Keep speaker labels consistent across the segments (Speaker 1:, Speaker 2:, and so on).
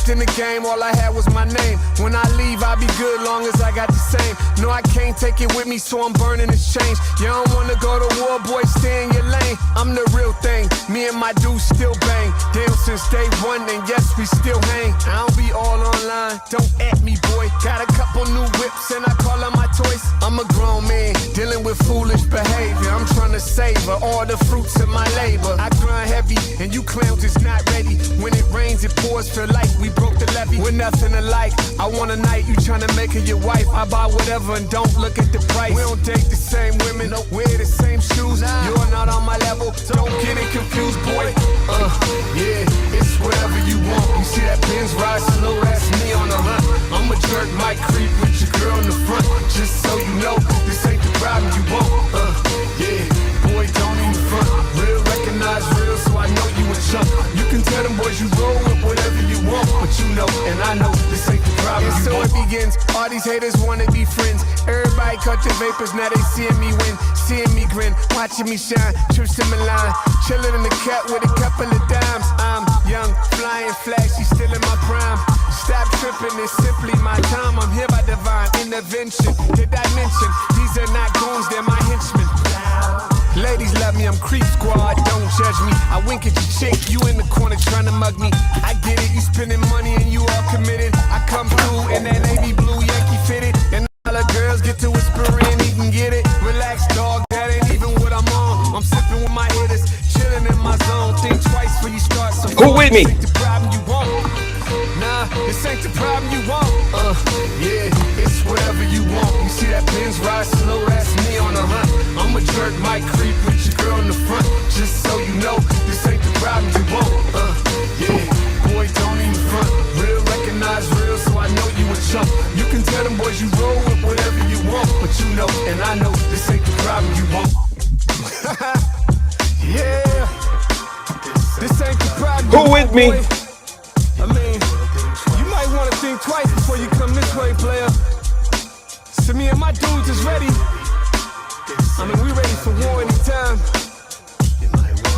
Speaker 1: Stepped in the game, all I had was my name. When I leave, I'll be good long as I got the same. No, I can't take it with me, so I'm burning this change. You don't wanna go to war, boy, stay in your lane. I'm the real thing, me and my dudes still bang. Damn, since day one, and yes, we still hang. I don't be all online, don't at me, boy. Got a couple new whips, and I call them my toys. I'm a grown man, dealing with foolish behavior. I'm trying to savor all the fruits of my labor. I grind heavy, and you clowns is not ready. When it rains, it pours, feel like we broke the levee. We're nothing alike. I want a night, you trying to make her your wife. I buy whatever and don't look at the price. We don't date the same women, no, wear the same shoes. You're not on my level, don't get it confused, boy. Yeah, it's whatever you want. You see that Benz ride slow, that's me on the hunt. I'm a jerk, might creep with your girl in the front. Just so you know, this ain't the problem you want. Yeah, boy, don't even front. Real recognize real, so I know you a chump. You can tell them boys you roll with whatever you want, but you know, and I know, this ain't the problem. And so it begins, all these haters wanna be friends. Everybody cut the vapors, now they seeing me win. Seeing me grin, watching me shine. Trips to Milan, chilling in the cat with a couple of dimes. I'm young, flying flashy, still in my prime. Stop tripping, it's simply my time. I'm here by divine intervention. Did I mention, these are not goons, they're my henchmen. Ladies love me, I'm creep squad, don't judge me. I wink at your chick, you in the corner trying to mug me. I get it, you spending money and you all committed. I come through in that navy blue Yankee fitted. And all the girls get to whispering, he can get it. Relax, dog, that ain't even what I'm on. I'm sipping with my hitters, chilling in my zone. Think twice before you start some.
Speaker 2: Who with me?
Speaker 1: This ain't the problem you want. Nah, this ain't the problem you want. Yeah, it's whatever you want. You see that Benz ride slow, that's me on the hunt. I'm a jerk, might creep with your girl in the front. Just so you know, this ain't the problem you want. Yeah, boy, don't even front. Real recognize real, so I know you a chump. You can tell them boys you roll with whatever you want, but you know, and I know, this ain't the problem you want. Yeah, this ain't the problem.
Speaker 2: Who with me?
Speaker 1: I mean, you might want to think twice before you come this way, player. So me and my dudes is ready. I mean, we ready for war anytime.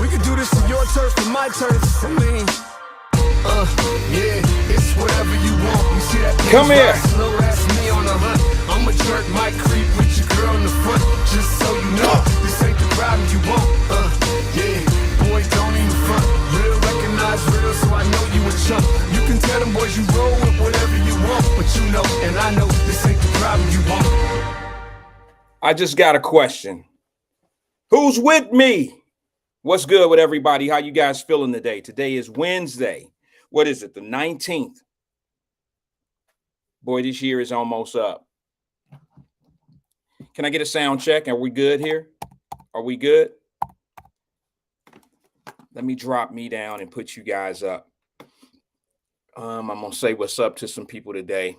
Speaker 1: We could do this on your turf and my turf. I mean, yeah, it's whatever you want. You see that?
Speaker 2: Come here.
Speaker 1: Slow ass me on the hunt. I'm a jerk, might creep with your girl in the front. Just so you know, this ain't the problem you want. Yeah, boy, don't even front. Real recognize real, so I know you a chump. You can tell them boys you roll with whatever you want, but you know, and I know, this ain't the problem you want.
Speaker 2: I just got a question. Who's with me? What's good with everybody? How you guys feeling today? Today is Wednesday. What is it? The 19th. Boy, this year is almost up. Can I get a sound check? Are we good here? Are we good? Let me drop me down and put you guys up. I'm going to say what's up to some people today.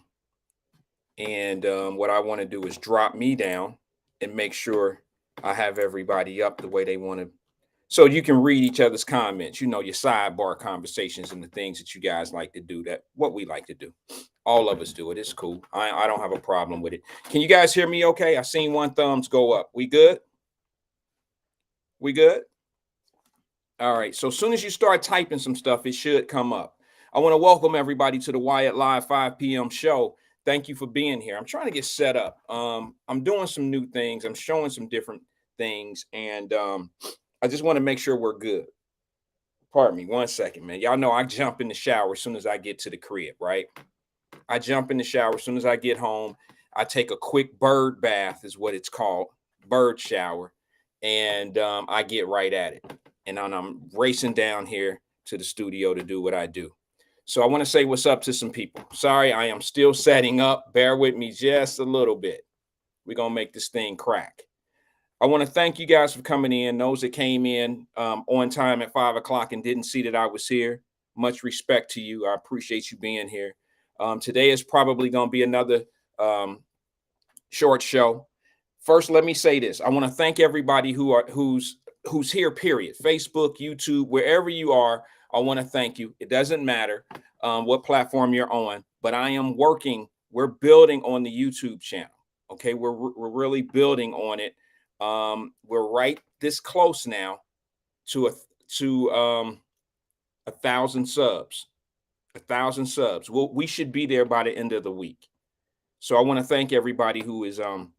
Speaker 2: And what I want to do is drop me down and make sure I have everybody up the way they want to. So you can read each other's comments, you know, your sidebar conversations and the things that you guys like to do, that what we like to do. All of us do it. It's cool. I don't have a problem with it. Can you guys hear me okay? I seen one thumbs go up. We good? We good? All right. So as soon as you start typing some stuff, it should come up. I want to welcome everybody to the Wyatt Live 5 p.m. show. Thank you for being here. I'm trying to get set up. I'm doing some new things. I'm showing some different things. And I just want to make sure we're good. Pardon me 1 second, man. Y'all know I jump in the shower as soon as I get to the crib, right? I jump in the shower as soon as I get home. I take a quick bird bath is what it's called, bird shower. And I get right at it. And then I'm racing down here to the studio to do what I do. So I want to say what's up to some people. Sorry, I am still setting up. Bear with me just a little bit. We're going to make this thing crack. I want to thank you guys for coming in. Those that came in on time at 5 o'clock and didn't see that I was here. Much respect to you. I appreciate you being here. Today is probably going to be another short show. First, let me say this. I want to thank everybody who's here, period. Facebook, YouTube, wherever you are. I want to thank you. It doesn't matter what platform you're on, but I am working. We're building on the YouTube channel. Okay, we're really building on it. We're right this close now to 1,000 subs. 1,000 subs. We should be there by the end of the week. So I want to thank everybody who is on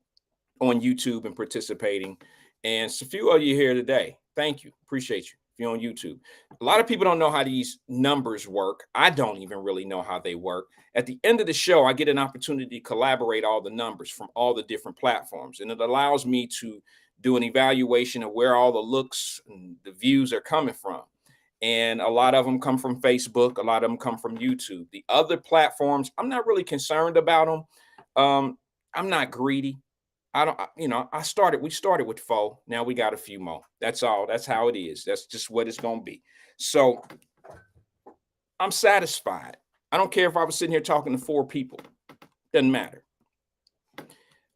Speaker 2: YouTube and participating. And a few of you here today. Thank you. Appreciate you. If you're on YouTube. A lot of people don't know how these numbers work. I don't even really know how they work. At the end of the show, I get an opportunity to collaborate all the numbers from all the different platforms. And it allows me to do an evaluation of where all the looks and the views are coming from. And a lot of them come from Facebook. A lot of them come from YouTube. The other platforms, I'm not really concerned about them. I'm not greedy. We started with 4. Now we got a few more. That's all. That's how it is. That's just what it's going to be. So I'm satisfied. I don't care if I was sitting here talking to 4 people. Doesn't matter.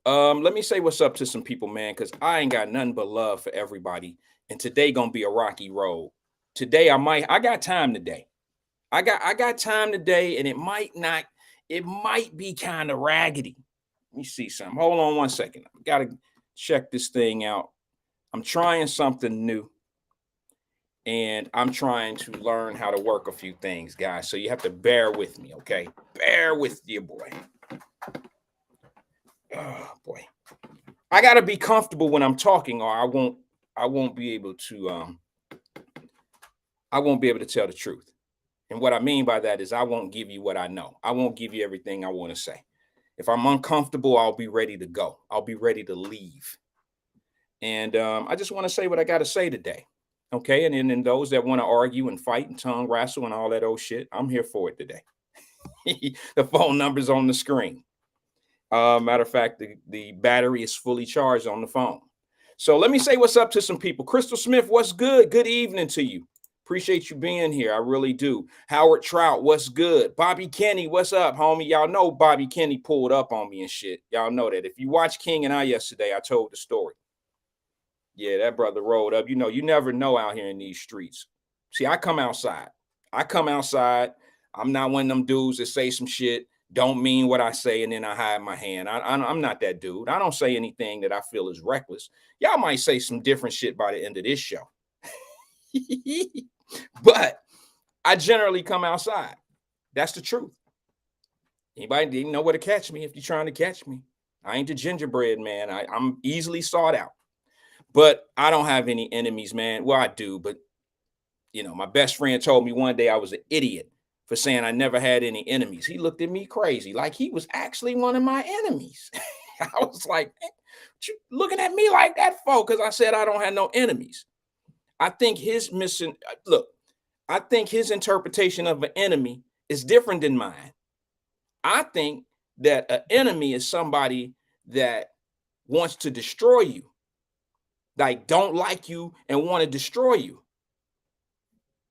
Speaker 2: Let me say what's up to some people, man, because I ain't got nothing but love for everybody. And today going to be a rocky road. Today I got time today. I got time today, and it might be kind of raggedy. Let me see something. Hold on one second. I got to check this thing out. I'm trying something new, and I'm trying to learn how to work a few things, guys. So you have to bear with me, okay? Bear with your boy. Oh boy, I got to be comfortable when I'm talking, or I won't be able to tell the truth. And what I mean by that is I won't give you what I know. I won't give you everything I want to say. If I'm uncomfortable, I'll be ready to go. I'll be ready to leave. And I just want to say what I got to say today. Okay. And then those that want to argue and fight and tongue wrestle and all that old shit, I'm here for it today. The phone number's on the screen. Matter of fact, the battery is fully charged on the phone. So let me say what's up to some people. Crystal Smith, what's good? Good evening to you. Appreciate you being here. I really do. Howard Trout, what's good? Bobby Kenny, what's up, homie? Y'all know Bobby Kenny pulled up on me and shit. Y'all know that. If you watched King and I yesterday, I told the story. Yeah, that brother rolled up. You know, you never know out here in these streets. See, I come outside. I'm not one of them dudes that say some shit, don't mean what I say, and then I hide my hand. I'm not that dude. I don't say anything that I feel is reckless. Y'all might say some different shit by the end of this show. But I generally come outside. That's the truth. Anybody didn't know where to catch me if you're trying to catch me. I ain't the gingerbread man. I'm easily sought out. But I don't have any enemies, man. Well, I do, but you know, my best friend told me one day I was an idiot for saying I never had any enemies. He looked at me crazy, like he was actually one of my enemies. I was like, hey, what you looking at me like that for? Because I said I don't have no enemies. I think I think his interpretation of an enemy is different than mine. I think that an enemy is somebody that wants to destroy you, like don't like you and want to destroy you.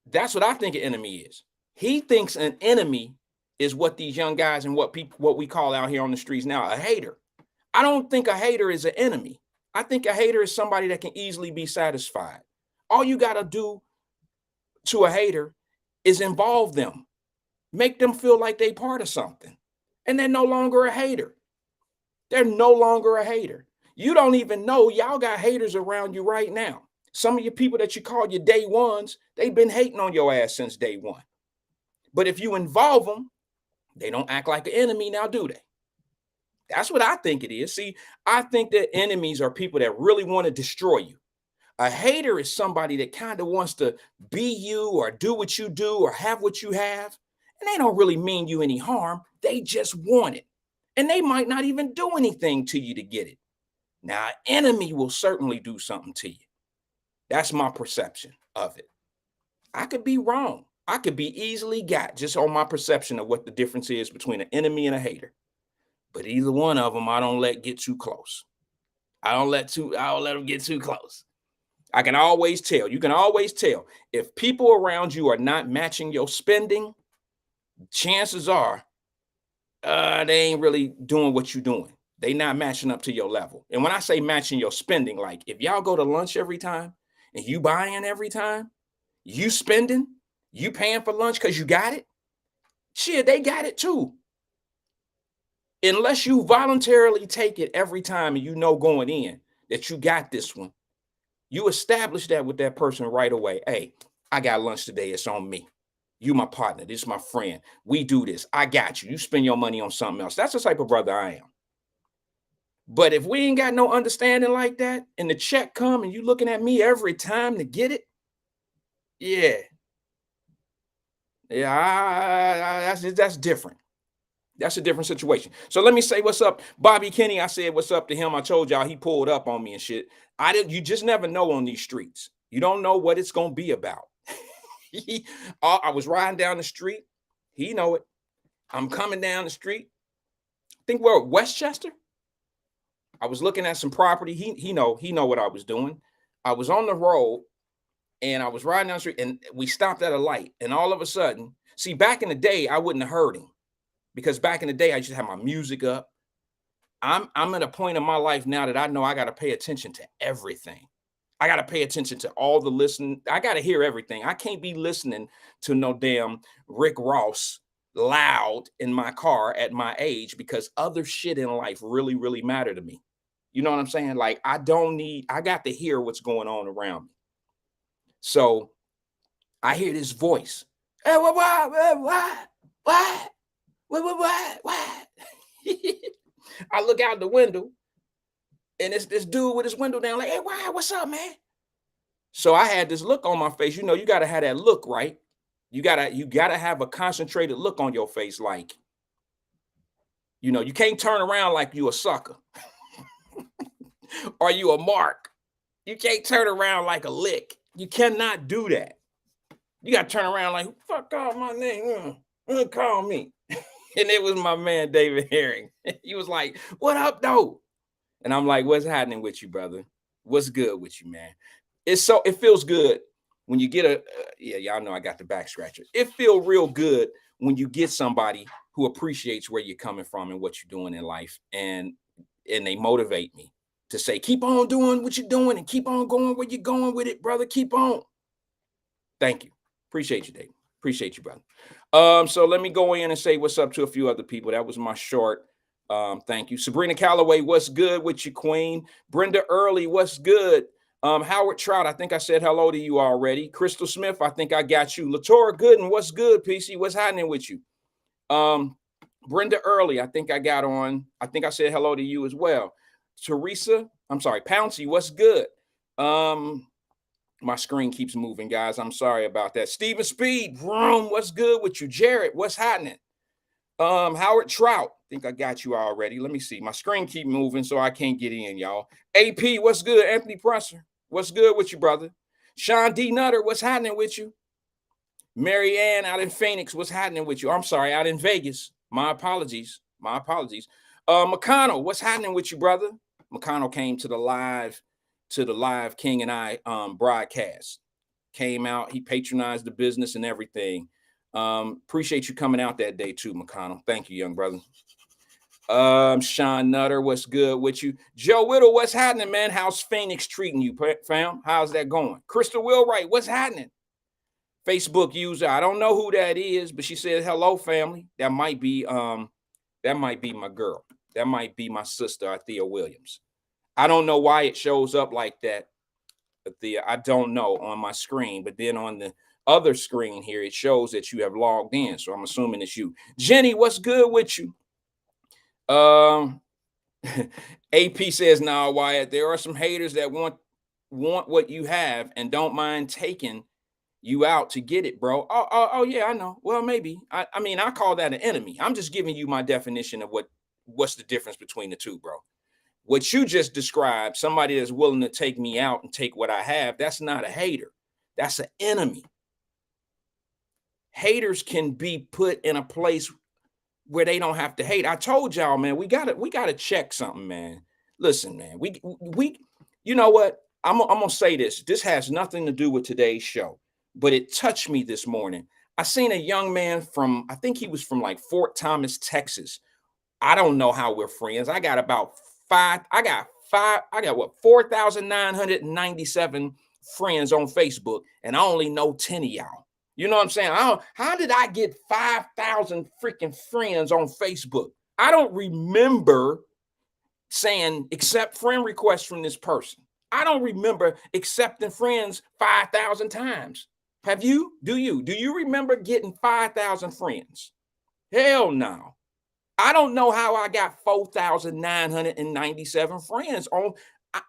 Speaker 2: That's what I think an enemy is. He thinks an enemy is what these young guys and what we call out here on the streets now a hater. I don't think a hater is an enemy. I think a hater is somebody that can easily be satisfied. All you got to do to a hater is involve them, make them feel like they part of something. And they're no longer a hater. They're no longer a hater. You don't even know y'all got haters around you right now. Some of your people that you call your day ones, they've been hating on your ass since day one. But if you involve them, they don't act like an enemy now, do they? That's what I think it is. See, I think that enemies are people that really want to destroy you. A hater is somebody that kind of wants to be you or do what you do or have what you have. And they don't really mean you any harm. They just want it. And they might not even do anything to you to get it. Now, an enemy will certainly do something to you. That's my perception of it. I could be wrong. I could be easily got just on my perception of what the difference is between an enemy and a hater. But either one of them, I don't let get too close. I don't let them get too close. I can always tell. You can always tell if people around you are not matching your spending, chances are they ain't really doing what you're doing. They not matching up to your level. And when I say matching your spending, like if y'all go to lunch every time and you buying every time, you spending, you paying for lunch because you got it, shit, they got it too. Unless you voluntarily take it every time and you know going in that you got this one, you establish that with that person right away. Hey, I got lunch today. It's on me. You my partner. This is my friend. We do this. I got you. You spend your money on something else. That's the type of brother I am. But if we ain't got no understanding like that, and the check come and you looking at me every time to get it, yeah, that's different. That's a different situation. So let me say what's up, Bobby Kenny. I said what's up to him. I told y'all he pulled up on me and shit. You just never know on these streets. You don't know what it's gonna be about. I was riding down the street. He know it. I'm coming down the street. I think we're at Westchester. I was looking at some property. He know what I was doing. I was on the road and I was riding down the street and we stopped at a light. And all of a sudden, see, back in the day, I wouldn't have heard him because back in the day, I just had my music up. I'm at a point in my life now that I know I got to pay attention to everything. I got to pay attention to all the listening. I got to hear everything. I can't be listening to no damn Rick Ross loud in my car at my age because other shit in life really, really matter to me. You know what I'm saying? Like, I got to hear what's going on around me. So I hear this voice. Hey, what? I look out the window and it's this dude with his window down like, hey, why? What's up, man? So I had this look on my face. You know, you got to have that look, right? You gotta have a concentrated look on your face. Like, you know, you can't turn around like you a sucker or you a mark. You can't turn around like a lick. You cannot do that. You got to turn around like, fuck off my name. Call me. And it was my man, David Herring. He was like, what up, though? And I'm like, what's happening with you, brother? What's good with you, man? It feels good when you get y'all know I got the back scratcher. It feels real good when you get somebody who appreciates where you're coming from and what you're doing in life. And they motivate me to say, keep on doing what you're doing and keep on going where you're going with it, brother. Keep on. Thank you. Appreciate you, Dave. Appreciate you, brother. So let me go in and say what's up to a few other people. That was my short. Thank you. Sabrina Calloway, what's good with you, queen? Brenda Early, what's good? Howard Trout, I think I said hello to you already. Crystal Smith, I think I got you. Latora Gooden, what's good, PC? What's happening with you? Brenda Early, I think I got on. I think I said hello to you as well. Teresa, I'm sorry, Pouncy, what's good? My screen keeps moving, guys. I'm sorry about that. Steven Speed, vroom, what's good with you? Jared, what's happening? Howard Trout, I think I got you already. Let me see. My screen keep moving, so I can't get in, y'all. AP, what's good? Anthony Presser, what's good with you, brother? Sean D. Nutter, what's happening with you? Mary Ann out in Phoenix, what's happening with you? I'm sorry, out in Vegas. My apologies. McConnell, what's happening with you, brother? McConnell came to the live King and I broadcast. Came out, he patronized the business and everything. Appreciate you coming out that day too, McConnell. Thank you, young brother. Sean Nutter, what's good with you? Joe Whittle, what's happening, man? How's Phoenix treating you, fam? How's that going? Crystal Wheelwright, what's happening? Facebook user, I don't know who that is, but she said hello, family. That might be my girl. That might be my sister, Althea Williams. I don't know why it shows up like that, Althea. I don't know on my screen, but then on the other screen here, it shows that you have logged in. So I'm assuming it's you. Jenny, what's good with you? AP says, nah, Wyatt, there are some haters that want what you have and don't mind taking you out to get it, bro. Oh yeah, I know. Well, maybe. I mean, I call that an enemy. I'm just giving you my definition of what's the difference between the two, bro. What you just described, somebody that's willing to take me out and take what I have, that's not a hater. That's an enemy. Haters can be put in a place where they don't have to hate. I told y'all, man, we gotta check something, man. Listen, man, we you know what? I'm gonna say this. This has nothing to do with today's show, but it touched me this morning. I seen a young man from, I think he was from like Fort Thomas, Texas. I don't know how we're friends. I got 4,997 friends on Facebook, and I only know 10 of y'all. You know what I'm saying? How did I get 5,000 freaking friends on Facebook? I don't remember saying accept friend requests from this person. I don't remember accepting friends 5,000 times. Do you remember getting 5,000 friends? Hell no. I don't know how I got 4,997 friends on.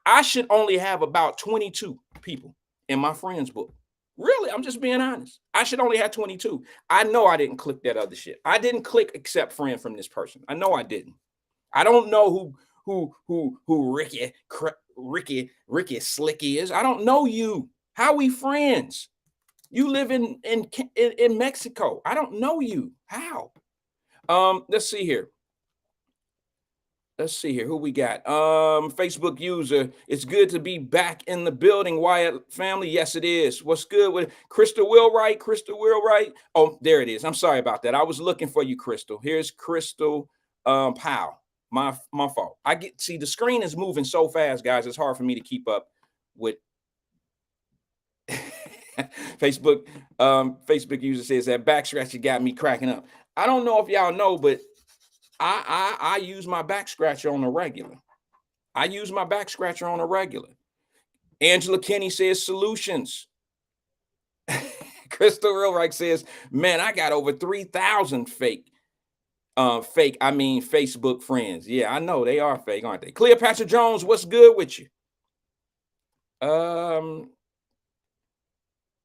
Speaker 2: I should only have about 22 people in my friends book. Really, I'm just being honest. I should only have 22. I know I didn't click that other shit. I didn't click accept friend from this person. I know I didn't. I don't know who Ricky Slick is. I don't know you. How we friends? You live in Mexico. I don't know you. How? Let's see here. Who we got. Facebook user, it's good to be back in the building, Wyatt family. Yes, it is. What's good with Crystal Wheelwright? Oh, there it is. I'm sorry about that. I was looking for you, Crystal. Here's Crystal Powell. My fault. See, the screen is moving so fast, guys. It's hard for me to keep up with. Facebook user says that back scratcher got me cracking up. I don't know if y'all know, but I use my back scratcher on a regular. Angela Kenny says solutions. Crystal Realreich says, man, I got over 3,000 Facebook friends. Yeah, I know they are fake, aren't they? Cleopatra Jones, what's good with you?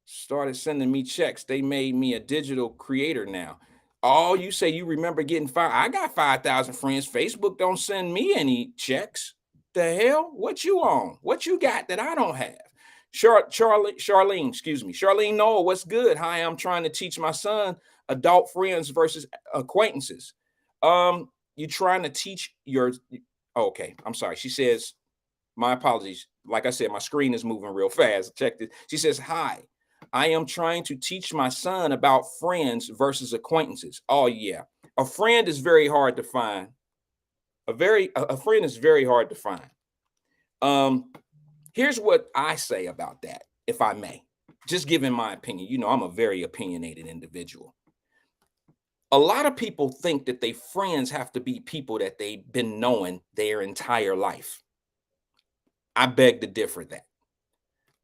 Speaker 2: Started sending me checks. They made me a digital creator now. Oh, you say you remember getting I got 5,000 friends. Facebook don't send me any checks. The hell? What you on? What you got that I don't have? Charlene, excuse me. Charlene Noel, what's good? Hi, I'm trying to teach my son adult friends versus acquaintances. You trying to teach your, okay, I'm sorry. She says, my apologies. Like I said, my screen is moving real fast. Check this. She says, hi, I am trying to teach my son about friends versus acquaintances. Oh yeah. A friend is very hard to find. A friend is very hard to find. Here's what I say about that, if I may, just giving my opinion. You know, I'm a very opinionated individual. A lot of people think that they friends have to be people that they've been knowing their entire life. I beg to differ that.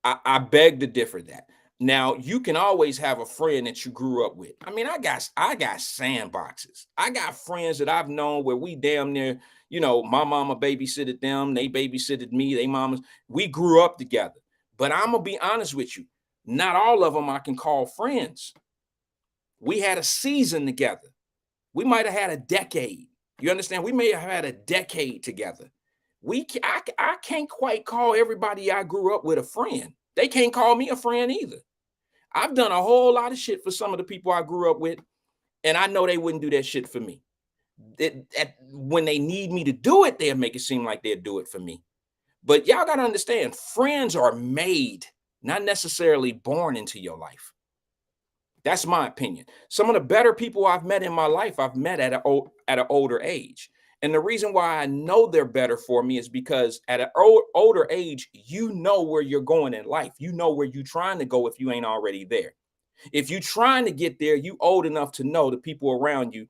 Speaker 2: I beg to differ that. Now, you can always have a friend that you grew up with. I mean, I got sandboxes. I got friends that I've known where we damn near, you know, my mama babysitted them, they babysitted me, they mamas. We grew up together. But I'm gonna be honest with you, not all of them I can call friends. We had a season together. We might have had a decade. You understand? We may have had a decade together. I can't quite call everybody I grew up with a friend. They can't call me a friend either. I've done a whole lot of shit for some of the people I grew up with, and I know they wouldn't do that shit for me. When they need me to do it, they'll make it seem like they'll do it for me. But y'all got to understand, friends are made, not necessarily born into your life. That's my opinion. Some of the better people I've met in my life, I've met at an older age. And the reason why I know they're better for me is because at an older age, you know where you're going in life. You know where you're trying to go if you ain't already there. If you're trying to get there, you old enough to know the people around you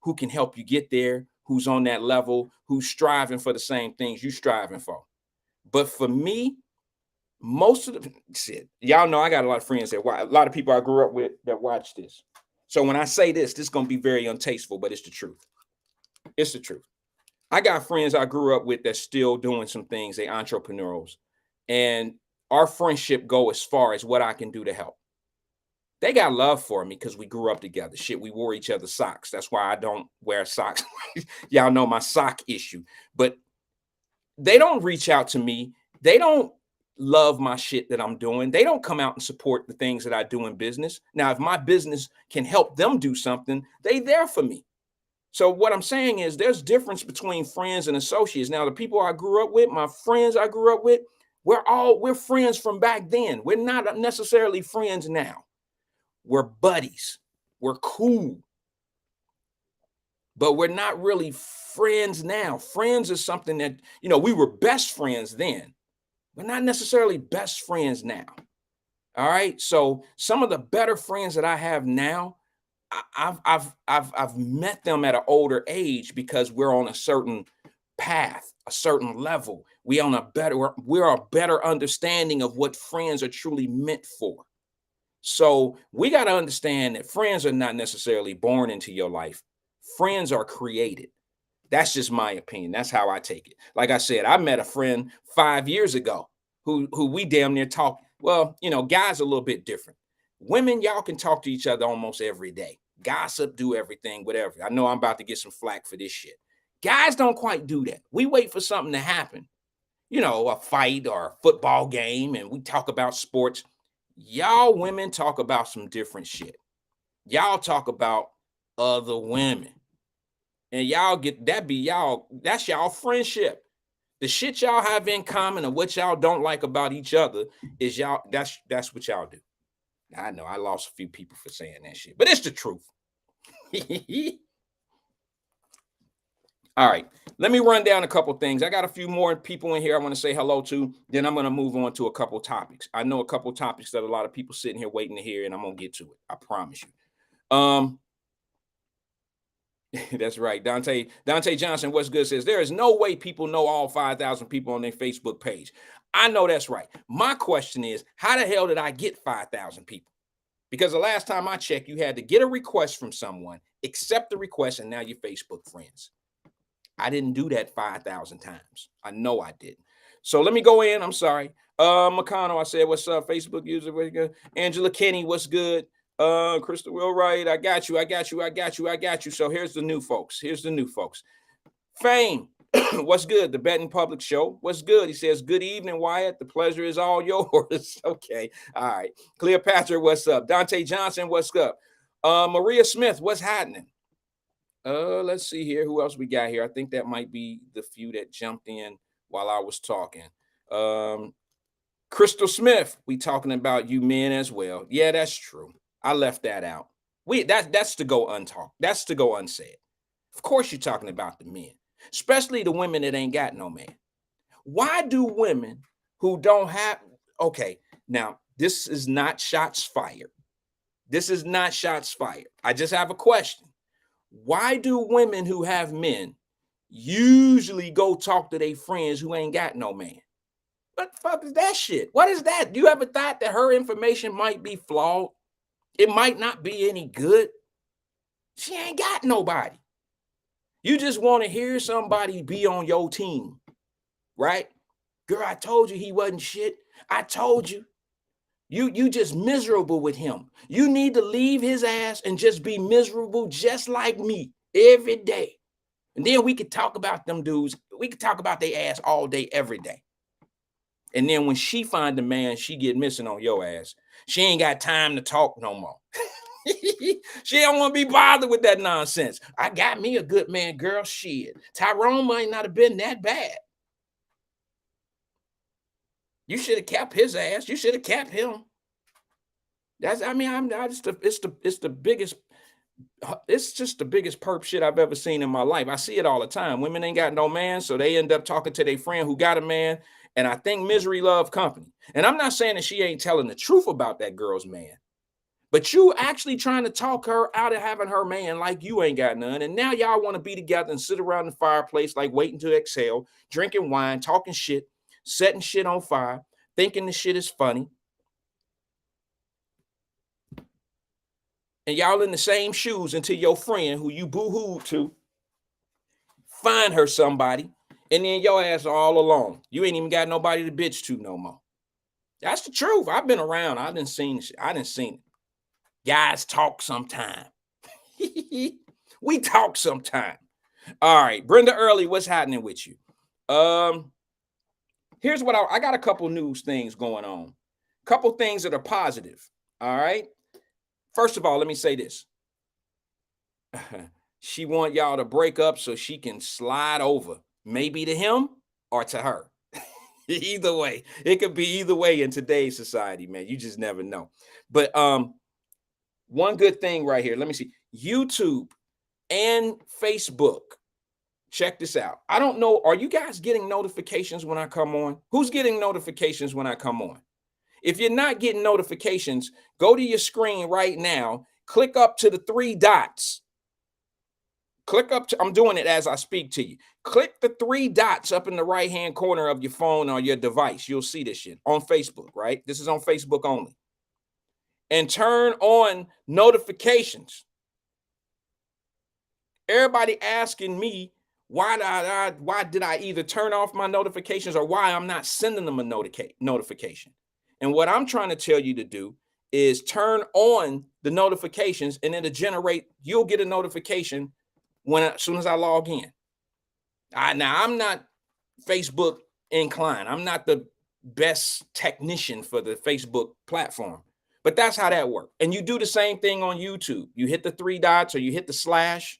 Speaker 2: who can help you get there, who's on that level, who's striving for the same things you're striving for. But for me, most of the shit, y'all know I got a lot of friends that a lot of people I grew up with that watch this. So when I say this is going to be very untasteful, but it's the truth. It's the truth. I got friends I grew up with that's still doing some things, they entrepreneurs, and our friendship go as far as what I can do to help. They got love for me because we grew up together. Shit, we wore each other's socks. That's why I don't wear socks. Y'all know my sock issue. But they don't reach out to me. They don't love my shit that I'm doing. They don't come out and support the things that I do in business. Now, if my business can help them do something, they there for me. So what I'm saying is there's difference between friends and associates. Now, the people I grew up with, my friends I grew up with, we're friends from back then. We're not necessarily friends now. We're buddies. We're cool. But we're not really friends now. Friends is something that, you know, we were best friends then. We're not necessarily best friends now. All right. So some of the better friends that I have now, I've met them at an older age because we're on a certain path, a certain level. We're a better understanding of what friends are truly meant for. So we got to understand that friends are not necessarily born into your life. Friends are created. That's just my opinion. That's how I take it. Like I said, I met a friend 5 years ago who we damn near talk. Well, guys are a little bit different. Women, y'all can talk to each other almost every day. Gossip, do everything, whatever. I know I'm about to get some flack for this shit. Guys don't quite do that. We wait for something to happen, a fight or a football game, and we talk about sports. Y'all women talk about some different shit. Y'all talk about other women. And y'all that's y'all friendship. The shit y'all have in common and what y'all don't like about each other is that's what y'all do. I know I lost a few people for saying that shit, but it's the truth. All right, let me run down a couple things. I got a few more people in here I want to say hello to. Then I'm going to move on to a couple topics. I know a couple topics that a lot of people sitting here waiting to hear, and I'm going to get to it. I promise you. That's right. Dante Johnson, what's good, says there is no way people know all 5,000 people on their Facebook page. I know that's right. My question is, how the hell did I get 5,000 people? Because the last time I checked, you had to get a request from someone, accept the request, and now you're Facebook friends. I didn't do that 5,000 times. I know I didn't. So let me go in. I'm sorry. McConnell, I said, what's up? Facebook user, what's good? Angela Kenny, what's good? Crystal Wheelwright, I got you. So here's the new folks. Fame, what's good? The Betting Public Show, what's good? He says, good evening, Wyatt. The pleasure is all yours. Okay, all right. Cleopatra, what's up? Dante Johnson, what's up? Maria Smith, what's happening? Let's see here. Who else we got here? I think that might be the few that jumped in while I was talking. Crystal Smith, we talking about you men as well. Yeah, that's true. I left that out. That's to go untalked. That's to go unsaid. Of course you're talking about the men, especially the women that ain't got no man. Why do women who don't have, okay, now this is not shots fired. This is not shots fired. I just have a question. Why do women who have men usually go talk to their friends who ain't got no man? What the fuck is that shit? What is that? You ever thought that her information might be flawed? It might not be any good. She ain't got nobody. You just want to hear somebody be on your team, right? Girl, I told you he wasn't shit. I told you. You just miserable with him. You need to leave his ass and just be miserable just like me every day. And then we could talk about them dudes. We could talk about their ass all day, every day. And then when she find the man, she get missing on your ass. She ain't got time to talk no more. She don't want to be bothered with that nonsense. I got me a good man, girl. Shit. Tyrone might not have been that bad. You should have kept his ass. You should have kept him. It's the biggest. It's just the biggest perp shit I've ever seen in my life. I see it all the time. Women ain't got no man, so they end up talking to their friend who got a man. And I think misery love company. And I'm not saying that she ain't telling the truth about that girl's man, but you actually trying to talk her out of having her man like you ain't got none. And now y'all want to be together and sit around the fireplace like waiting to exhale, drinking wine, talking shit, setting shit on fire, thinking the shit is funny. And y'all in the same shoes until your friend who you boo-hooed to find her somebody, and then your ass are all alone. You ain't even got nobody to bitch to no more. That's the truth. I've been around. I done seen it. Guys talk sometime. We talk sometime. All right, Brenda Early, what's happening with you? Here's what I got a couple news things going on. Couple things that are positive. All right. First of all, let me say this. She want y'all to break up so she can slide over, maybe to him or to her. Either way, it could be either way in today's society, man. You just never know. But one good thing right here. Let me see. YouTube and Facebook. Check this out. I don't know. Are you guys getting notifications when I come on? Who's getting notifications when I come on? If you're not getting notifications, go to your screen right now. Click up to the three dots. I'm doing it as I speak to you. Click the three dots up in the right-hand corner of your phone or your device. You'll see this shit on Facebook, right? This is on Facebook only. and turn on notifications. Everybody asking me why did I either turn off my notifications or why I'm not sending them a notification. And what I'm trying to tell you to do is turn on the notifications, and you'll get a notification as soon as I log in. Now I'm not Facebook inclined. I'm not the best technician for the Facebook platform, but that's how that works. And you do the same thing on YouTube. You hit the 3 dots or you hit the slash.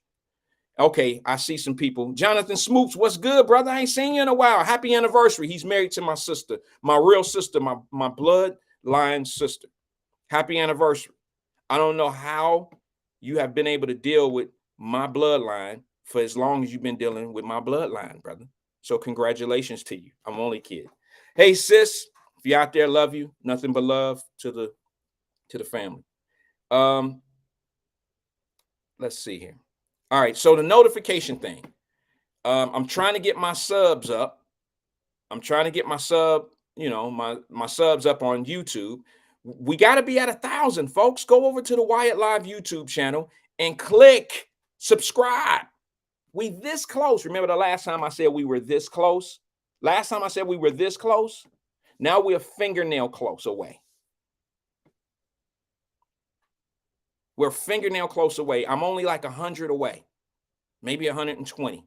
Speaker 2: Okay, I see some people. Jonathan Smoops, what's good, brother? I ain't seen you in a while. Happy anniversary. He's married to my sister, my real sister, my bloodline sister. Happy anniversary. I don't know how you have been able to deal with my bloodline for as long as you've been dealing with my bloodline, brother. So congratulations to you. I'm only kidding. Hey, sis, if you're out there, love you. Nothing but love to the family. Let's see here. All right, so the notification thing. I'm trying to get my subs up. I'm trying to get my my subs up on YouTube. We got to be at 1,000, folks. Go over to the Wyatt Live YouTube channel and click subscribe. We this close. Remember the last time I said we were this close? Last time I said we were this close. Now we're a fingernail close away. We're fingernail close away. I'm only like 100 away, maybe 120.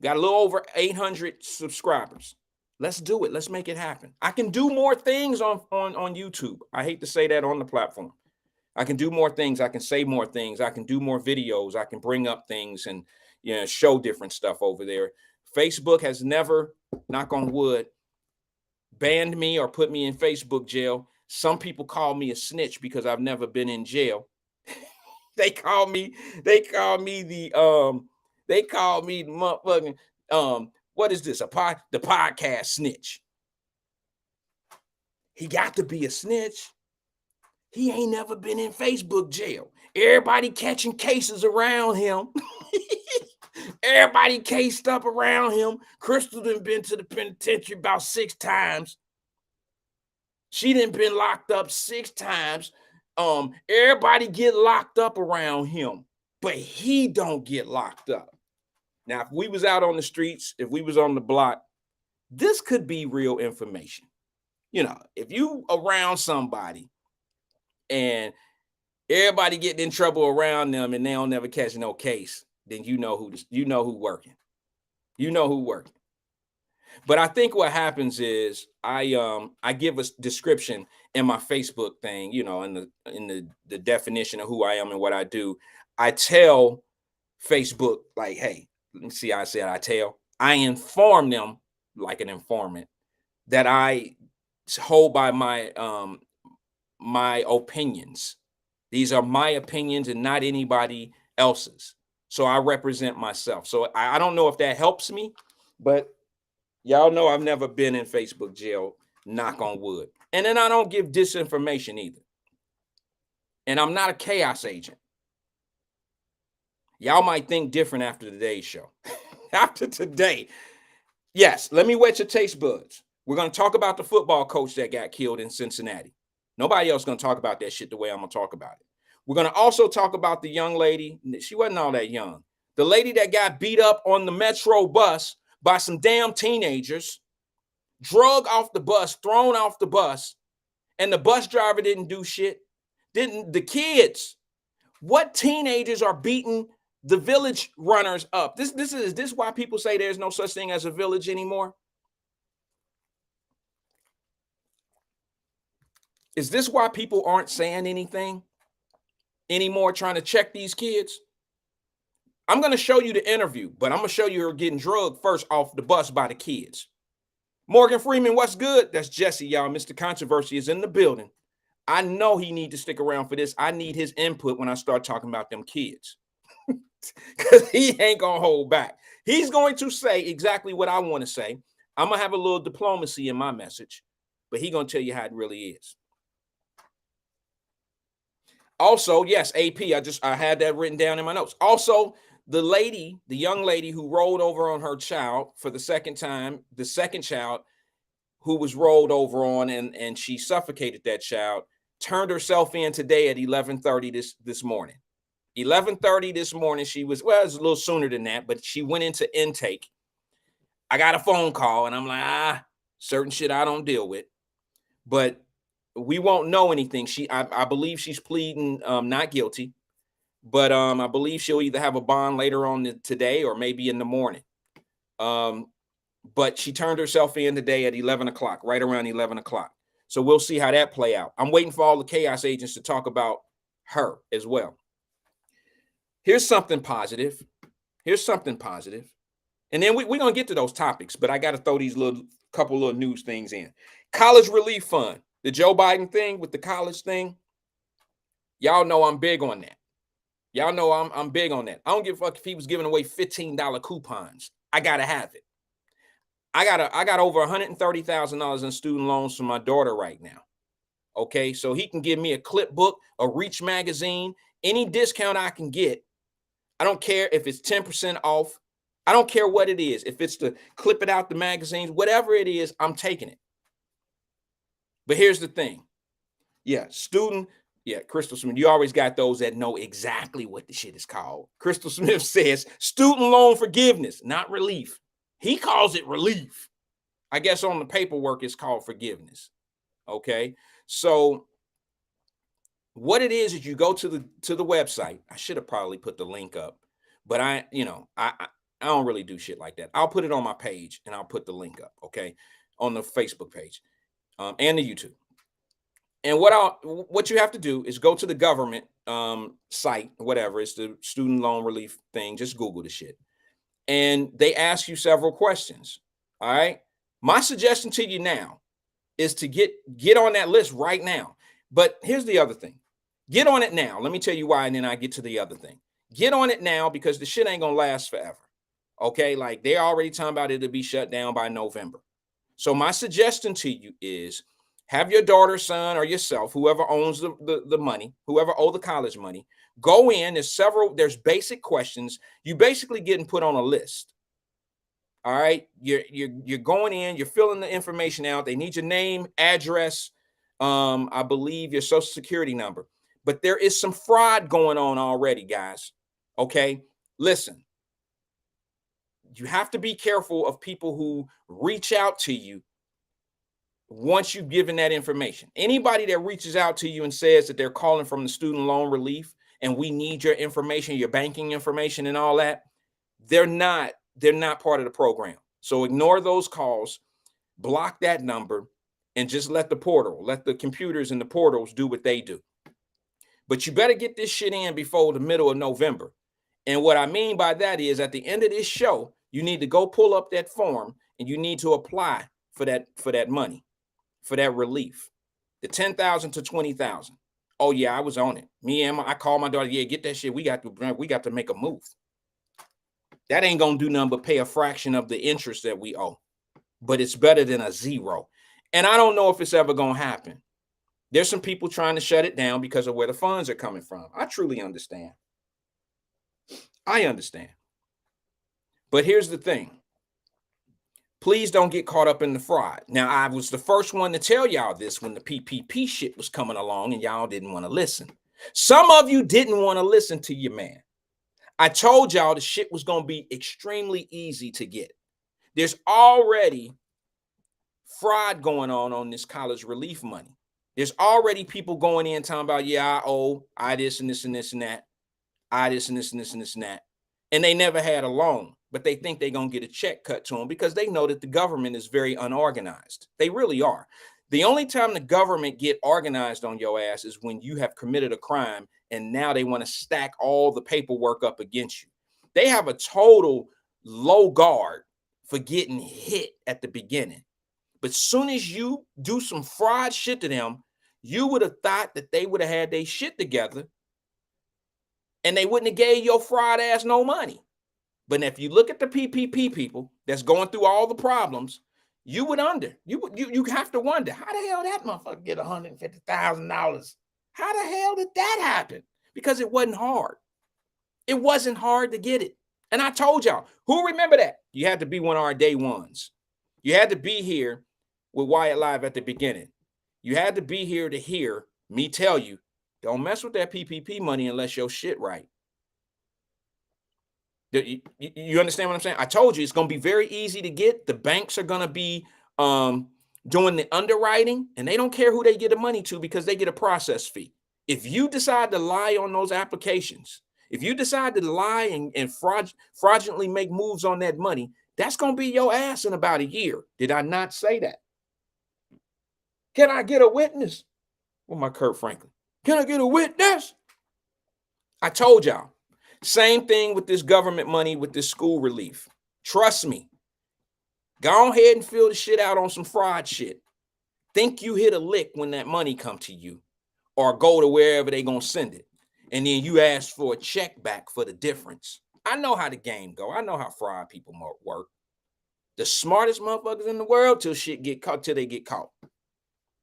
Speaker 2: Got a little over 800 subscribers. Let's do it. Let's make it happen. I can do more things on YouTube. I hate to say that on the platform. I can do more things. I can say more things. I can do more videos. I can bring up things and show different stuff over there. Facebook has never, knock on wood, banned me or put me in Facebook jail. Some people call me a snitch because I've never been in jail. They call me the motherfucking what is this? The podcast snitch. He got to be a snitch. He ain't never been in Facebook jail. Everybody catching cases around him. Everybody cased up around him. Crystal done been to the penitentiary about 6 times. She done been locked up 6 times. Everybody get locked up around him, but he don't get locked up. Now, if we was out on the streets, if we was on the block, this could be real information. If you around somebody and everybody getting in trouble around them and they don't never catch no case, then you know who working. You know who working. But I think what happens is I give a description in my Facebook thing, in the definition of who I am and what I do. I tell Facebook, like, hey, let me see how I said I inform them like an informant that I hold by my my opinions. These are my opinions and not anybody else's. So I represent myself. So I don't know if that helps me, but y'all know I've never been in Facebook jail, knock on wood. And then I don't give disinformation either. And I'm not a chaos agent. Y'all might think different after today's show. After today. Yes, let me whet your taste buds. We're going to talk about the football coach that got killed in Cincinnati. Nobody else is going to talk about that shit the way I'm going to talk about it. We're going to also talk about the young lady. She wasn't all that young. The lady that got beat up on the Metro bus by some damn teenagers, drug off the bus, thrown off the bus, and the bus driver didn't do shit. Didn't the kids? What teenagers are beating the village runners up? This is why people say there's no such thing as a village anymore? Is this why people aren't saying anything anymore, trying to check these kids? I'm going to show you the interview, but I'm going to show you her getting drugged first off the bus by the kids. Morgan Freeman, what's good? That's Jesse, y'all. Mr. Controversy is in the building. I know he need to stick around for this. I need his input when I start talking about them kids. Because he ain't going to hold back. He's going to say exactly what I want to say. I'm going to have a little diplomacy in my message, but he's going to tell you how it really is. Also, yes, AP, I had that written down in my notes. Also, the young lady who rolled over on her child for the second time, the second child who was rolled over on and she suffocated that child, turned herself in today at 11:30 this morning. 11:30 this morning, she was, well, it was a little sooner than that, but she went into intake. I got a phone call and I'm like, certain shit I don't deal with, but we won't know anything. I believe she's pleading not guilty, but I believe she'll either have a bond later on today or maybe in the morning. But she turned herself in today at 11 o'clock, right around 11 o'clock. So we'll see how that play out. I'm waiting for all the chaos agents to talk about her as well. Here's something positive. And then we're going to get to those topics, but I got to throw these couple little news things in. College relief fund, the Joe Biden thing with the college thing. Y'all know I'm big on that. I'm big on that. I don't give a fuck if he was giving away $15 coupons. I got to have it. I got over $130,000 in student loans for my daughter right now. Okay, so he can give me a clip book, a Reach magazine, any discount I can get. I don't care if it's 10% off. I don't care what it is. If it's to clip it out the magazines, whatever it is, I'm taking it. But here's the thing. Crystal Smith, you always got those that know exactly what the shit is called. Crystal Smith says student loan forgiveness, not relief. He calls it relief. I guess on the paperwork it's called forgiveness. Okay. So what it is you go to the website. I should have probably put the link up, but I don't really do shit like that. I'll put it on my page and I'll put the link up, okay, on the Facebook page and the YouTube. And what you have to do is go to the government site, whatever, it's the student loan relief thing. Just Google the shit. And they ask you several questions. All right. My suggestion to you now is to get on that list right now. But here's the other thing. Get on it now. Let me tell you why, and then I get to the other thing. Get on it now because the shit ain't gonna last forever. Okay, like they're already talking about it'll be shut down by November. So my suggestion to you is have your daughter, son, or yourself, whoever owns the money, whoever owe the college money, go in. There's basic questions. You basically getting put on a list. All right, you're going in, you're filling the information out. They need your name, address, I believe your social security number. But there is some fraud going on already, guys. Okay, listen. You have to be careful of people who reach out to you once you've given that information. Anybody that reaches out to you and says that they're calling from the student loan relief and we need your information, your banking information and all that, they're not part of the program. So ignore those calls, block that number, and just let the computers and the portals do what they do. But you better get this shit in before the middle of November. And what I mean by that is at the end of this show, you need to go pull up that form and you need to apply for that money, for that relief, the $10,000 to $20,000. Oh yeah, I was on it. I called my daughter. Yeah, get that shit. We got to make a move. That ain't gonna do nothing but pay a fraction of the interest that we owe, but it's better than a zero. And I don't know if it's ever gonna happen. There's some people trying to shut it down because of where the funds are coming from. I truly understand. I understand. But here's the thing. Please don't get caught up in the fraud. Now, I was the first one to tell y'all this when the PPP shit was coming along and y'all didn't want to listen. Some of you didn't want to listen to your man. I told y'all the shit was going to be extremely easy to get. There's already fraud going on this college relief money. There's already people going in talking about, yeah, I this and this and this and that. I this and this and this and this and that. And they never had a loan, but they think they're going to get a check cut to them because they know that the government is very unorganized. They really are. The only time the government get organized on your ass is when you have committed a crime and now they want to stack all the paperwork up against you. They have a total low guard for getting hit at the beginning. But soon as you do some fraud shit to them, you would have thought that they would have had their shit together and they wouldn't have gave your fraud ass no money. But if you look at the PPP people that's going through all the problems, you have to wonder, how the hell that motherfucker get $150,000? How the hell did that happen? Because it wasn't hard. It wasn't hard to get it. And I told y'all, who remember that? You had to be one of our day ones. You had to be here with Wyatt Live at the beginning. You had to be here to hear me tell you, don't mess with that PPP money unless your shit right. You understand what I'm saying? I told you it's going to be very easy to get. The banks are going to be doing the underwriting, and they don't care who they get the money to because they get a process fee. If you decide to lie on those applications, if you decide to lie and fraudulently make moves on that money, that's going to be your ass in about a year. Did I not say that? Can I get a witness? Well, my Kurt Franklin. Can I get a witness? I told y'all. Same thing with this government money, with this school relief. Trust me. Go ahead and fill the shit out on some fraud shit. Think you hit a lick when that money come to you, or go to wherever they gonna send it, and then you ask for a check back for the difference. I know how the game go. I know how fraud people work. The smartest motherfuckers in the world till shit get caught, till they get caught.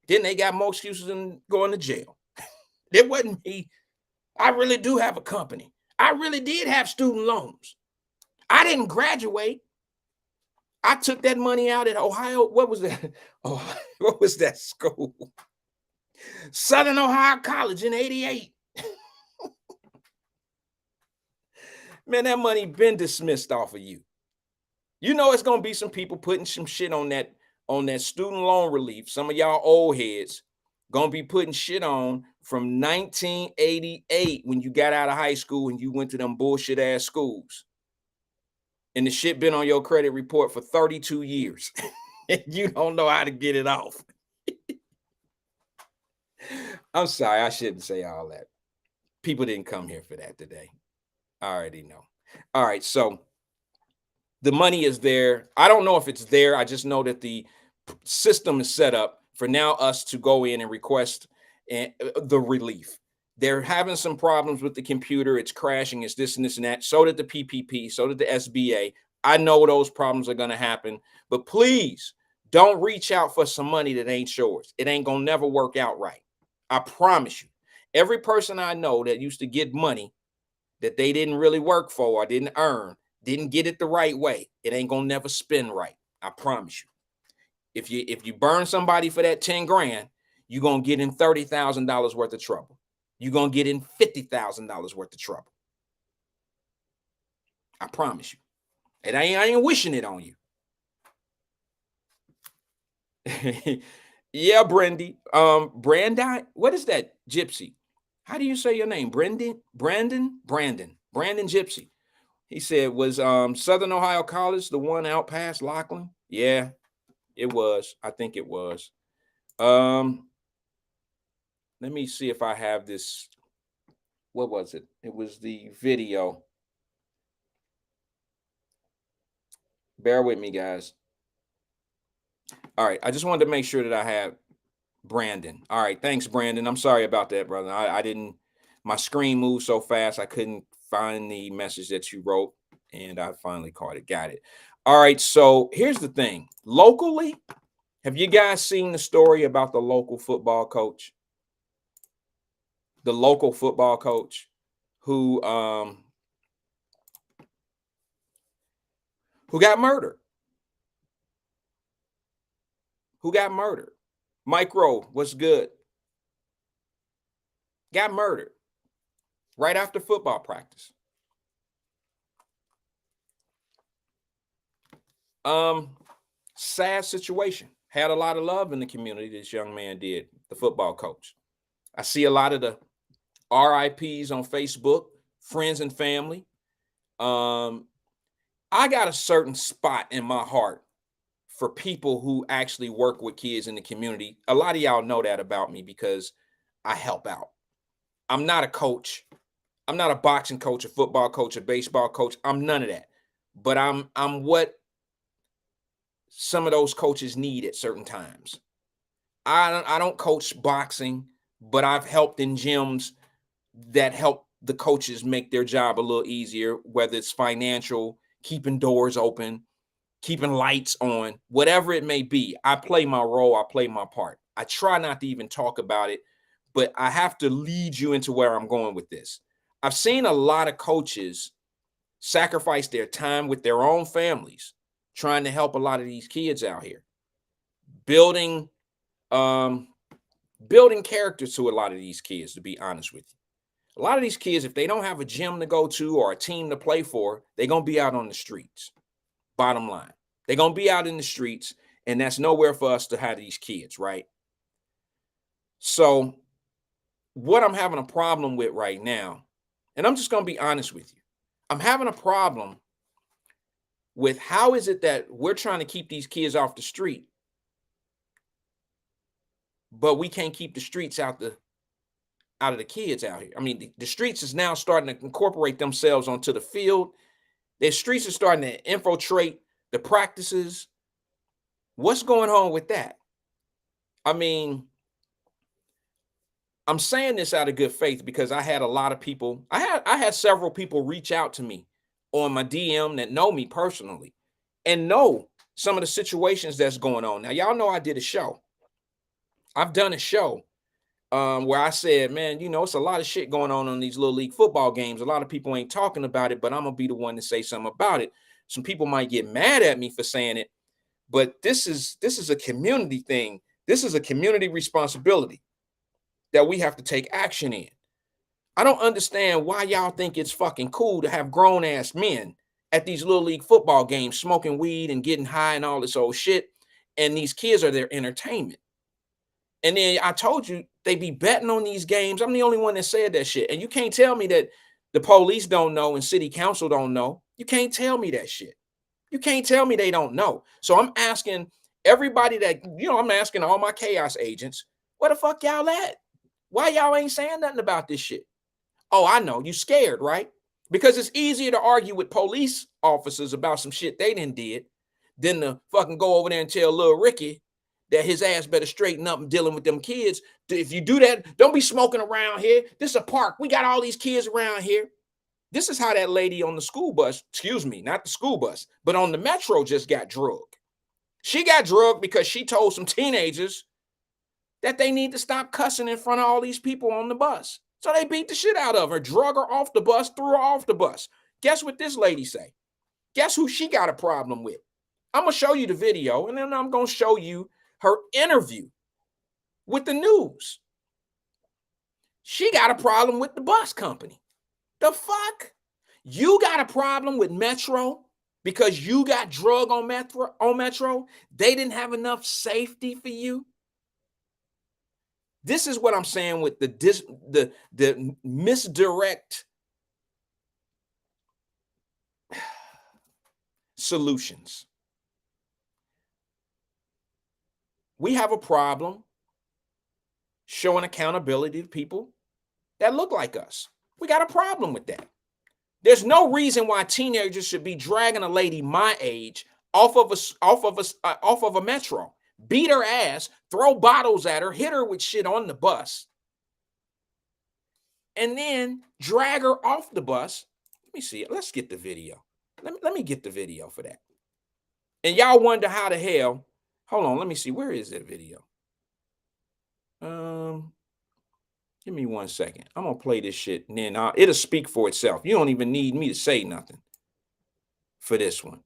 Speaker 2: Then they got more excuses than going to jail. It wasn't me. I really do have a company. I really did have student loans. I didn't graduate. I took that money out at Ohio. What was that? Oh, what was that school? Southern Ohio College in '88. Man, that money been dismissed off of you. You know it's gonna be some people putting some shit on that student loan relief. Some of y'all old heads gonna be putting shit on from 1988 when you got out of high school and you went to them bullshit ass schools. And the shit been on your credit report for 32 years. And you don't know how to get it off. I'm sorry, I shouldn't say all that. People didn't come here for that today. I already know. All right, so the money is there. I don't know if it's there. I just know that the system is set up for now us to go in and request the relief. They're having some problems with the computer. It's crashing. It's this and this and that. So did the PPP. So did the SBA. I know those problems are going to happen. But please don't reach out for some money that ain't yours. It ain't going to never work out right. I promise you. Every person I know that used to get money that they didn't really work for or didn't earn, didn't get it the right way, it ain't going to never spin right. I promise you. If you burn somebody for that 10 grand, you're going to get in $30,000 worth of trouble. You're going to get in $50,000 worth of trouble. I promise you. And I ain't wishing it on you. Yeah, Brandy. Brandi, what is that? Gypsy. How do you say your name? Brandon Gypsy. He said, was Southern Ohio College the one out past Lachlan? Yeah, it was. I think it was. Let me see if I have this. What was it? It was the video. Bear with me, guys. All right. I just wanted to make sure that I have Brandon. All right. Thanks, Brandon. I'm sorry about that, brother. I didn't, my screen moved so fast. I couldn't find the message that you wrote, and I finally caught it. Got it. All right. So here's the thing. Locally, have you guys seen the story about the local football coach? The local football coach who got murdered. Who got murdered? Mike Rowe, what's good? Got murdered right after football practice. Sad situation. Had a lot of love in the community, this young man did, the football coach. I see a lot of the RIPs on Facebook, friends and family. I got a certain spot in my heart for people who actually work with kids in the community. A lot of y'all know that about me because I help out. I'm not a coach. I'm not a boxing coach, a football coach, a baseball coach. I'm none of that. But I'm what some of those coaches need at certain times. I don't coach boxing, but I've helped in gyms that help the coaches make their job a little easier, whether it's financial, keeping doors open, keeping lights on, whatever it may be. I play my role. I play my part. I try not to even talk about it, but I have to lead you into where I'm going with this. I've seen a lot of coaches sacrifice their time with their own families, trying to help a lot of these kids out here, building building character to a lot of these kids, to be honest with you. A lot of these kids, if they don't have a gym to go to or a team to play for, they're going to be out on the streets. Bottom line, they're going to be out in the streets, and that's nowhere for us to have these kids, right? So what I'm having a problem with right now, and I'm just going to be honest with you, I'm having a problem with how is it that we're trying to keep these kids off the street, but we can't keep the streets out of the kids out here. I mean, the streets is now starting to incorporate themselves onto the field. The streets are starting to infiltrate the practices. What's going on with that? I mean, I'm saying this out of good faith because I had a lot of people, I had several people reach out to me on my DM that know me personally and know some of the situations that's going on. Now, y'all know I did a show. I've done a show where I said, man, you know, it's a lot of shit going on these little league football games. A lot of people ain't talking about it, but I'm gonna be the one to say something about it. Some people might get mad at me for saying it, but this is a community thing. This is a community responsibility that we have to take action in. I don't understand why y'all think it's fucking cool to have grown ass men at these little league football games smoking weed and getting high and all this old shit, and these kids are their entertainment. And then I told you they be betting on these games. I'm the only one that said that shit. And you can't tell me that the police don't know and city council don't know. You can't tell me that shit. You can't tell me they don't know. So I'm asking everybody that, you know, I'm asking all my chaos agents, where the fuck y'all at? Why y'all ain't saying nothing about this shit? Oh, I know. You scared, right? Because it's easier to argue with police officers about some shit they done did than to fucking go over there and tell Lil Ricky that his ass better straighten up and dealing with them kids. If you do that, don't be smoking around here. This is a park. We got all these kids around here. This is how that lady on the school bus, excuse me, not the school bus, but on the metro just got drugged. She got drugged because she told some teenagers that they need to stop cussing in front of all these people on the bus. So they beat the shit out of her, drug her off the bus, threw her off the bus. Guess what this lady say? Guess who she got a problem with? I'm going to show you the video, and then I'm going to show you her interview with the news. She got a problem with the bus company. The fuck? You got a problem with Metro because you got drug on Metro? They didn't have enough safety for you? This is what I'm saying with the misdirect solutions. We have a problem showing accountability to people that look like us. We got a problem with that. There's no reason why teenagers should be dragging a lady my age off of a metro, beat her ass, throw bottles at her, hit her with shit on the bus, and then drag her off the bus. Let me see it. Let's get the video. Let me get the video for that. And y'all wonder how the hell. Hold on, let me see. Where is that video? Give me 1 second. I'm gonna play this shit, and then it'll speak for itself. You don't even need me to say nothing for this one.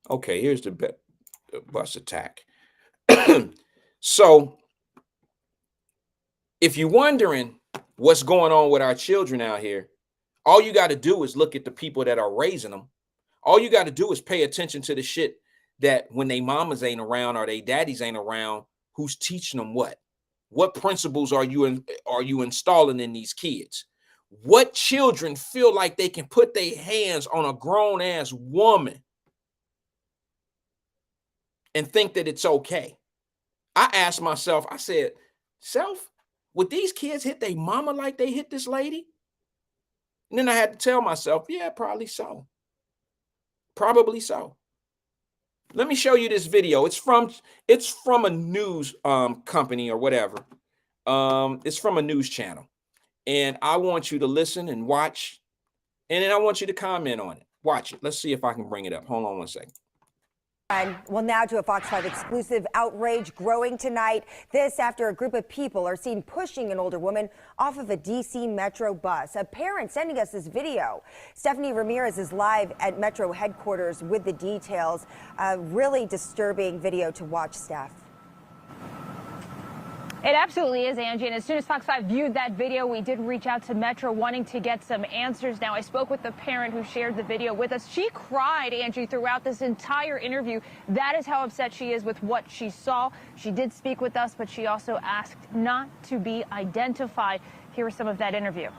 Speaker 2: Okay, here's the bus attack. So, if you're wondering what's going on with our children out here, all you got to do is look at the people that are raising them. All you got to do is pay attention to the shit that when they mamas ain't around or they daddies ain't around, who's teaching them what? What principles are you installing in these kids? What children feel like they can put their hands on a grown-ass woman and think that it's okay? I asked myself, I said, self, would these kids hit their mama like they hit this lady? And then I had to tell myself, yeah, probably so. Probably so. Let me show you this video. It's from a news company or whatever. It's from a news channel. And I want you to listen and watch. And then I want you to comment on it. Watch it. Let's see if I can bring it up. Hold on 1 second.
Speaker 3: Well, now to a Fox 5 exclusive. Outrage growing tonight. This after a group of people are seen pushing an older woman off of a D.C. Metro bus. A parent sending us this video. Stephanie Ramirez is live at Metro headquarters with the details. A really disturbing video to watch, Steph.
Speaker 4: It absolutely is, Angie. And as soon as Fox 5 viewed that video, we did reach out to Metro wanting to get some answers. Now, I spoke with the parent who shared the video with us. She cried, Angie, throughout this entire interview. That is how upset she is with what she saw. She did speak with us, but she also asked not to be identified. Here is some of that interview.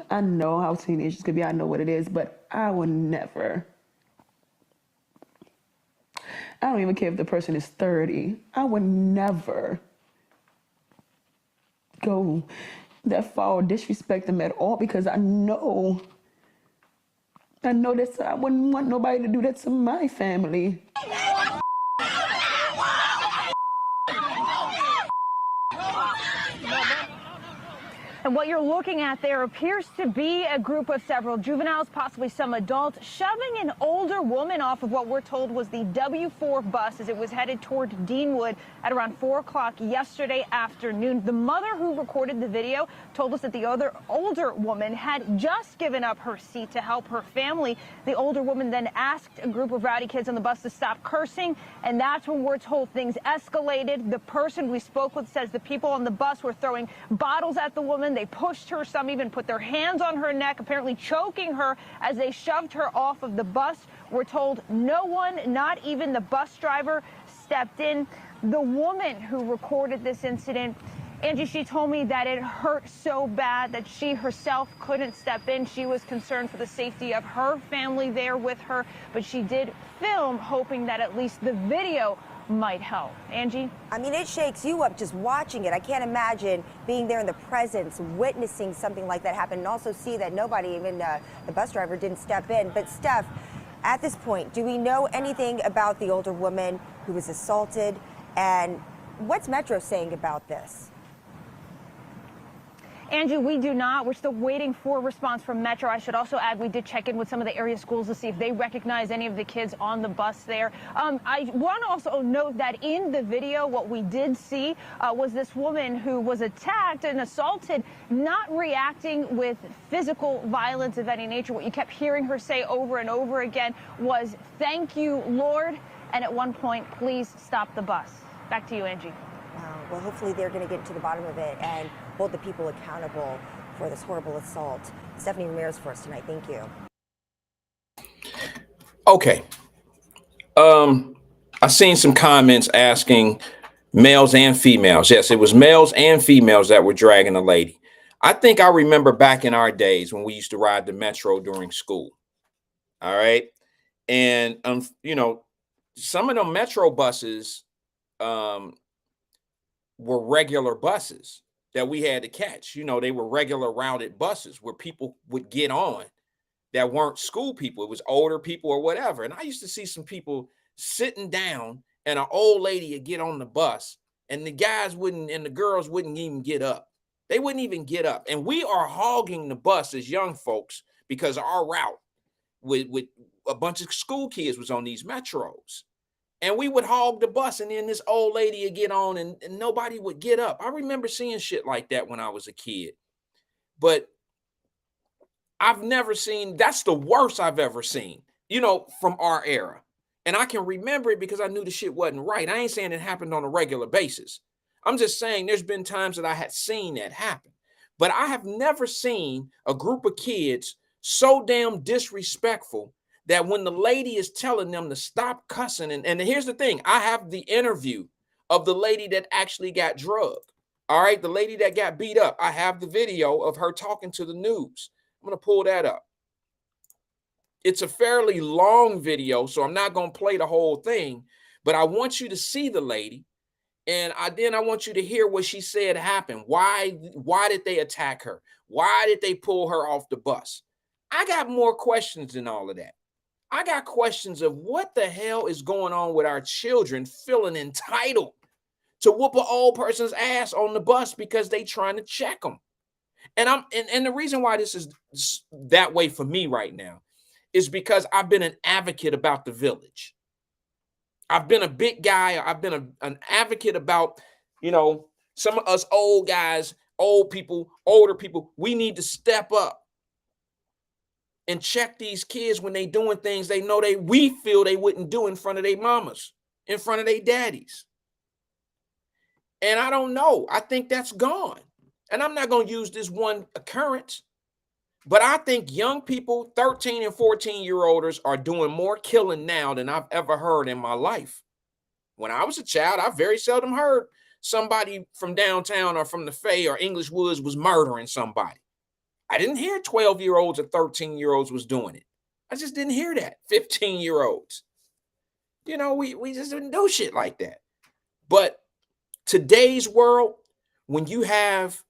Speaker 5: I know how teenagers could be. I know what it is, but I would never. I don't even care if the person is 30. I would never go that far or disrespect them at all, because I know that I wouldn't want nobody to do that to my family.
Speaker 4: And what you're looking at there appears to be a group of several juveniles, possibly some adults, shoving an older woman off of what we're told was the W4 bus as it was headed toward Deanwood at around 4 o'clock yesterday afternoon. The mother who recorded the video told us that the other older woman had just given up her seat to help her family. The older woman then asked a group of rowdy kids on the bus to stop cursing, and that's when we're told things escalated. The person we spoke with says the people on the bus were throwing bottles at the woman. They pushed her. Some even put their hands on her neck, apparently choking her as they shoved her off of the bus. We're told no one, not even the bus driver, stepped in. The woman who recorded this incident, Angie, she told me that it hurt so bad that she herself couldn't step in. She was concerned for the safety of her family there with her, but she did film, hoping that at least the video might help. Angie?
Speaker 3: I mean, it shakes you up just watching it. I can't imagine being there in the presence, witnessing something like that happen, and also see that nobody, even the bus driver, didn't step in. But Steph, at this point, do we know anything about the older woman who was assaulted? And what's Metro saying about this?
Speaker 4: Angie, we do not. We're still waiting for a response from Metro. I should also add we did check in with some of the area schools to see if they recognize any of the kids on the bus there. I want to also note that in the video, what we did see was this woman who was attacked and assaulted, not reacting with physical violence of any nature. What you kept hearing her say over and over again was, "Thank you, Lord," and at one point, "Please stop the bus." Back to you, Angie.
Speaker 3: Wow. Well, hopefully they're going to get to the bottom of it and hold the people accountable for this horrible assault. Stephanie Ramirez for us tonight. Thank you.
Speaker 2: Okay. I've seen some comments asking males and females. Yes, it was males and females that were dragging a lady. I think I remember back in our days when we used to ride the Metro during school. All right. And, you know, some of them Metro buses were regular buses that we had to catch. You know, they were regular routed buses where people would get on that weren't school people. It was older people or whatever. And I used to see some people sitting down and an old lady would get on the bus and the guys wouldn't, and the girls wouldn't even get up. They wouldn't even get up. And we are hogging the bus as young folks because our route with a bunch of school kids was on these Metros. And we would hog the bus, and then this old lady would get on and nobody would get up. I remember seeing shit like that when I was a kid. But I've never seen, that's the worst I've ever seen, you know, from our era. And I can remember it because I knew the shit wasn't right. I ain't saying it happened on a regular basis. I'm just saying there's been times that I had seen that happen. But I have never seen a group of kids so damn disrespectful that when the lady is telling them to stop cussing, and here's the thing, I have the interview of the lady that actually got drugged. All right, the lady that got beat up. I have the video of her talking to the news. I'm going to pull that up. It's a fairly long video, so I'm not going to play the whole thing, but I want you to see the lady, and then I want you to hear what she said happened. Why did they attack her? Why did they pull her off the bus? I got more questions than all of that. I got questions of what the hell is going on with our children feeling entitled to whoop an old person's ass on the bus because they trying to check them. And the reason why this is that way for me right now is because I've been an advocate about the village. I've been a big guy. I've been an advocate about, you know, some of us old guys, old people, older people, we need to step up and check these kids when they doing things we feel they wouldn't do in front of their mamas, in front of their daddies. And I don't know. I think that's gone. And I'm not going to use this one occurrence, but I think young people, 13 and 14-year-olds, are doing more killing now than I've ever heard in my life. When I was a child, I very seldom heard somebody from downtown or from the Faye or English Woods was murdering somebody. I didn't hear 12-year-olds or 13-year-olds was doing it. I just didn't hear that. 15-year-olds. You know, we just didn't do shit like that. But today's world, when you have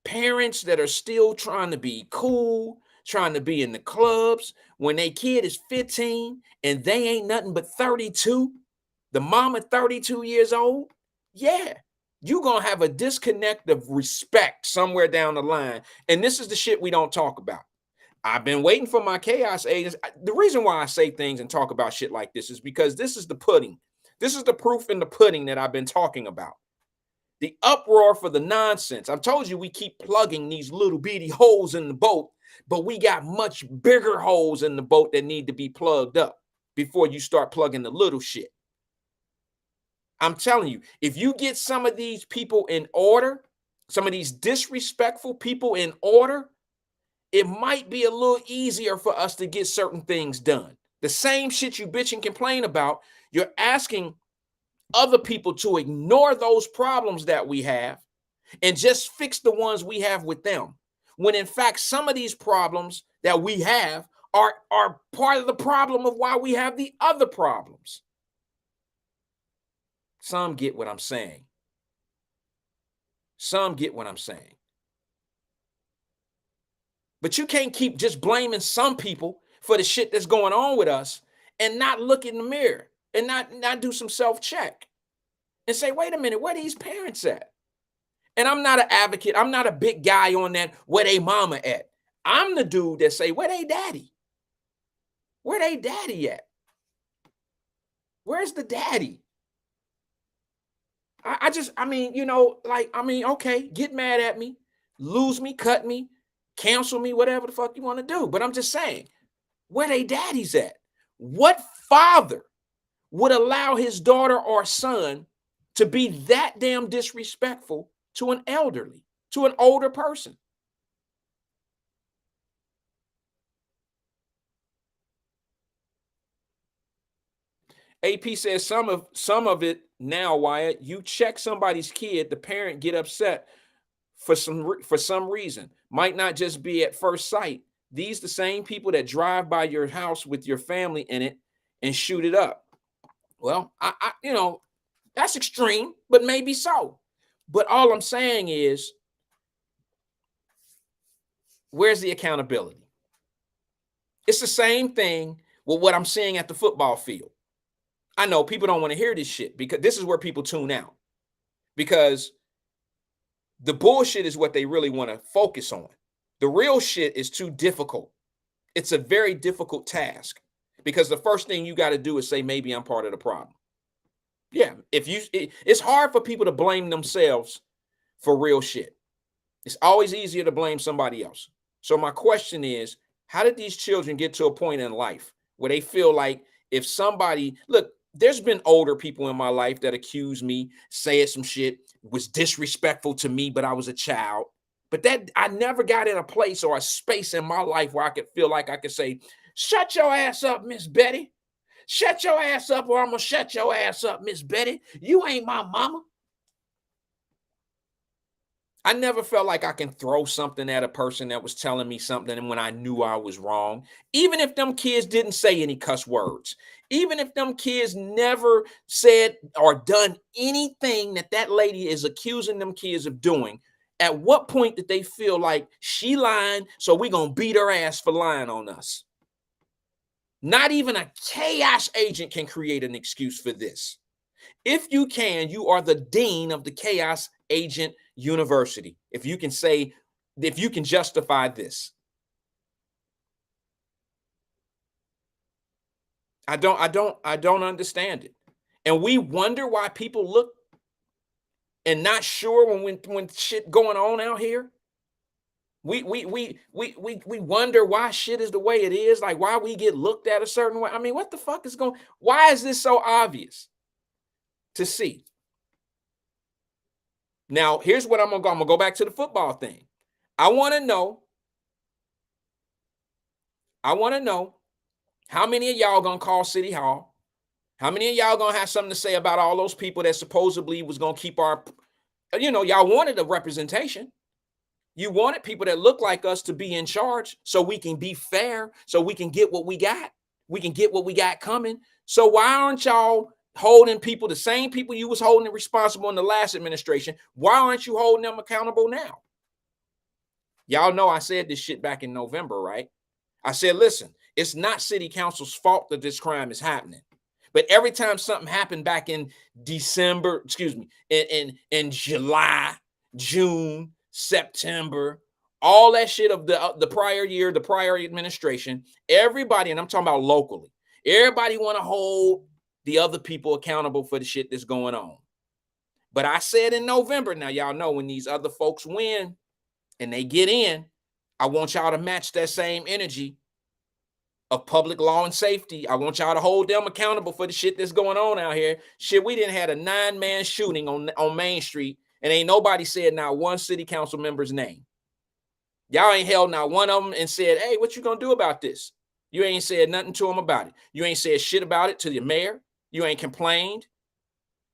Speaker 2: parents that are still trying to be cool, trying to be in the clubs, when their kid is 15 and they ain't nothing but 32, the mama 32 years old, yeah, you're going to have a disconnect of respect somewhere down the line. And this is the shit we don't talk about. I've been waiting for my chaos agents. The reason why I say things and talk about shit like this is because this is the pudding. This is the proof in the pudding that I've been talking about. The uproar for the nonsense. I've told you we keep plugging these little bitty holes in the boat, but we got much bigger holes in the boat that need to be plugged up before you start plugging the little shit. I'm telling you, if you get some of these people in order, some of these disrespectful people in order, it might be a little easier for us to get certain things done. The same shit you bitch and complain about, you're asking other people to ignore those problems that we have and just fix the ones we have with them. When in fact, some of these problems that we have are part of the problem of why we have the other problems. Some get what I'm saying. Some get what I'm saying. But you can't keep just blaming some people for the shit that's going on with us and not look in the mirror and not do some self-check and say, wait a minute, where these parents at? And I'm not an advocate. I'm not a big guy on that, where they mama at. I'm the dude that say, where they daddy? Where they daddy at? Where's the daddy? Okay, get mad at me, lose me, cut me, cancel me, whatever the fuck you want to do. But I'm just saying, where they daddies at? What father would allow his daughter or son to be that damn disrespectful to an elderly, to an older person? AP says some of it now, Wyatt. You check somebody's kid, the parent get upset for some reason. Might not just be at first sight. These the same people that drive by your house with your family in it and shoot it up. Well, I that's extreme, but maybe so. But all I'm saying is, where's the accountability? It's the same thing with what I'm seeing at the football field. I know people don't want to hear this shit because this is where people tune out, because the bullshit is what they really want to focus on. The real shit is too difficult. It's a very difficult task, because the first thing you got to do is say, maybe I'm part of the problem. Yeah, it's hard for people to blame themselves for real shit. It's always easier to blame somebody else. So my question is, how did these children get to a point in life where they feel like if somebody, look, there's been older people in my life that accused me, said some shit, was disrespectful to me, but I was a child. But that I never got in a place or a space in my life where I could feel like I could say, shut your ass up, Miss Betty. Shut your ass up, or I'm going to shut your ass up, Miss Betty. You ain't my mama. I never felt like I can throw something at a person that was telling me something when I knew I was wrong. Even if them kids didn't say any cuss words. Even if them kids never said or done anything that lady is accusing them kids of doing. At what point did they feel like she lying, so we're going to beat her ass for lying on us? Not even a chaos agent can create an excuse for this. If you can, you are the dean of the chaos agent university. If you can justify this. I don't understand it. And we wonder why people look and not sure when shit going on out here. We wonder why shit is the way it is, like why we get looked at a certain way. I mean, what the fuck is going? Why is this so obvious to see? Now, here's what I'm gonna go. I'm gonna go back to the football thing. I want to know how many of y'all gonna call City Hall. How many of y'all gonna have something to say about all those people that supposedly was gonna keep our, y'all wanted a representation. You wanted people that look like us to be in charge so we can be fair, so we can get what we got. We can get what we got coming. So why aren't y'all holding people, the same people you was holding responsible in the last administration? Why aren't you holding them accountable now? Y'all know I said this shit back in November, right? I said, listen, it's not city council's fault that this crime is happening. But every time something happened back in December, in July, June, September, all that shit of the prior year, the prior administration, everybody, and I'm talking about locally, everybody want to hold the other people accountable for the shit that's going on. But I said in November, now y'all know when these other folks win and they get in, I want y'all to match that same energy of public law and safety. I want y'all to hold them accountable for the shit that's going on out here. Shit, we didn't had a 9-man shooting on Main Street, and ain't nobody said not one city council member's name. Y'all ain't held not one of them and said, hey, what you gonna do about this? You ain't said nothing to them about it. You ain't said shit about it to the mayor. You ain't complained.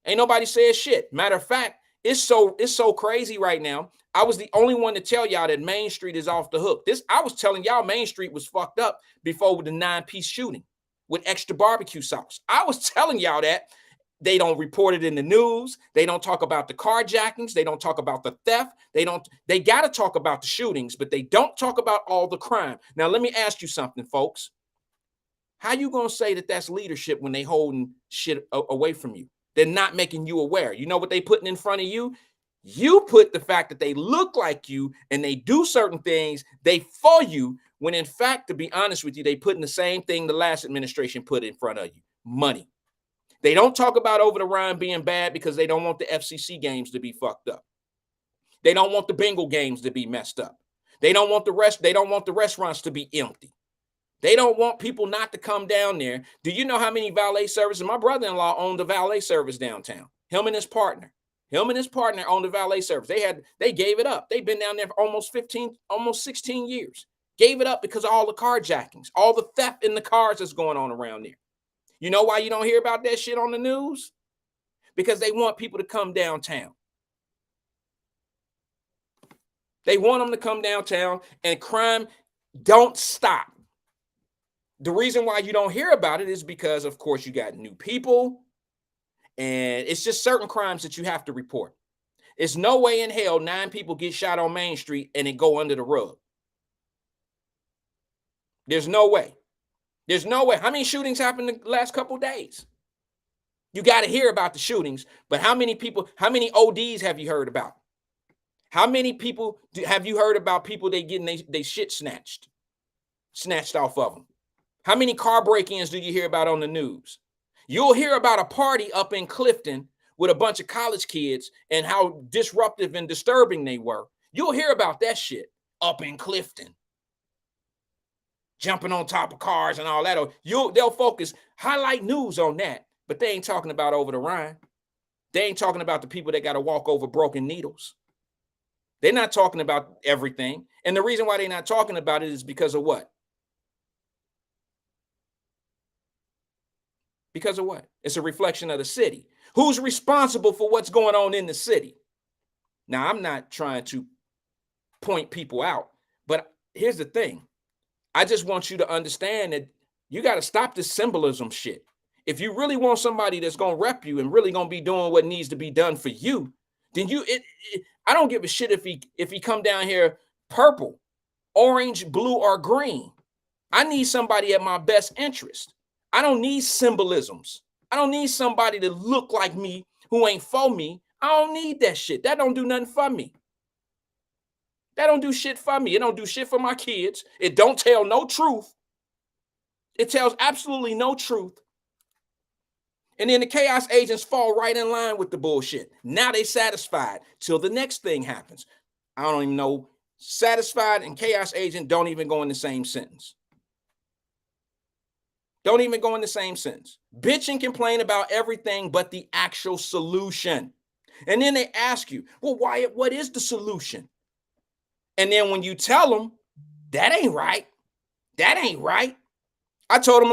Speaker 2: Ain't nobody said shit. Matter of fact, it's so crazy right now. I was the only one to tell y'all that Main Street is off the hook. I was telling y'all Main Street was fucked up before the 9-piece shooting with extra barbecue sauce. I was telling y'all that. They don't report it in the news. They don't talk about the carjackings. They don't talk about the theft. They got to talk about the shootings, but they don't talk about all the crime. Now, let me ask you something, folks. How you going to say that that's leadership when they holding shit away from you? They're not making you aware. You know what they putting in front of you? You put the fact that they look like you and they do certain things, they for you, when in fact, to be honest with you, they putting the same thing the last administration put in front of you, money. They don't talk about over the Rhine being bad because they don't want the FCC games to be fucked up. They don't want the Bengal games to be messed up. They don't want the restaurants to be empty. They don't want people not to come down there. Do you know how many valet services? My brother-in-law owned a valet service downtown. Him and his partner owned a valet service. They gave it up. They've been down there for almost 16 years. Gave it up because of all the carjackings, all the theft in the cars that's going on around there. You know why you don't hear about that shit on the news? Because they want people to come downtown. They want them to come downtown and crime don't stop. The reason why you don't hear about it is because, of course, you got new people and it's just certain crimes that you have to report. It's no way in hell 9 people get shot on Main Street and it go under the rug. There's no way. There's no way. How many shootings happened the last couple of days? You got to hear about the shootings, but how many ODs have you heard about? How many people have you heard about people they getting they shit snatched off of them? How many car break-ins do you hear about on the news? You'll hear about a party up in Clifton with a bunch of college kids and how disruptive and disturbing they were. You'll hear about that shit up in Clifton. Jumping on top of cars and all that. They'll focus, highlight news on that, but they ain't talking about over the Rhine. They ain't talking about the people that got to walk over broken needles. They're not talking about everything. And the reason why they're not talking about it is because of what? Because of what? It's a reflection of the city. Who's responsible for what's going on in the city? Now, I'm not trying to point people out, but here's the thing. I just want you to understand that you got to stop this symbolism shit. If you really want somebody that's going to rep you and really going to be doing what needs to be done for you, then I don't give a shit if he come down here purple, orange, blue, or green. I need somebody at my best interest. I don't need symbolisms. I don't need somebody to look like me who ain't for me. I don't need that shit. That don't do nothing for me. That don't do shit for me. It don't do shit for my kids. It don't tell no truth. It tells absolutely no truth. And then the chaos agents fall right in line with the bullshit. Now they satisfied till the next thing happens. I don't even know. Satisfied and chaos agent don't even go in the same sentence. Don't even go in the same sentence. Bitch and complain about everything but the actual solution. And then they ask you, well, Wyatt, what is the solution? And then when you tell them, that ain't right. That ain't right. I told them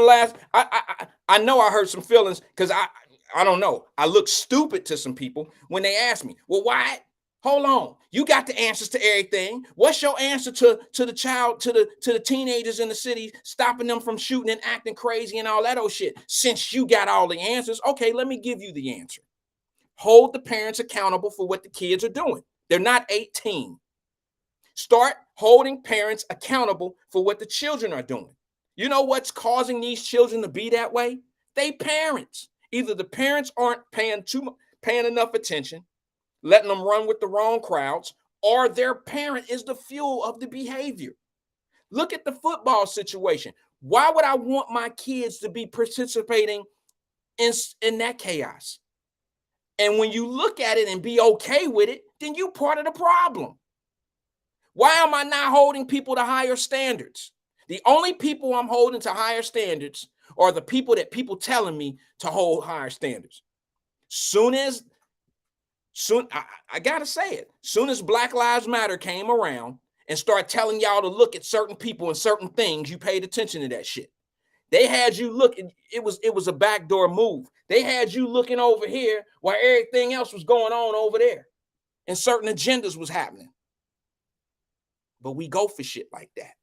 Speaker 2: I know I hurt some feelings because I don't know. I look stupid to some people when they ask me, well, Wyatt, hold on. You got the answers to everything. What's your answer to the child, to the teenagers in the city, stopping them from shooting and acting crazy and all that old shit? Since you got all the answers, okay, let me give you the answer. Hold the parents accountable for what the kids are doing. They're not 18. Start holding parents accountable for what the children are doing. You know what's causing these children to be that way? They parents. Either the parents aren't paying enough attention, letting them run with the wrong crowds, or their parent is the fuel of the behavior. Look at the football situation. Why would I want my kids to be participating in that chaos? And when you look at it and be okay with it, then you're part of the problem. Why am I not holding people to higher standards? The only people I'm holding to higher standards are the people that people telling me to hold higher standards. I gotta say it. Soon as Black Lives Matter came around and start telling y'all to look at certain people and certain things, you paid attention to that shit. They had you looking. It was a backdoor move. They had you looking over here while everything else was going on over there, and certain agendas was happening. But we go for shit like that.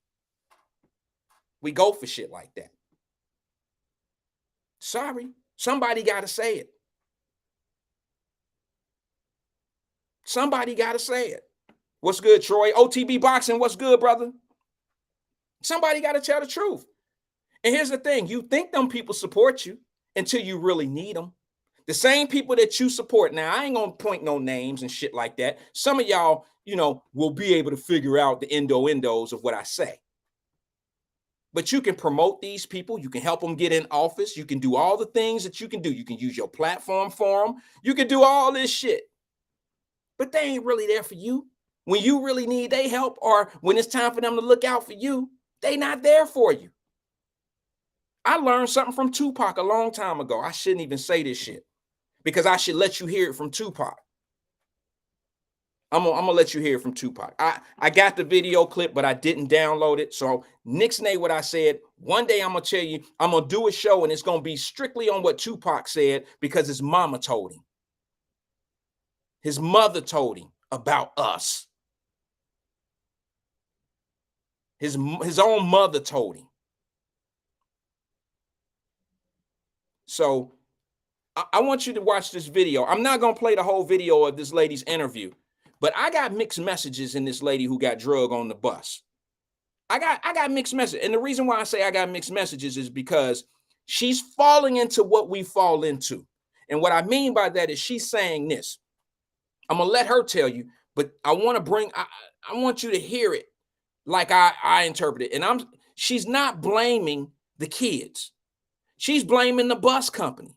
Speaker 2: We go for shit like that. Sorry, somebody got to say it. Somebody got to say it. What's good, Troy? OTB Boxing, what's good, brother? Somebody got to tell the truth. And here's the thing. You think them people support you until you really need them. The same people that you support. Now, I ain't going to point no names and shit like that. Some of y'all, will be able to figure out the endos of what I say. But you can promote these people. You can help them get in office. You can do all the things that you can do. You can use your platform for them. You can do all this shit. But they ain't really there for you. When you really need their help, or when it's time for them to look out for you, they not there for you. I learned something from Tupac a long time ago. I shouldn't even say this shit because I should let you hear it from Tupac. I'm gonna let you hear it from Tupac. I got the video clip, but I didn't download it. So nixnay what I said. One day I'm gonna tell you, I'm gonna do a show and it's gonna be strictly on what Tupac said because his mama told him. His mother told him about us. His own mother told him. So I want you to watch this video. I'm not going to play the whole video of this lady's interview, but I got mixed messages in this lady who got drugged on the bus. I got mixed messages. And the reason why I say I got mixed messages is because she's falling into what we fall into. And what I mean by that is she's saying this. I'm going to let her tell you, but I want you to hear it like I interpret it. And she's not blaming the kids. She's blaming the bus company.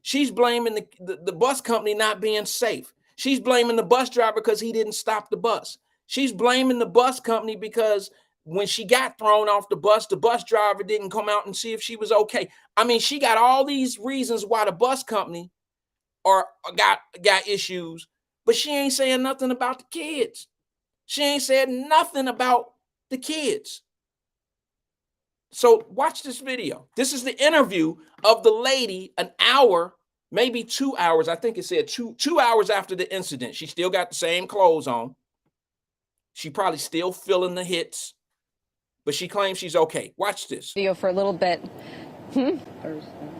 Speaker 2: She's blaming the bus company not being safe. She's blaming the bus driver because he didn't stop the bus. She's blaming the bus company because when she got thrown off the bus driver didn't come out and see if she was okay. I mean, she got all these reasons why the bus company got issues, but she ain't saying nothing about the kids. She ain't said nothing about the kids. So watch this video. This is the interview of the lady an hour, maybe 2 hours. I think it said two hours after the incident. She still got the same clothes on. She probably still feeling the hits, but she claims she's okay. Watch this.
Speaker 6: Video for a little bit.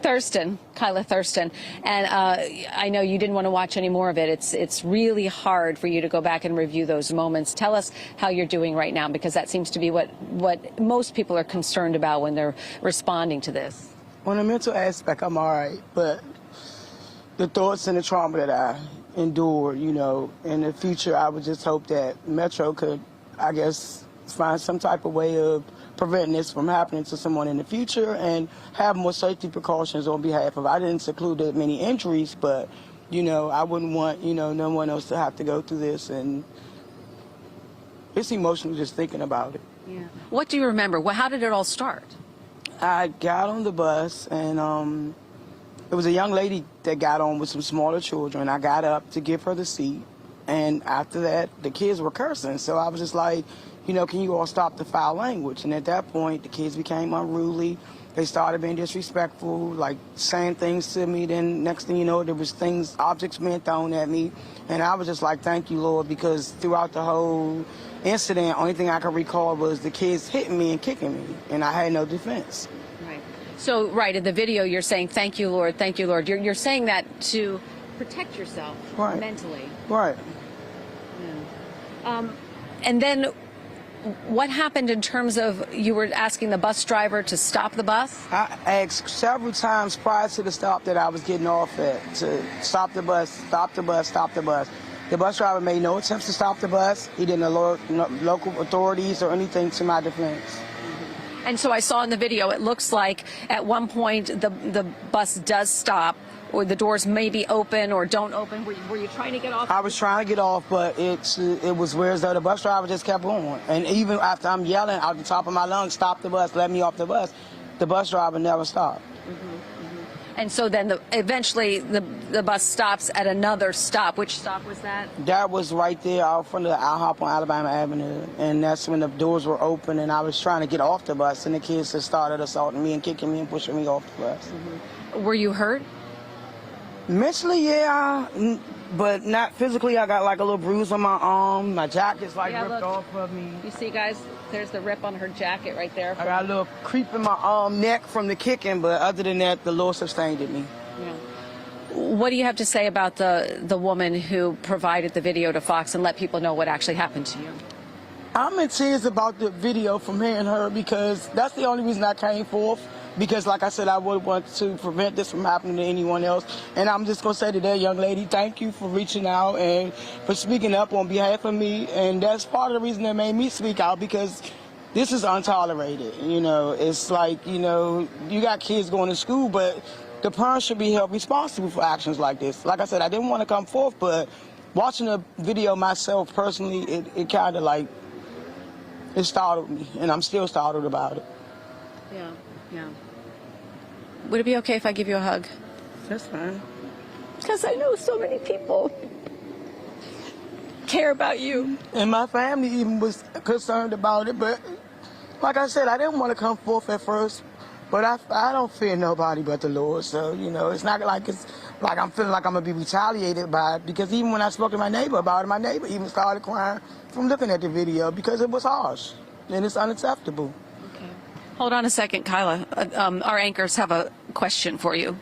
Speaker 6: Thurston, Kyla Thurston. And I know you didn't want to watch any more of it. It's really hard for you to go back and review those moments. Tell us how you're doing right now, because that seems to be what most people are concerned about when they're responding to this.
Speaker 7: On the mental aspect, I'm all right, but the thoughts and the trauma that I endured, in the future, I would just hope that Metro could, I guess, find some type of way of preventing this from happening to someone in the future and have more safety precautions on behalf of. I didn't seclude that many injuries, but, I wouldn't want, no one else to have to go through this, and it's emotional just thinking about it.
Speaker 6: Yeah. What do you remember? How did it all start?
Speaker 7: I got on the bus, and It was a young lady that got on with some smaller children. I got up to give her the seat, and after that, the kids were cursing. So I was just like, you know, can you all stop the foul language? And at that point, the kids became unruly. They started being disrespectful, like saying things to me. Then next thing you know, there was objects being thrown at me. And I was just like, thank you, Lord, because throughout the whole incident, only thing I could recall was the kids hitting me and kicking me, and I had no defense.
Speaker 6: Right. So, right, in the video, you're saying, thank you, Lord, thank you, Lord. You're saying that to protect yourself mentally.
Speaker 7: Right.
Speaker 6: Yeah. And then what happened in terms of you were asking the bus driver to stop the bus?
Speaker 7: I asked several times prior to the stop that I was getting off at to stop the bus, stop the bus, stop the bus. The bus driver made no attempts to stop the bus. He didn't alert local authorities or anything to my defense.
Speaker 6: And so I saw in the video, it looks like at one point the bus does stop, or the doors may be open or don't open. Were you trying to get off?
Speaker 7: I was trying to get off, but it was weird as though the bus driver just kept going. And even after I'm yelling out the top of my lungs, stop the bus, let me off the bus driver never stopped.
Speaker 6: And so then eventually the bus stops at another stop. Which stop was that?
Speaker 7: That was right there out front of the IHOP on Alabama Avenue. And that's when the doors were open and I was trying to get off the bus and the kids just started assaulting me and kicking me and pushing me off the bus.
Speaker 6: Were you hurt?
Speaker 7: Mentally, yeah, but not physically. I got like a little bruise on my arm. My jacket's like ripped off of me.
Speaker 6: You see, guys, there's the rip on her jacket right there.
Speaker 7: I got a little creep in my neck from the kicking, but other than that, the Lord sustained me.
Speaker 6: Yeah. What do you have to say about the woman who provided the video to Fox and let people know what actually happened to you?
Speaker 7: I'm in tears about the video from hearing her because that's the only reason I came forth. Because, like I said, I would want to prevent this from happening to anyone else. And I'm just going to say to that young lady, thank you for reaching out and for speaking up on behalf of me. And that's part of the reason that made me speak out, because this is untolerated. You know, it's like, you know, you got kids going to school, but the parents should be held responsible for actions like this. Like I said, I didn't want to come forth, but watching the video myself personally, it kind of like, it startled me. And I'm still startled about it.
Speaker 6: Yeah. Yeah. Would it be okay if I give you a hug?
Speaker 7: That's fine.
Speaker 6: Because I know so many people care about you.
Speaker 7: And my family even was concerned about it. But like I said, I didn't want to come forth at first. But I don't fear nobody but the Lord. So, you know, it's not like I'm feeling like I'm going to be retaliated by it. Because even when I spoke to my neighbor about it, my neighbor even started crying from looking at the video because it was harsh. And it's unacceptable.
Speaker 6: Hold on a second, Kyla. Our anchors have a question for you.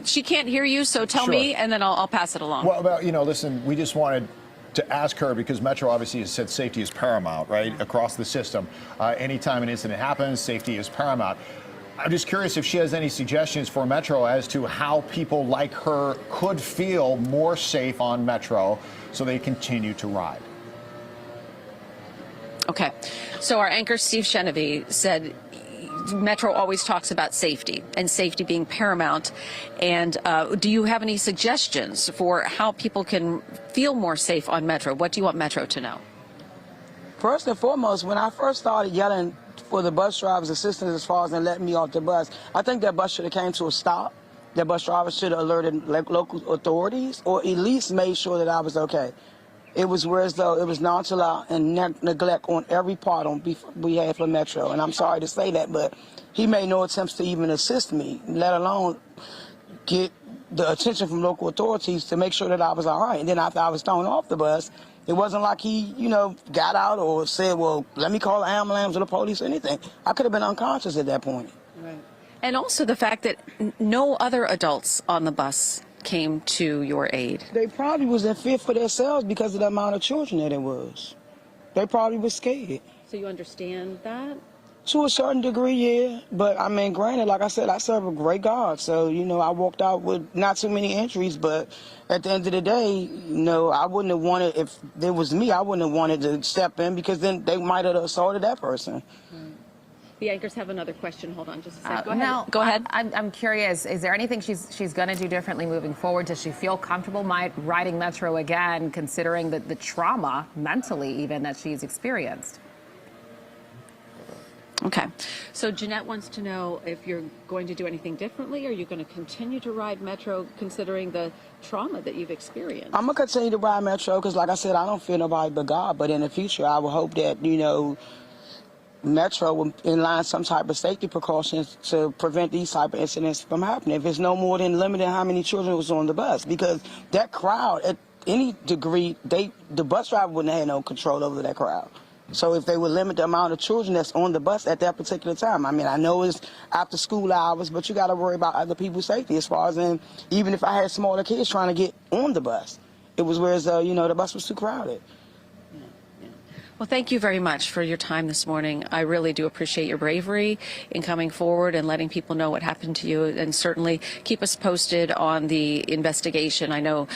Speaker 6: She can't hear you, so tell me, and then I'll pass it along.
Speaker 8: Well, you know, listen, we just wanted to ask her, because Metro obviously has said safety is paramount, right, across the system. Anytime an incident happens, safety is paramount. I'm just curious if she has any suggestions for Metro as to how people like her could feel more safe on Metro so they continue to ride.
Speaker 6: Okay. So our anchor, Steve Chenevy, said Metro always talks about safety and safety being paramount. And do you have any suggestions for how people can feel more safe on Metro? What do you want Metro to know?
Speaker 7: First and foremost, when I first started yelling for the bus driver's assistance as far as them letting me off the bus, I think that bus should have came to a stop. That bus driver should have alerted local authorities or at least made sure that I was okay. It was as though it was nonchalant and neglect on every part on behalf of Metro. And I'm sorry to say that, but he made no attempts to even assist me, let alone get the attention from local authorities to make sure that I was all right. And then after I was thrown off the bus, it wasn't like he, you know, got out or said, well, let me call the ambulance or the police or anything. I could have been unconscious at that point.
Speaker 6: Right. And also the fact that no other adults on the bus came to your aid.
Speaker 7: They probably was in fear for themselves because of the amount of children that it was. They probably was scared.
Speaker 6: So you understand that?
Speaker 7: To a certain degree, yeah. But, I mean, granted, like I said, I serve a great God. So, you know, I walked out with not too many injuries. But at the end of the day, you know, I wouldn't have wanted, if it was me, I wouldn't have wanted to step in because then they might have assaulted that person.
Speaker 6: The anchors have another question. Hold on just a second. Go ahead.
Speaker 9: Now,
Speaker 6: Go ahead.
Speaker 9: I'm curious, is there anything she's going to do differently moving forward? Does she feel comfortable riding Metro again, considering the trauma, mentally even, that she's experienced?
Speaker 6: Okay. So Jeanette wants to know if you're going to do anything differently. Are you going to continue to ride Metro considering the trauma that you've experienced?
Speaker 7: I'm going to continue to ride Metro because, like I said, I don't fear nobody but God. But in the future, I would hope that, Metro will inline some type of safety precautions to prevent these type of incidents from happening. If it's no more than limited how many children was on the bus, because that crowd, at any degree, the bus driver wouldn't have no control over that crowd. So if they would limit the amount of children that's on the bus at that particular time, I mean, I know it's after school hours, but you got to worry about other people's safety as far as even if I had smaller kids trying to get on the bus, it was whereas, the bus was too crowded.
Speaker 6: Well, thank you very much for your time this morning. I really do appreciate your bravery in coming forward and letting people know what happened to you, and certainly keep us posted on the investigation. I know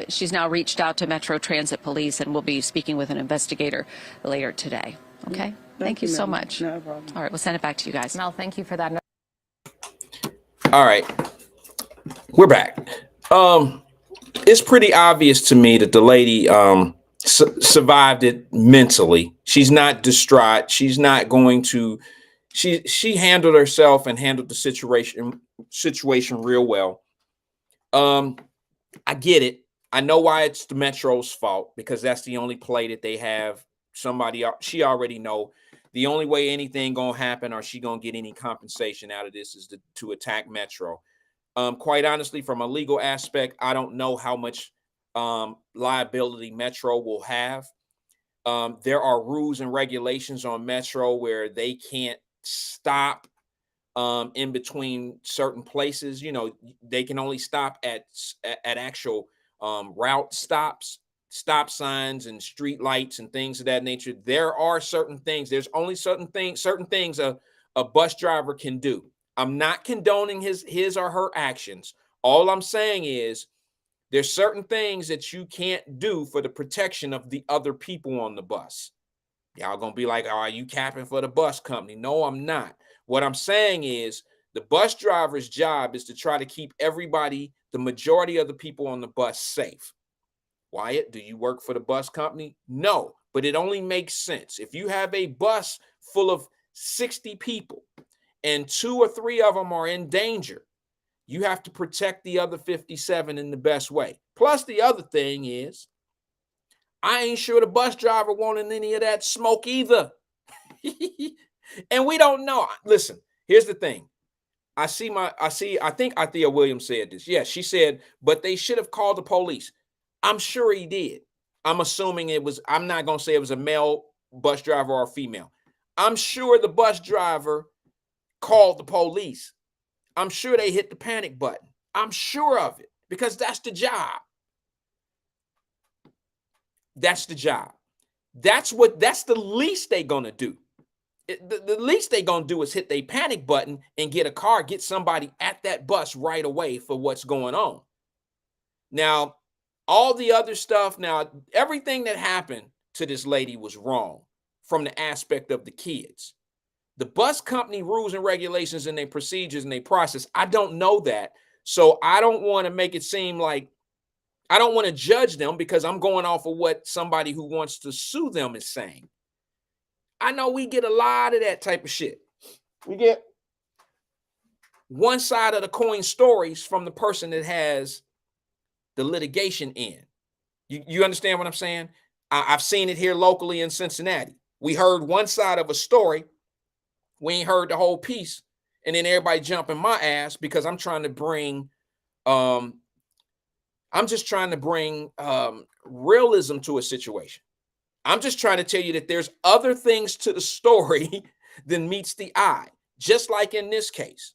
Speaker 6: she's now reached out to Metro Transit Police and will be speaking with an investigator later today. Okay? Thank you so much.
Speaker 7: No problem.
Speaker 6: All right, we'll send it back to you guys.
Speaker 9: Mel, thank you for that.
Speaker 2: All right, we're back. It's pretty obvious to me that the lady survived it mentally. She's not distraught. She's not going to. She handled herself and handled the situation real well. I get it. I know why it's the Metro's fault, because that's the only play that they have. She already know the only way anything gonna happen or she gonna get any compensation out of this is to attack Metro. Quite honestly, from a legal aspect, I don't know how much liability Metro will have. There are rules and regulations on Metro where they can't stop in between certain places. They can only stop at actual route stops, stop signs and street lights and things of that nature. There are certain things. There's only certain things a bus driver can do. I'm not condoning his or her actions. All I'm saying is there's certain things that you can't do for the protection of the other people on the bus. Y'all gonna be like, "Oh, are you capping for the bus company?" No, I'm not. What I'm saying is the bus driver's job is to try to keep everybody, the majority of the people on the bus, safe. Wyatt, do you work for the bus company? No, but it only makes sense. If you have a bus full of 60 people and 2 or 3 of them are in danger, you have to protect the other 57 in the best way. Plus, the other thing is, I ain't sure the bus driver wanted any of that smoke either. And we don't know. Listen, here's the thing. I think Althea Williams said this. Yes, she said, but they should have called the police. I'm sure he did. I'm assuming I'm not going to say it was a male bus driver or a female. I'm sure the bus driver called the police. I'm sure they hit the panic button. I'm sure of it, because that's the job. That's the job. That's the least they're going to do. The least they're going to do is hit their panic button and get a car, get somebody at that bus right away for what's going on. Now, all the other stuff, everything that happened to this lady was wrong from the aspect of the kids. The bus company rules and regulations and their procedures and their process, I don't know that. So I don't want to make it seem like I don't want to judge them, because I'm going off of what somebody who wants to sue them is saying. I know we get a lot of that type of shit. We get one side of the coin stories from the person that has the litigation in. You understand what I'm saying? I've seen it here locally in Cincinnati. We heard one side of a story. We ain't heard the whole piece. And then everybody jumping my ass because I'm trying to bring realism to a situation. I'm just trying to tell you that there's other things to the story than meets the eye, just like in this case.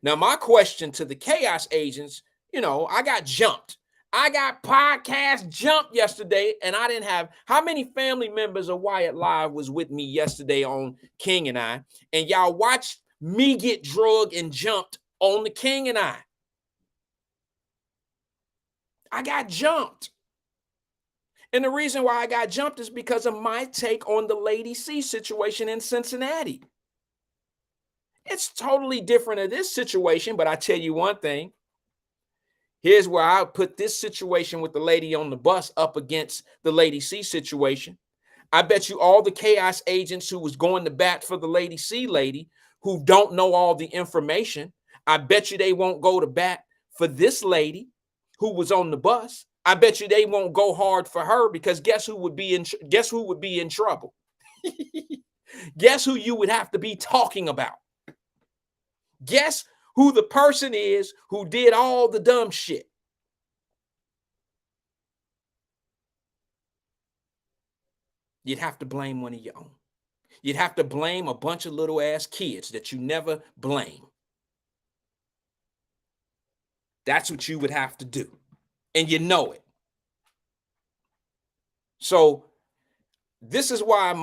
Speaker 2: Now, my question to the chaos agents, I got jumped. I got podcast jumped yesterday, and I didn't have how many family members of Wyatt Live was with me yesterday on King and I, and y'all watched me get drugged and jumped on the King and I. I got jumped. And the reason why I got jumped is because of my take on the Lady C situation in Cincinnati. It's totally different in this situation, but I tell you one thing. Here's where I put this situation with the lady on the bus up against the Lady C situation. I bet you all the chaos agents who was going to bat for the Lady C lady who don't know all the information, I bet you they won't go to bat for this lady who was on the bus. I bet you they won't go hard for her, because guess who would be in trouble? Guess who you would have to be talking about? Guess who the person is who did all the dumb shit? You'd have to blame one of your own. You'd have to blame a bunch of little ass kids that you never blame. That's what you would have to do. And you know it. So this is why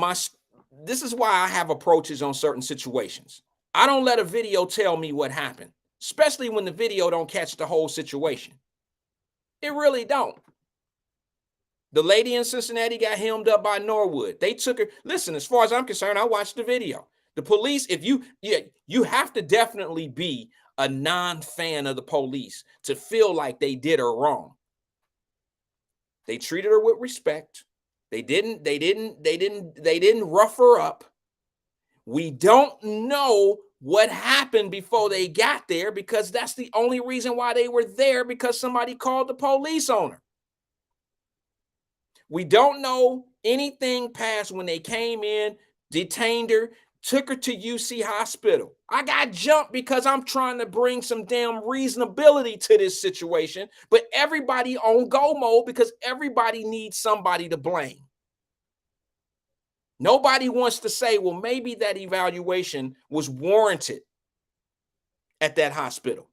Speaker 2: I have approaches on certain situations. I don't let a video tell me what happened, especially when the video don't catch the whole situation. It really don't. The lady in Cincinnati got hemmed up by Norwood. They took her. Listen, as far as I'm concerned, I watched the video. The police, if you have to definitely be a non-fan of the police to feel like they did her wrong. They treated her with respect. They didn't rough her up. We don't know what happened before they got there, because that's the only reason why they were there, because somebody called the police on her. We don't know anything past when they came in, detained her, took her to UC Hospital. I got jumped because I'm trying to bring some damn reasonability to this situation, but everybody on go mode because everybody needs somebody to blame. Nobody wants to say, well, maybe that evaluation was warranted at that hospital.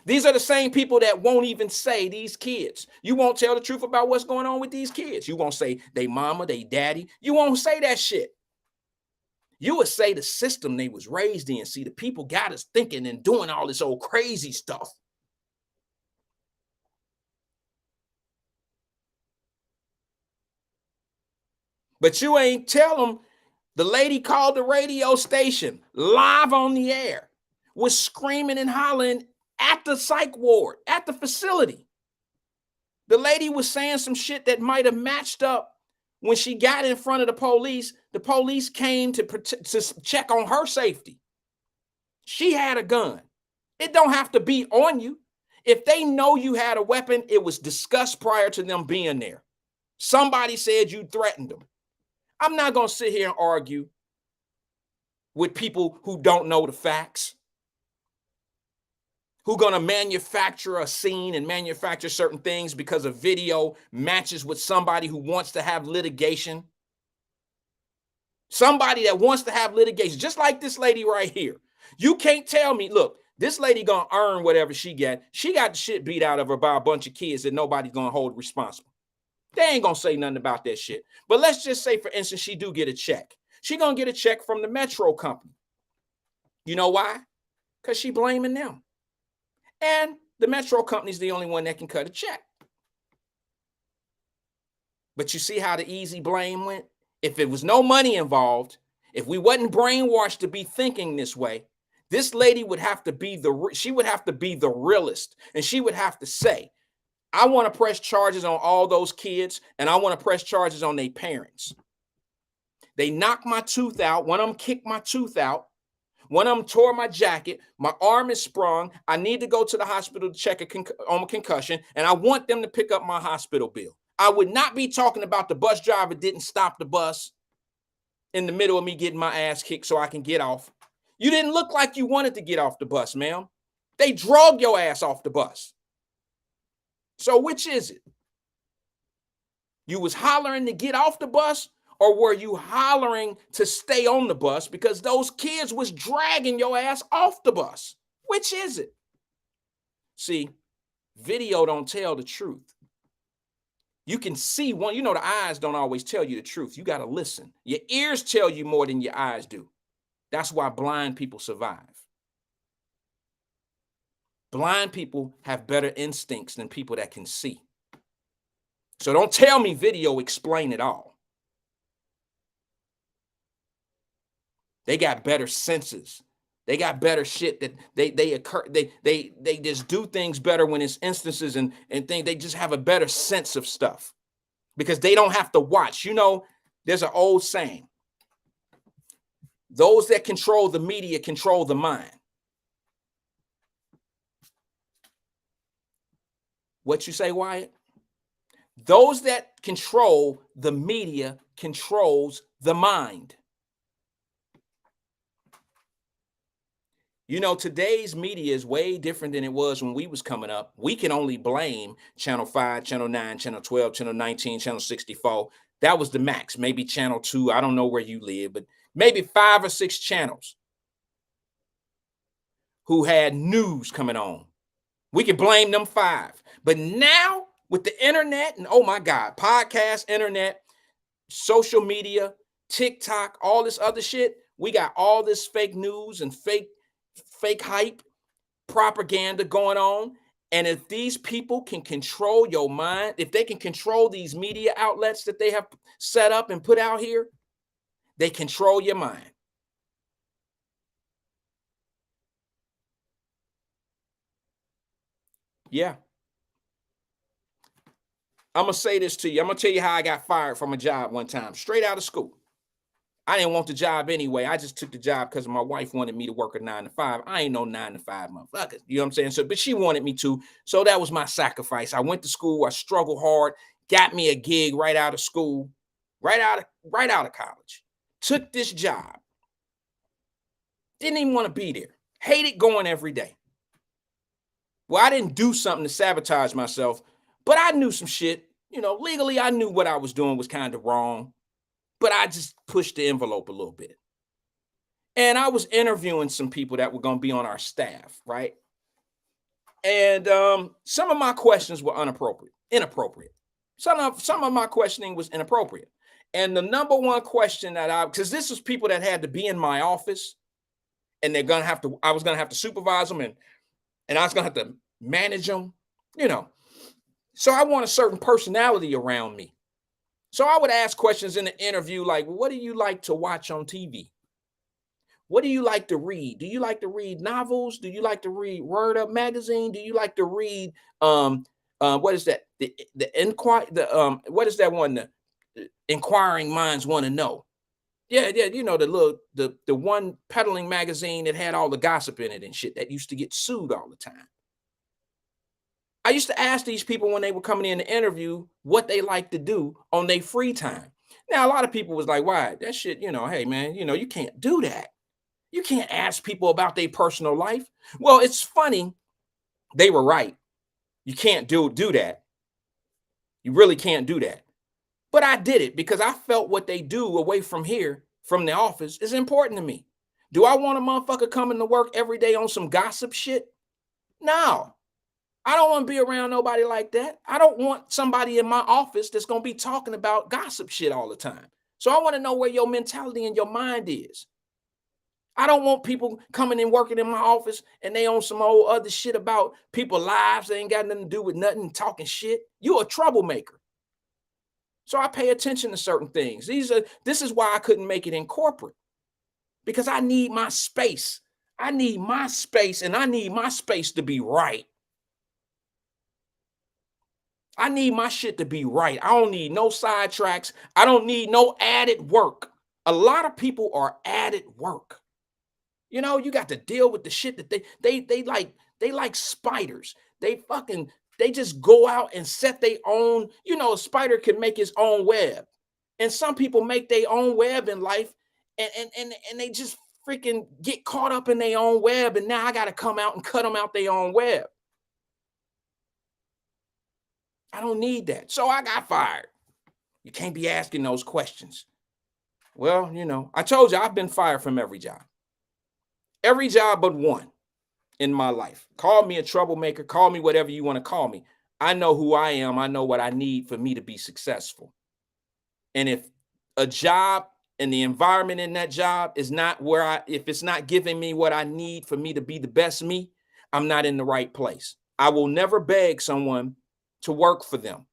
Speaker 2: These are the same people that won't even say these kids. You won't tell the truth about what's going on with these kids. You won't say they mama, they daddy. You won't say that shit. You would say the system they was raised in. See, the people got us thinking and doing all this old crazy stuff. But you ain't tell them the lady called the radio station live on the air, was screaming and hollering at the psych ward, at the facility. The lady was saying some shit that might have matched up. When she got in front of the police came to check on her safety. She had a gun. It don't have to be on you. If they know you had a weapon, it was discussed prior to them being there. Somebody said you threatened them. I'm not going to sit here and argue with people who don't know the facts, who going to manufacture a scene and manufacture certain things because a video matches with somebody who wants to have litigation. Somebody that wants to have litigation, just like this lady right here. You can't tell me, look, this lady going to earn whatever she got. She got the shit beat out of her by a bunch of kids that nobody's going to hold responsible. They ain't going to say nothing about that shit. But let's just say, for instance, she do get a check. She going to get a check from the Metro company. You know why? Because she blaming them. And the Metro company's the only one that can cut a check. But you see how the easy blame went? If it was no money involved, if we wasn't brainwashed to be thinking this way, this lady would have to be the realist. And she would have to say, I want to press charges on all those kids, and I want to press charges on their parents. They knocked my tooth out. One of them kicked my tooth out. One of them tore my jacket. My arm is sprung. I need to go to the hospital to check on a concussion, and I want them to pick up my hospital bill. I would not be talking about the bus driver didn't stop the bus in the middle of me getting my ass kicked so I can get off. You didn't look like you wanted to get off the bus, ma'am. They drug your ass off the bus. So which is it? You was hollering to get off the bus, or were you hollering to stay on the bus because those kids was dragging your ass off the bus? Which is it? See, video don't tell the truth. You can see one, the eyes don't always tell you the truth. You got to listen. Your ears tell you more than your eyes do. That's why blind people survive. Blind people have better instincts than people that can see. So don't tell me video explain it all. They got better senses. They got better shit that they just do things better when it's instances and things. They just have a better sense of stuff because they don't have to watch. There's an old saying. Those that control the media control the mind. What you say, Wyatt? Those that control the media controls the mind. You know, today's media is way different than it was when we was coming up. We can only blame Channel 5, Channel 9, Channel 12, Channel 19, Channel 64. That was the max. Maybe Channel 2. I don't know where you live, but maybe 5 or 6 channels who had news coming on. We can blame them 5. But now with the internet and, oh my God, podcast, internet, social media, TikTok, all this other shit, we got all this fake news and fake hype, propaganda going on. And if these people can control your mind, if they can control these media outlets that they have set up and put out here, they control your mind. Yeah. I'm going to say this to you. I'm going to tell you how I got fired from a job one time, straight out of school. I didn't want the job anyway. I just took the job because my wife wanted me to work a 9 to 5. I ain't no 9 to 5 motherfucker. You know what I'm saying? So, but she wanted me to. So that was my sacrifice. I went to school. I struggled hard, got me a gig right out of school, right out of college. Took this job. Didn't even want to be there. Hated going every day. Well, I didn't do something to sabotage myself, but I knew some shit. You know, legally, I knew what I was doing was kind of wrong, but I just pushed the envelope a little bit. And I was interviewing some people that were going to be on our staff, right? And some of my questions were inappropriate. Some of my questioning was inappropriate. And the number one question that because this was people that had to be in my office, and I was going to have to supervise them, and I was going to have to manage them, you know. So I want a certain personality around me. So I would ask questions in the interview like, what do you like to watch on TV? What do you like to read? Do you like to read novels? Do you like to read Word Up magazine? Do you like to read what is that? What is that one? The Inquiring Minds Want to Know. Yeah, you know, the one peddling magazine that had all the gossip in it and shit that used to get sued all the time. I used to ask these people when they were coming in to interview what they like to do on their free time. Now, a lot of people was like, why? That shit, you know, hey, man, you know, you can't do that. You can't ask people about their personal life. Well, it's funny. They were right. You can't do that. You really can't do that. But I did it because I felt what they do away from here, from the office, is important to me. Do I want a motherfucker coming to work every day on some gossip shit? No. I don't want to be around nobody like that. I don't want somebody in my office that's going to be talking about gossip shit all the time. So I want to know where your mentality and your mind is. I don't want people coming and working in my office and they on some old other shit about people's lives. They ain't got nothing to do with nothing, talking shit. You a troublemaker. So I pay attention to certain things. This is why I couldn't make it in corporate, because I need my space. I need my space, and I need my space to be right. I need my shit to be right. I don't need no sidetracks. I don't need no added work. A lot of people are added work. You know, you got to deal with the shit that they like spiders. They just go out and set their own, you know, a spider can make his own web. And some people make their own web in life and they just freaking get caught up in their own web. And now I got to come out and cut them out their own web. I don't need that. So I got fired. You can't be asking those questions. Well, you know, I told you I've been fired from every job. Every job but one in my life. Call me a troublemaker. Call me whatever you want to call me. I know who I am. I know what I need for me to be successful. And if a job and the environment in that job is not if it's not giving me what I need for me to be the best me, I'm not in the right place. I will never beg someone to work for them.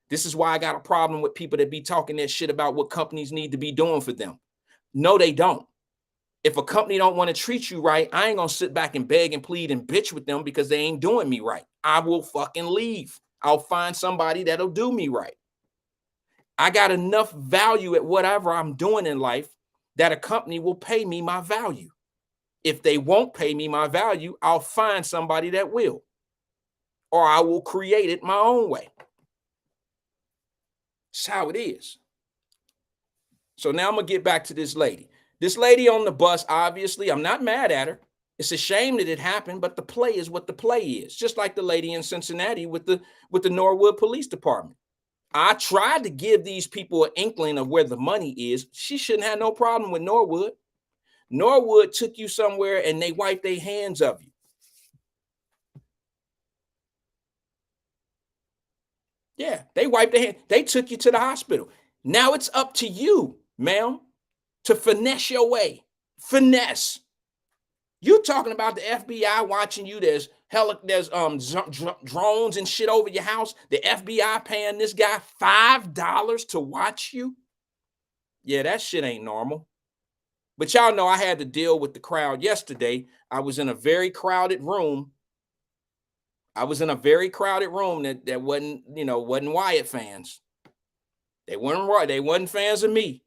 Speaker 2: This is why I got a problem with people that be talking that shit about what companies need to be doing for them. No, they don't. If a company don't want to treat you right, I ain't going to sit back and beg and plead and bitch with them because they ain't doing me right. I will fucking leave. I'll find somebody that'll do me right. I got enough value at whatever I'm doing in life that a company will pay me my value. If they won't pay me my value, I'll find somebody that will, or I will create it my own way. That's how it is. So now I'm going to get back to this lady. This lady on the bus, obviously, I'm not mad at her. It's a shame that it happened, but the play is what the play is. Just like the lady in Cincinnati with the Norwood Police Department. I tried to give these people an inkling of where the money is. She shouldn't have no problem with Norwood. Norwood took you somewhere and they wiped their hands of you. Yeah, they wiped their hand. They took you to the hospital. Now it's up to you, ma'am, to finesse your way. Finesse. You talking about the FBI watching you? There's drones and shit over your house. The FBI paying this guy $5 to watch you. Yeah, that shit ain't normal. But y'all know I had to deal with the crowd yesterday. I was in a very crowded room. That wasn't, wasn't Wyatt fans. They wasn't fans of me.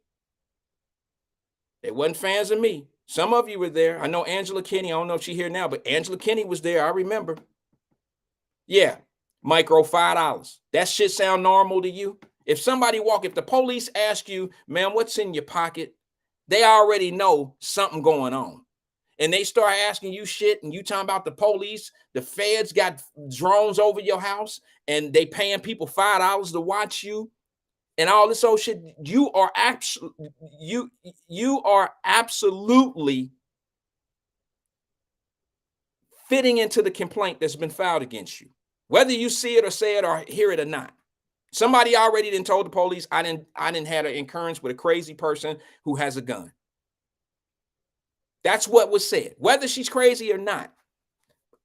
Speaker 2: They wasn't fans of me. Some of you were there. I know Angela Kinney. I don't know if she's here now, but Angela Kinney was there. I remember. Yeah, micro $5. That shit sound normal to you? If the police ask you, man, what's in your pocket? They already know something going on. And they start asking you shit and you talking about the police, the feds got drones over your house and they paying people $5 to watch you and all this old shit. You are absolutely fitting into the complaint that's been filed against you, whether you see it or say it or hear it or not. Somebody already done told the police I didn't have an occurrence with a crazy person who has a gun. That's what was said, whether she's crazy or not.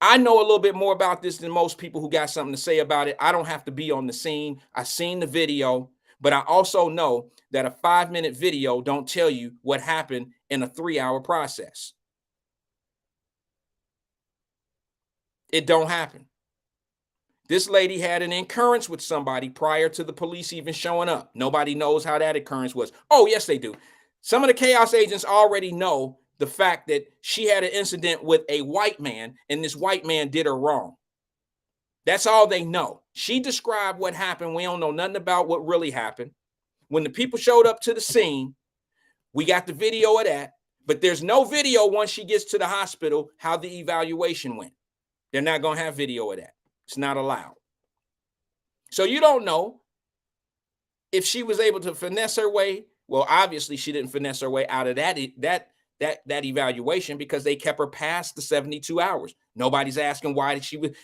Speaker 2: I know a little bit more about this than most people who got something to say about it. I don't have to be on the scene. I seen the video, but I also know that a 5-minute video don't tell you what happened in a 3-hour process. It don't happen. This lady had an occurrence with somebody prior to the police even showing up. Nobody knows how that occurrence was. Oh, yes, they do. Some of the chaos agents already know the fact that she had an incident with a white man and this white man did her wrong. That's all they know. She described what happened. We don't know nothing about what really happened. When the people showed up to the scene, we got the video of that, but there's no video once she gets to the hospital how the evaluation went. They're not going to have video of that. It's not allowed. So you don't know if she was able to finesse her way. Well, obviously she didn't finesse her way out of that evaluation because they kept her past the 72 hours. Nobody's asking why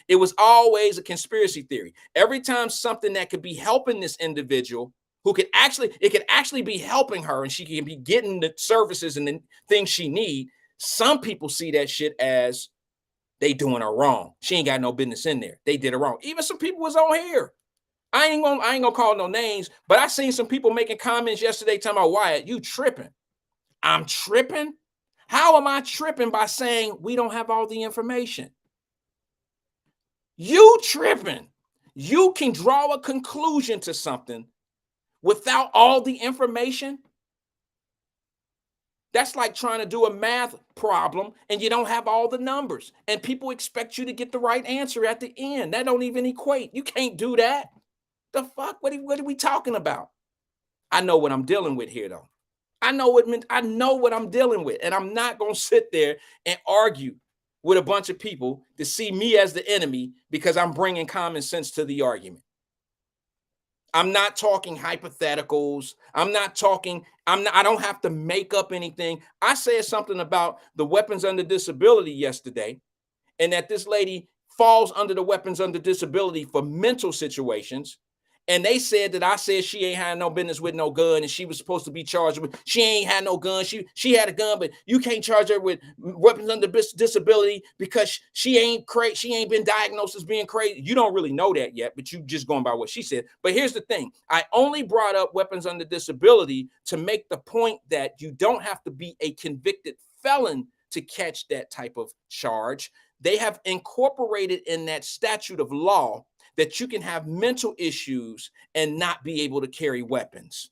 Speaker 2: it was always a conspiracy theory. Every time something that could be helping this individual it could actually be helping her and she can be getting the services and the things she need. Some people see that shit as they doing her wrong. She ain't got no business in there. They did her wrong. Even some people was on here. I ain't gonna call no names, but I seen some people making comments yesterday talking about Wyatt, you tripping. I'm tripping? How am I tripping by saying we don't have all the information? You tripping. You can draw a conclusion to something without all the information. That's like trying to do a math problem and you don't have all the numbers and people expect you to get the right answer at the end. That don't even equate. You can't do that. The fuck? What are we talking about? I know what I'm dealing with here, though. I know what I'm dealing with, and I'm not going to sit there and argue with a bunch of people to see me as the enemy because I'm bringing common sense to the argument. I'm not talking hypotheticals. I don't have to make up anything. I said something about the weapons under disability yesterday, and that this lady falls under the weapons under disability for mental situations. And they said that I said she ain't had no business with no gun and she was supposed to be charged with, she ain't had no gun. She had a gun, but you can't charge her with weapons under disability because she ain't crazy. She ain't been diagnosed as being crazy. You don't really know that yet, but you just going by what she said. But here's the thing. I only brought up weapons under disability to make the point that you don't have to be a convicted felon to catch that type of charge. They have incorporated in that statute of law that you can have mental issues and not be able to carry weapons.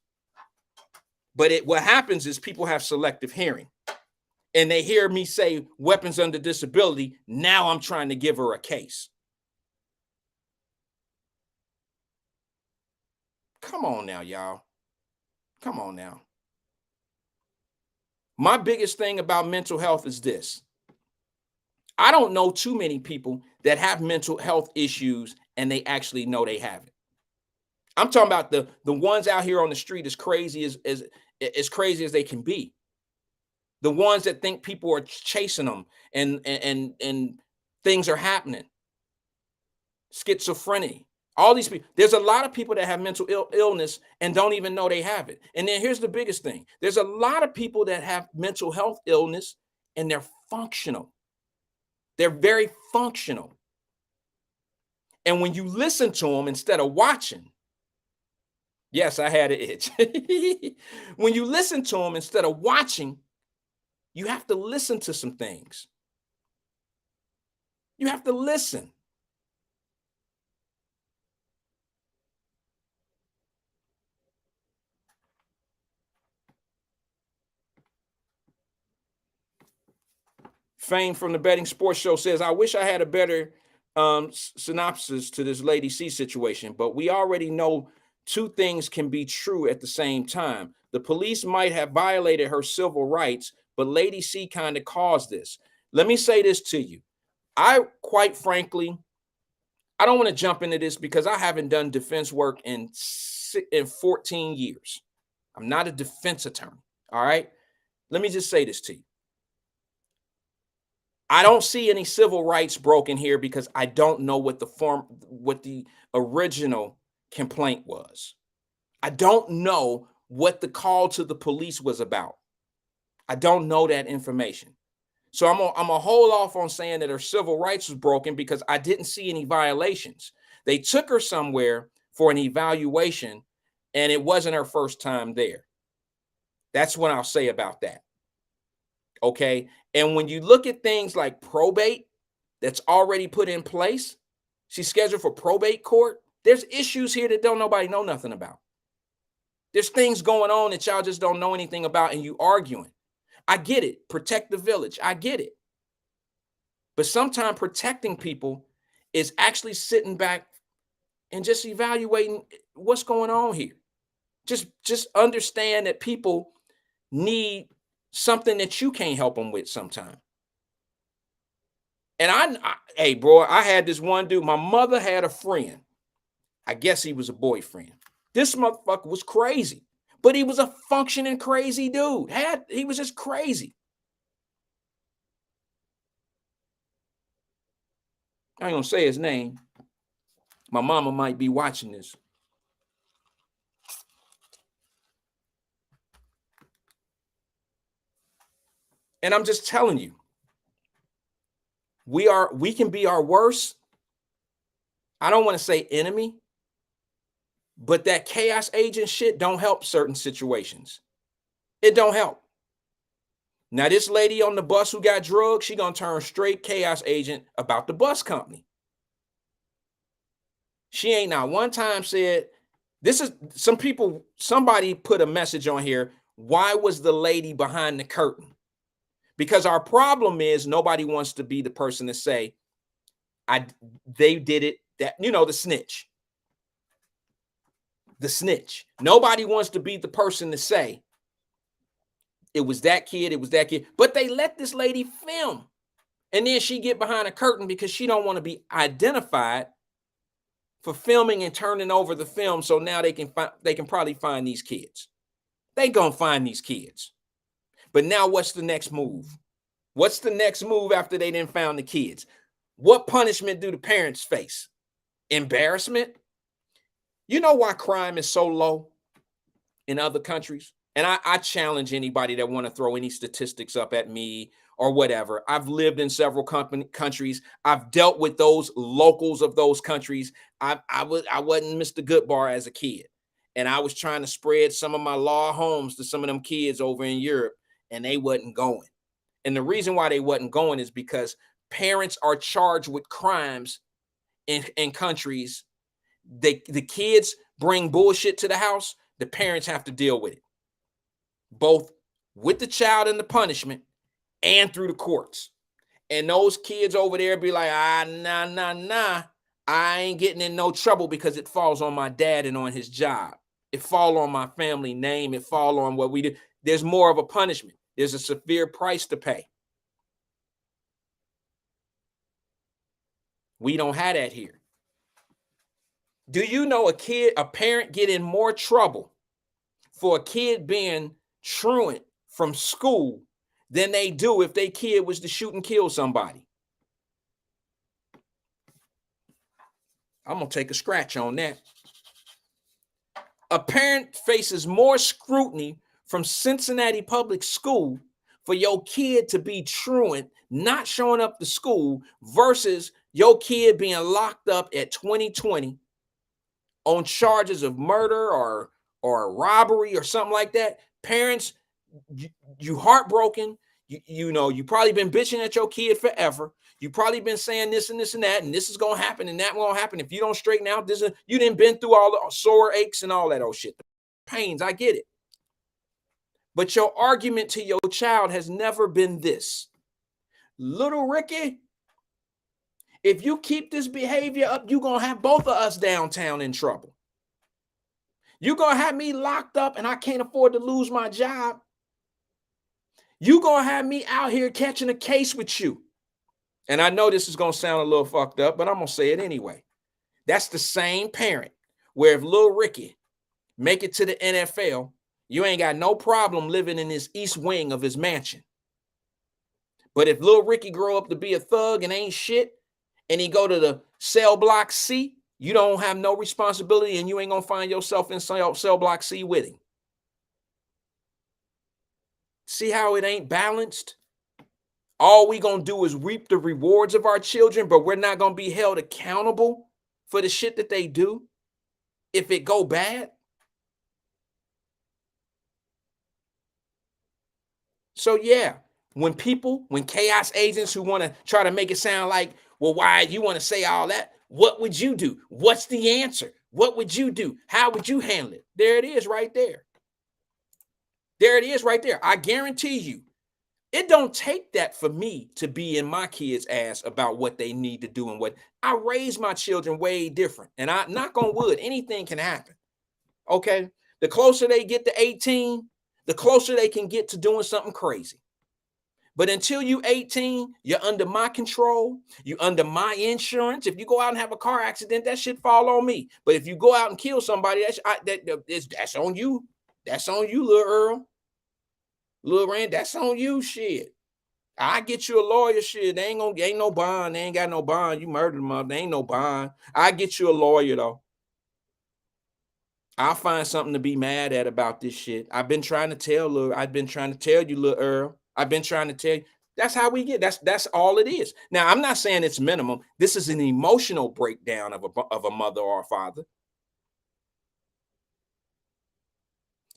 Speaker 2: But what happens is people have selective hearing, and they hear me say weapons under disability. Now I'm trying to give her a case. Come on now, y'all. Come on now. My biggest thing about mental health is this. I don't know too many people that have mental health issues and they actually know they have it. I'm talking about the ones out here on the street as crazy as crazy as they can be. The ones that think people are chasing them and things are happening. Schizophrenia. All these people. There's a lot of people that have mental illness and don't even know they have it. And then here's the biggest thing. There's a lot of people that have mental health illness and they're functional. They're very functional. And when you listen to them instead of watching, yes, I had an itch. When you listen to them instead of watching, you have to listen to some things. You have to listen. Fame from the Betting Sports Show says, I wish I had a better synopsis to this Lady C situation, but we already know two things can be true at the same time. The police might have violated her civil rights, but Lady C kind of caused this. Let me say this to you. Quite frankly, I don't want to jump into this because I haven't done defense work in 14 years. I'm not a defense attorney. All right. Let me just say this to you. I don't see any civil rights broken here because I don't know what the original complaint was. I don't know what the call to the police was about. I don't know that information. So I'm gonna hold off on saying that her civil rights was broken because I didn't see any violations. They took her somewhere for an evaluation and it wasn't her first time there. That's what I'll say about that. Okay. And when you look at things like probate that's already put in place, she's scheduled for probate court. There's issues here that nobody know nothing about. There's things going on that y'all just don't know anything about and you arguing. I get it. Protect the village. I get it. But sometimes protecting people is actually sitting back and just evaluating what's going on here. Just understand that people need something that you can't help them with sometimes. And hey, bro, I had this one dude. My mother had a friend. I guess he was a boyfriend. This motherfucker was crazy, but he was a functioning crazy dude. He was just crazy. I ain't gonna say his name. My mama might be watching this. And I'm just telling you, we can be our worst. I don't want to say enemy, but that chaos agent shit don't help certain situations. It don't help. Now, this lady on the bus who got drugged, she gonna turn straight chaos agent about the bus company. She ain't not one time said, this is somebody put a message on here. Why was the lady behind the curtain? Because our problem is nobody wants to be the person to say, they did it, the snitch. The snitch. Nobody wants to be the person to say, it was that kid, but they let this lady film. And then she get behind a curtain because she don't want to be identified for filming and turning over the film. So now they can probably find these kids. They gonna find these kids. But now what's the next move? What's the next move after they didn't found the kids? What punishment do the parents face? Embarrassment? You know why crime is so low in other countries? And I challenge anybody that want to throw any statistics up at me or whatever. I've lived in several countries. I've dealt with those locals of those countries. I wasn't Mr. Goodbar as a kid. And I was trying to spread some of my law homes to some of them kids over in Europe, and they wasn't going. And the reason why they wasn't going is because parents are charged with crimes in countries the kids bring bullshit to the house, the parents have to deal with it, both with the child and the punishment and through the courts. And those kids over there be like, nah, I ain't getting in no trouble because it falls on my dad and on his job. It fall on my family name. It fall on what we do. There's more of a punishment. There's a severe price to pay. We don't have that here. Do you know a parent get in more trouble for a kid being truant from school than they do if their kid was to shoot and kill somebody? I'm going to take a scratch on that. A parent faces more scrutiny from Cincinnati Public School for your kid to be truant, not showing up to school, versus your kid being locked up at 2020 on charges of murder or robbery or something like that. Parents, you heartbroken. You know, you probably been bitching at your kid forever. You probably been saying this and this and that, and this is gonna happen and that won't happen if you don't straighten out. You didn't been through all the sore aches and all that old shit, the pains. I get it, but your argument to your child has never been this: little Ricky, if you keep this behavior up, you're gonna have both of us downtown in trouble. You're gonna have me locked up, and I can't afford to lose my job. You're gonna have me out here catching a case with you. And I know this is going to sound a little fucked up, but I'm going to say it anyway. That's the same parent where if little Ricky make it to the NFL, you ain't got no problem living in his east wing of his mansion. But if little Ricky grow up to be a thug and ain't shit, and he go to the cell block C, you don't have no responsibility, and you ain't going to find yourself in cell block C with him. See how it ain't balanced? All we gonna do is reap the rewards of our children, but we're not gonna be held accountable for the shit that they do if it go bad. So yeah, when chaos agents who want to try to make it sound like, well, why you want to say all that? What would you do? What's the answer? What would you do? How would you handle it? There it is right there. There it is right there. I guarantee you. It don't take that for me to be in my kids' ass about what they need to do and what I raise my children way different. And I knock on wood, anything can happen. Okay. The closer they get to 18, the closer they can get to doing something crazy. But until you 18, you're under my control. You're under my insurance. If you go out and have a car accident, that shit fall on me. But if you go out and kill somebody, that's on you. That's on you, little Earl. Lil Rand, that's on you, shit. I get you a lawyer, shit. They ain't no bond. They ain't got no bond. You murdered them up. They ain't no bond. I get you a lawyer, though. I'll find something to be mad at about this shit. I've been trying to tell you, Lil Earl. I've been trying to tell you. That's how we get. That's all it is. Now, I'm not saying it's minimum. This is an emotional breakdown of a mother or a father.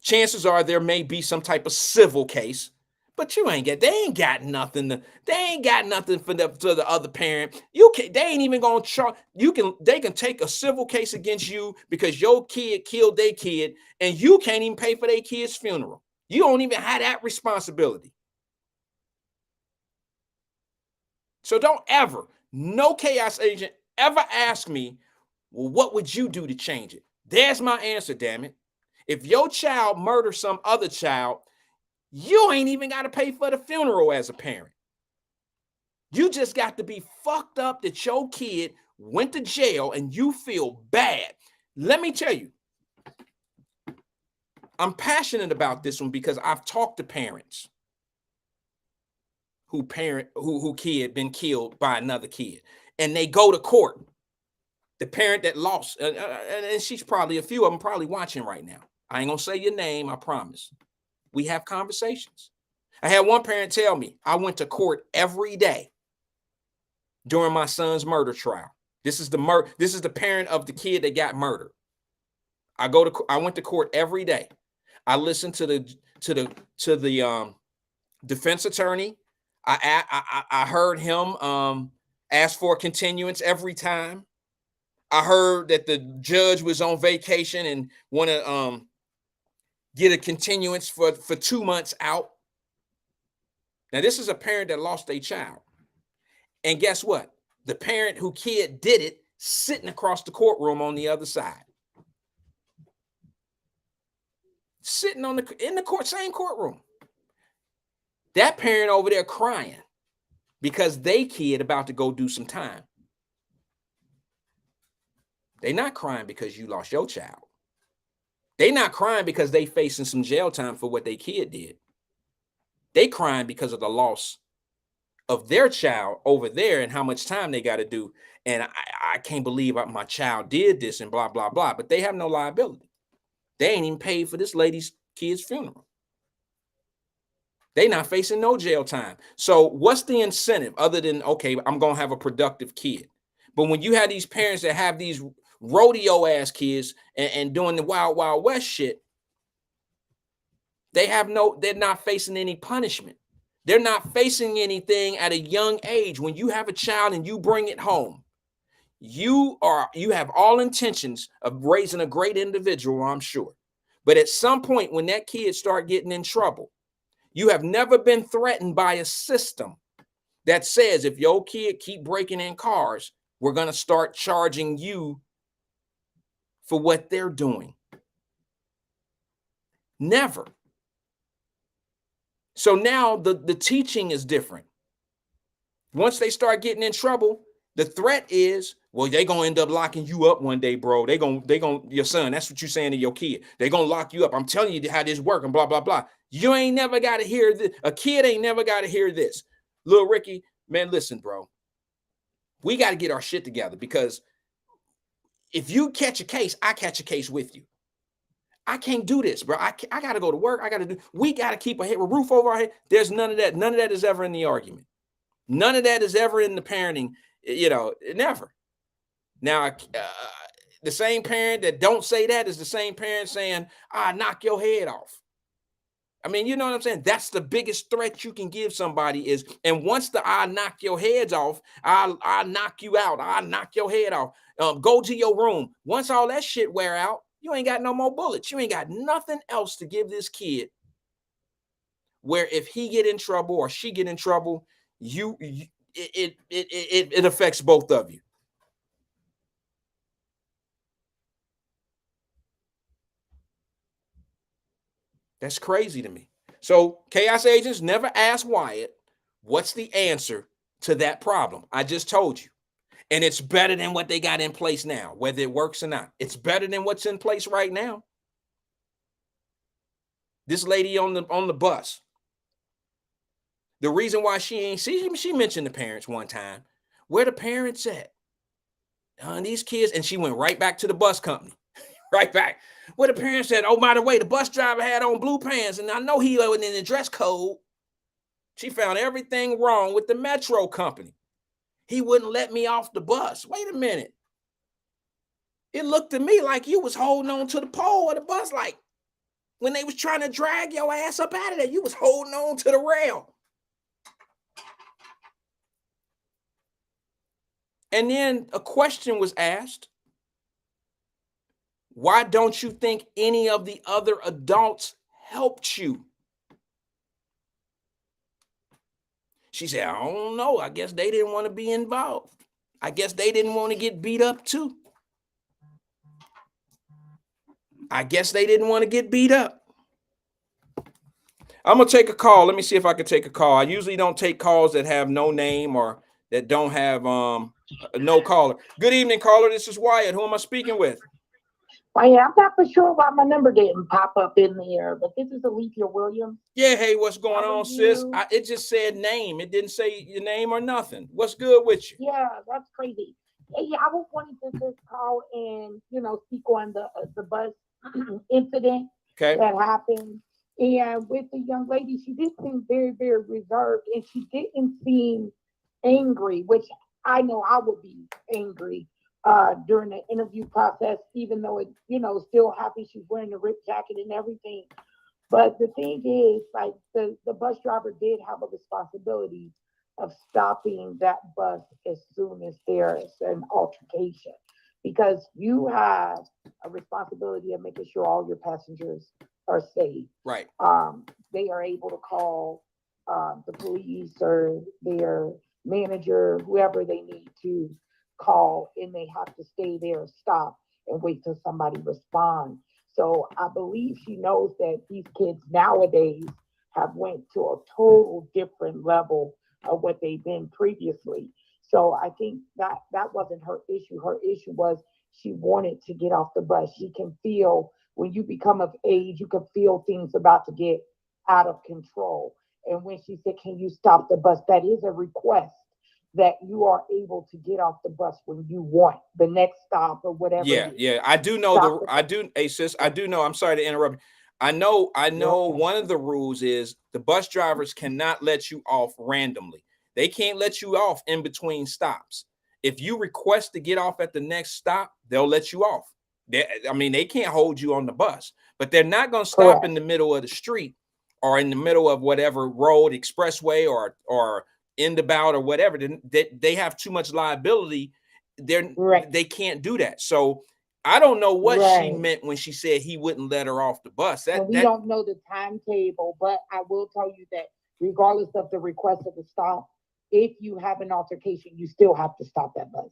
Speaker 2: Chances are there may be some type of civil case, but they ain't got nothing for the other parent. They ain't even gonna charge. They can take a civil case against you because your kid killed their kid, and you can't even pay for their kid's funeral. You don't even have that responsibility. So don't ever, no chaos agent ever ask me, well, what would you do to change it? There's my answer, damn it. If your child murders some other child, you ain't even got to pay for the funeral as a parent. You just got to be fucked up that your kid went to jail and you feel bad. Let me tell you, I'm passionate about this one because I've talked to parents who kid been killed by another kid, and they go to court. The parent that lost, and she's probably, a few of them probably watching right now. I ain't gonna say your name, I promise. We have conversations. I had one parent tell me, I went to court every day during my son's murder trial. This is the parent of the kid that got murdered. I went to court every day. I listened to the defense attorney. I heard him ask for a continuance every time. I heard that the judge was on vacation and want to get a continuance for 2 months out. Now, this is a parent that lost a child. And guess what? The parent who kid did it sitting across the courtroom on the other side. Sitting in the court, same courtroom. That parent over there crying because they kid about to go do some time. They not crying because you lost your child. They not crying because they facing some jail time for what they kid did. They crying because of the loss of their child over there and how much time they got to do. And I can't believe my child did this and blah, blah, blah. But they have no liability. They ain't even paid for this lady's kid's funeral. They not facing no jail time. So what's the incentive other than, okay, I'm going to have a productive kid? But when you have these parents that have these rodeo ass kids and doing the wild, wild west shit, they're not facing any punishment. They're not facing anything at a young age. When you have a child and you bring it home, you have all intentions of raising a great individual, I'm sure. But at some point when that kid start getting in trouble, you have never been threatened by a system that says if your kid keep breaking in cars, we're going to start charging you for what they're doing. Never. So now the teaching is different. Once they start getting in trouble, the threat is, well, they're going to end up locking you up one day, bro. They going your son, that's what you're saying to your kid. They're going to lock you up. I'm telling you how this works and blah, blah, blah. You ain't never got to hear this. A kid ain't never got to hear this. Little Ricky, man, listen, bro. We got to get our shit together because if you catch a case, I catch a case with you. I can't do this, bro. I got to go to work. We got to keep a roof over our head. There's none of that. None of that is ever in the argument. None of that is ever in the parenting, never. Now, the same parent that don't say that is the same parent saying, knock your head off. I mean, you know what I'm saying? That's the biggest threat you can give somebody is, and once I knock your heads off, I'll knock you out. I'll knock your head off. Go to your room. Once all that shit wear out, you ain't got no more bullets. You ain't got nothing else to give this kid where if he get in trouble or she get in trouble, it affects both of you. That's crazy to me. So chaos agents never ask Wyatt, what's the answer to that problem? I just told you. And it's better than what they got in place now, whether it works or not. It's better than what's in place right now. This lady on the bus, the reason why she mentioned the parents one time. Where the parents at? These kids, and she went right back to the bus company. Right back. Where the parents said, oh, by the way, the bus driver had on blue pants, and I know he wasn't in the dress code. She found everything wrong with the Metro company. He wouldn't let me off the bus. Wait a minute. It looked to me like you was holding on to the pole of the bus, like when they was trying to drag your ass up out of there, you was holding on to the rail. And then a question was asked. Why don't you think any of the other adults helped you? She said, I don't know. I guess they didn't want to be involved. I guess they didn't want to get beat up too. I guess they didn't want to get beat up. I'm going to take a call. Let me see if I can take a call. I usually don't take calls that have no name or that don't have no caller. Good evening, caller. This is Wyatt. Who am I speaking with?
Speaker 10: Well, yeah, I'm not for sure why my number didn't pop up in there, but this is Alethea Williams.
Speaker 2: Yeah, hey, what's going on, sis? It just said name. It didn't say your name or nothing. What's good with you?
Speaker 10: Yeah, that's crazy. Yeah, I was wanting to just call and, speak on the bus incident that happened. And with the young lady, she did seem very, very reserved, and she didn't seem angry, which I know I would be angry during the interview process, even though it, still happy she's wearing the ripped jacket and everything. But the thing is, like, the bus driver did have a responsibility of stopping that bus as soon as there's an altercation. because you have a responsibility of making sure all your passengers are safe.
Speaker 2: Right.
Speaker 10: They are able to call the police or their manager, whoever they need to call, and they have to stay there, stop, and wait till somebody responds. So I believe she knows that these kids nowadays have went to a total different level of what they've been previously. So I think that wasn't her issue. Her issue was she wanted to get off the bus. She can feel when you become of age, you can feel things about to get out of control. And when she said, "Can you stop the bus?" That is a request that you are able to get off the bus when you want the next stop or whatever.
Speaker 2: Yeah. I do know hey sis, I do know, I'm sorry to interrupt you. I know one of the rules is the bus drivers cannot let you off randomly. They can't let you off in between stops. If you request to get off at the next stop, they'll let you off. They can't hold you on the bus, but they're not going to stop in the middle of the street or in the middle of whatever road, expressway, or end about or whatever. They have too much liability. They can't do that. So I don't know what she meant when she said he wouldn't let her off the bus.
Speaker 10: We don't know the timetable, but I will tell you that regardless of the request of the stop, if you have an altercation, you still have to stop that bus.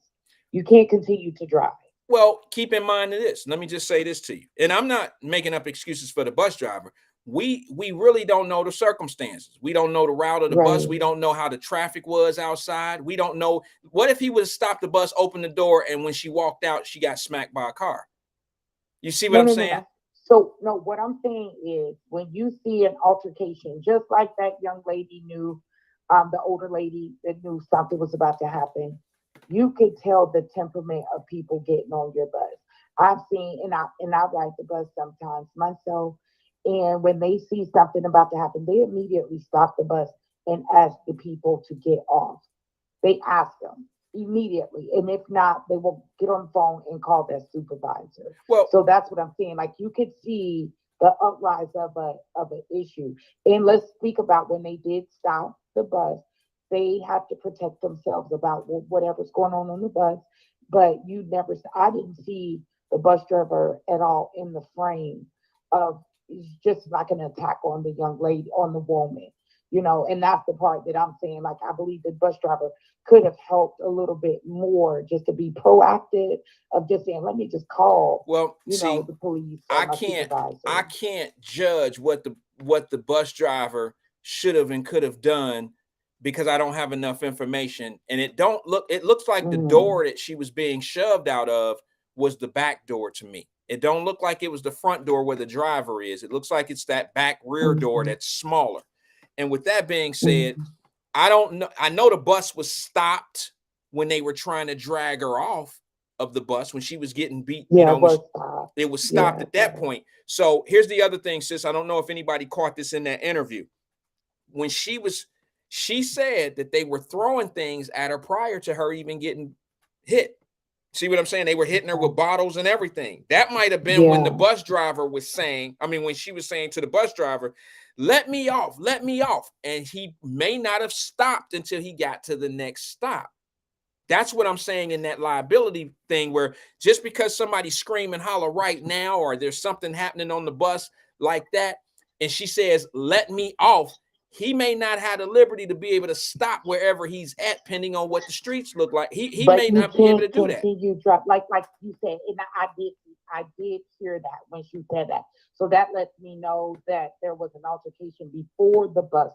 Speaker 10: You can't continue to drive.
Speaker 2: Well, keep in mind this. Let me just say this to you. And I'm not making up excuses for the bus driver. We really don't know the circumstances. We don't know the route of the bus. We don't know how the traffic was outside. We don't know. What if he would have stopped the bus, opened the door, and when she walked out, she got smacked by a car? You see what I'm saying?
Speaker 10: No. So, no, what I'm saying is when you see an altercation, just like that young lady knew, the older lady that knew something was about to happen, you could tell the temperament of people getting on your bus. I've seen, and I ride the bus sometimes myself, and when they see something about to happen, they immediately stop the bus and ask the people to get off. They ask them immediately, and if not, they will get on the phone and call their supervisor.
Speaker 2: Well,
Speaker 10: so that's what I'm saying. Like you could see the uprise of an issue. And let's speak about when they did stop the bus. They have to protect themselves about whatever's going on the bus. But I didn't see the bus driver at all in the frame of just like an attack on the young lady, on the woman, and that's the part that I'm saying. Like, I believe the bus driver could have helped a little bit more just to be proactive of just saying, let me just call, the police.
Speaker 2: I can't judge what the bus driver should have and could have done because I don't have enough information. And it looks like the door that she was being shoved out of was the back door to me. It don't look like it was the front door where the driver is. It looks like it's that back rear door that's smaller. And with that being said, I don't know. I know the bus was stopped when they were trying to drag her off of the bus when she was getting beat. It was stopped at that point. So here's the other thing, sis. I don't know if anybody caught this in that interview. When she said that they were throwing things at her prior to her even getting hit. See what I'm saying? They were hitting her with bottles and everything. That might have been when the bus driver was saying, when she was saying to the bus driver, let me off. And he may not have stopped until he got to the next stop. That's what I'm saying in that liability thing, where just because somebody's screaming holler right now, or there's something happening on the bus like that, and she says, let me off, he may not have the liberty to be able to stop wherever he's at, depending on what the streets look like. He may not be able to do that.
Speaker 10: Like you said, and I did hear that when she said that. So that lets me know that there was an altercation before the bus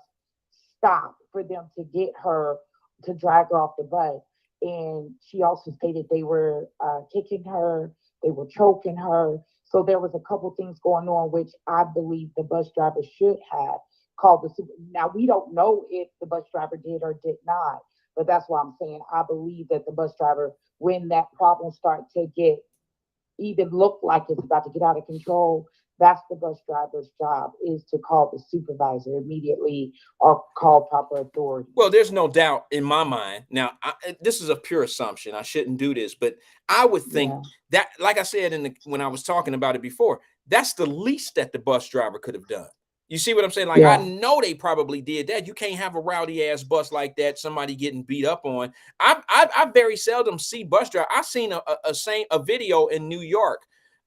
Speaker 10: stopped for them to get her, to drag her off the bus. And she also stated they were kicking her, they were choking her. So there was a couple things going on, which I believe the bus driver should have called the super. Now, we don't know if the bus driver did or did not, but that's why I'm saying I believe that the bus driver, when that problem starts to even look like it's about to get out of control, that's the bus driver's job, is to call the supervisor immediately or call proper authority.
Speaker 2: Well, there's no doubt in my mind. Now, this is a pure assumption. I shouldn't do this, but I would think that, like I said when I was talking about it before, that's the least that the bus driver could have done. You see what I'm saying? Like, I know they probably did that. You can't have a rowdy ass bus like that, somebody getting beat up on. I very seldom see bus driver. I seen a video in New York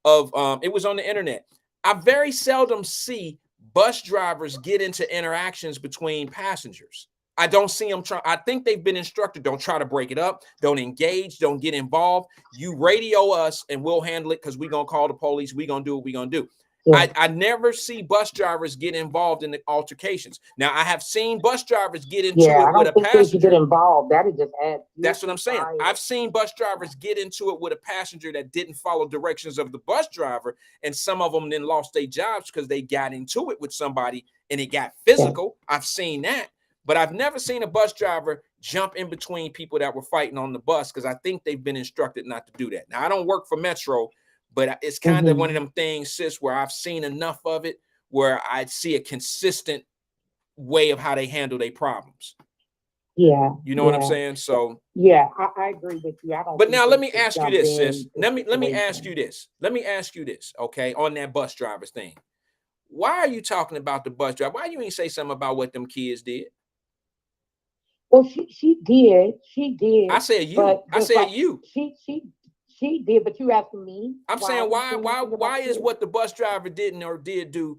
Speaker 2: of it was on the internet. I very seldom see bus drivers get into interactions between passengers. I don't see them try. I think they've been instructed, don't try to break it up, don't engage, don't get involved. You radio us and we'll handle it because we're gonna call the police, we're gonna do what we're gonna do. I never see bus drivers get involved in the altercations. Now, I have seen bus drivers get into it with a passenger.
Speaker 10: They get involved. That is just add.
Speaker 2: That's what I'm saying. I've seen bus drivers get into it with a passenger that didn't follow directions of the bus driver, and some of them then lost their jobs because they got into it with somebody and it got physical. I've seen that, but I've never seen a bus driver jump in between people that were fighting on the bus because I think they've been instructed not to do that. Now, I don't work for Metro, but it's kind of one of them things, sis, where I've seen enough of it where I see a consistent way of how they handle their problems.
Speaker 10: Yeah.
Speaker 2: You know what I'm saying? So
Speaker 10: yeah, I agree with you. I don't.
Speaker 2: But now let me ask you this, sis. Let me ask you this. Let me ask you this, okay, on that bus drivers thing. Why are you talking about the bus driver? Why you ain't say something about what them kids did?
Speaker 10: Well, she did. She did.
Speaker 2: I said you. I said you.
Speaker 10: She did, but you asking me.
Speaker 2: I'm saying why is what the bus driver didn't or did do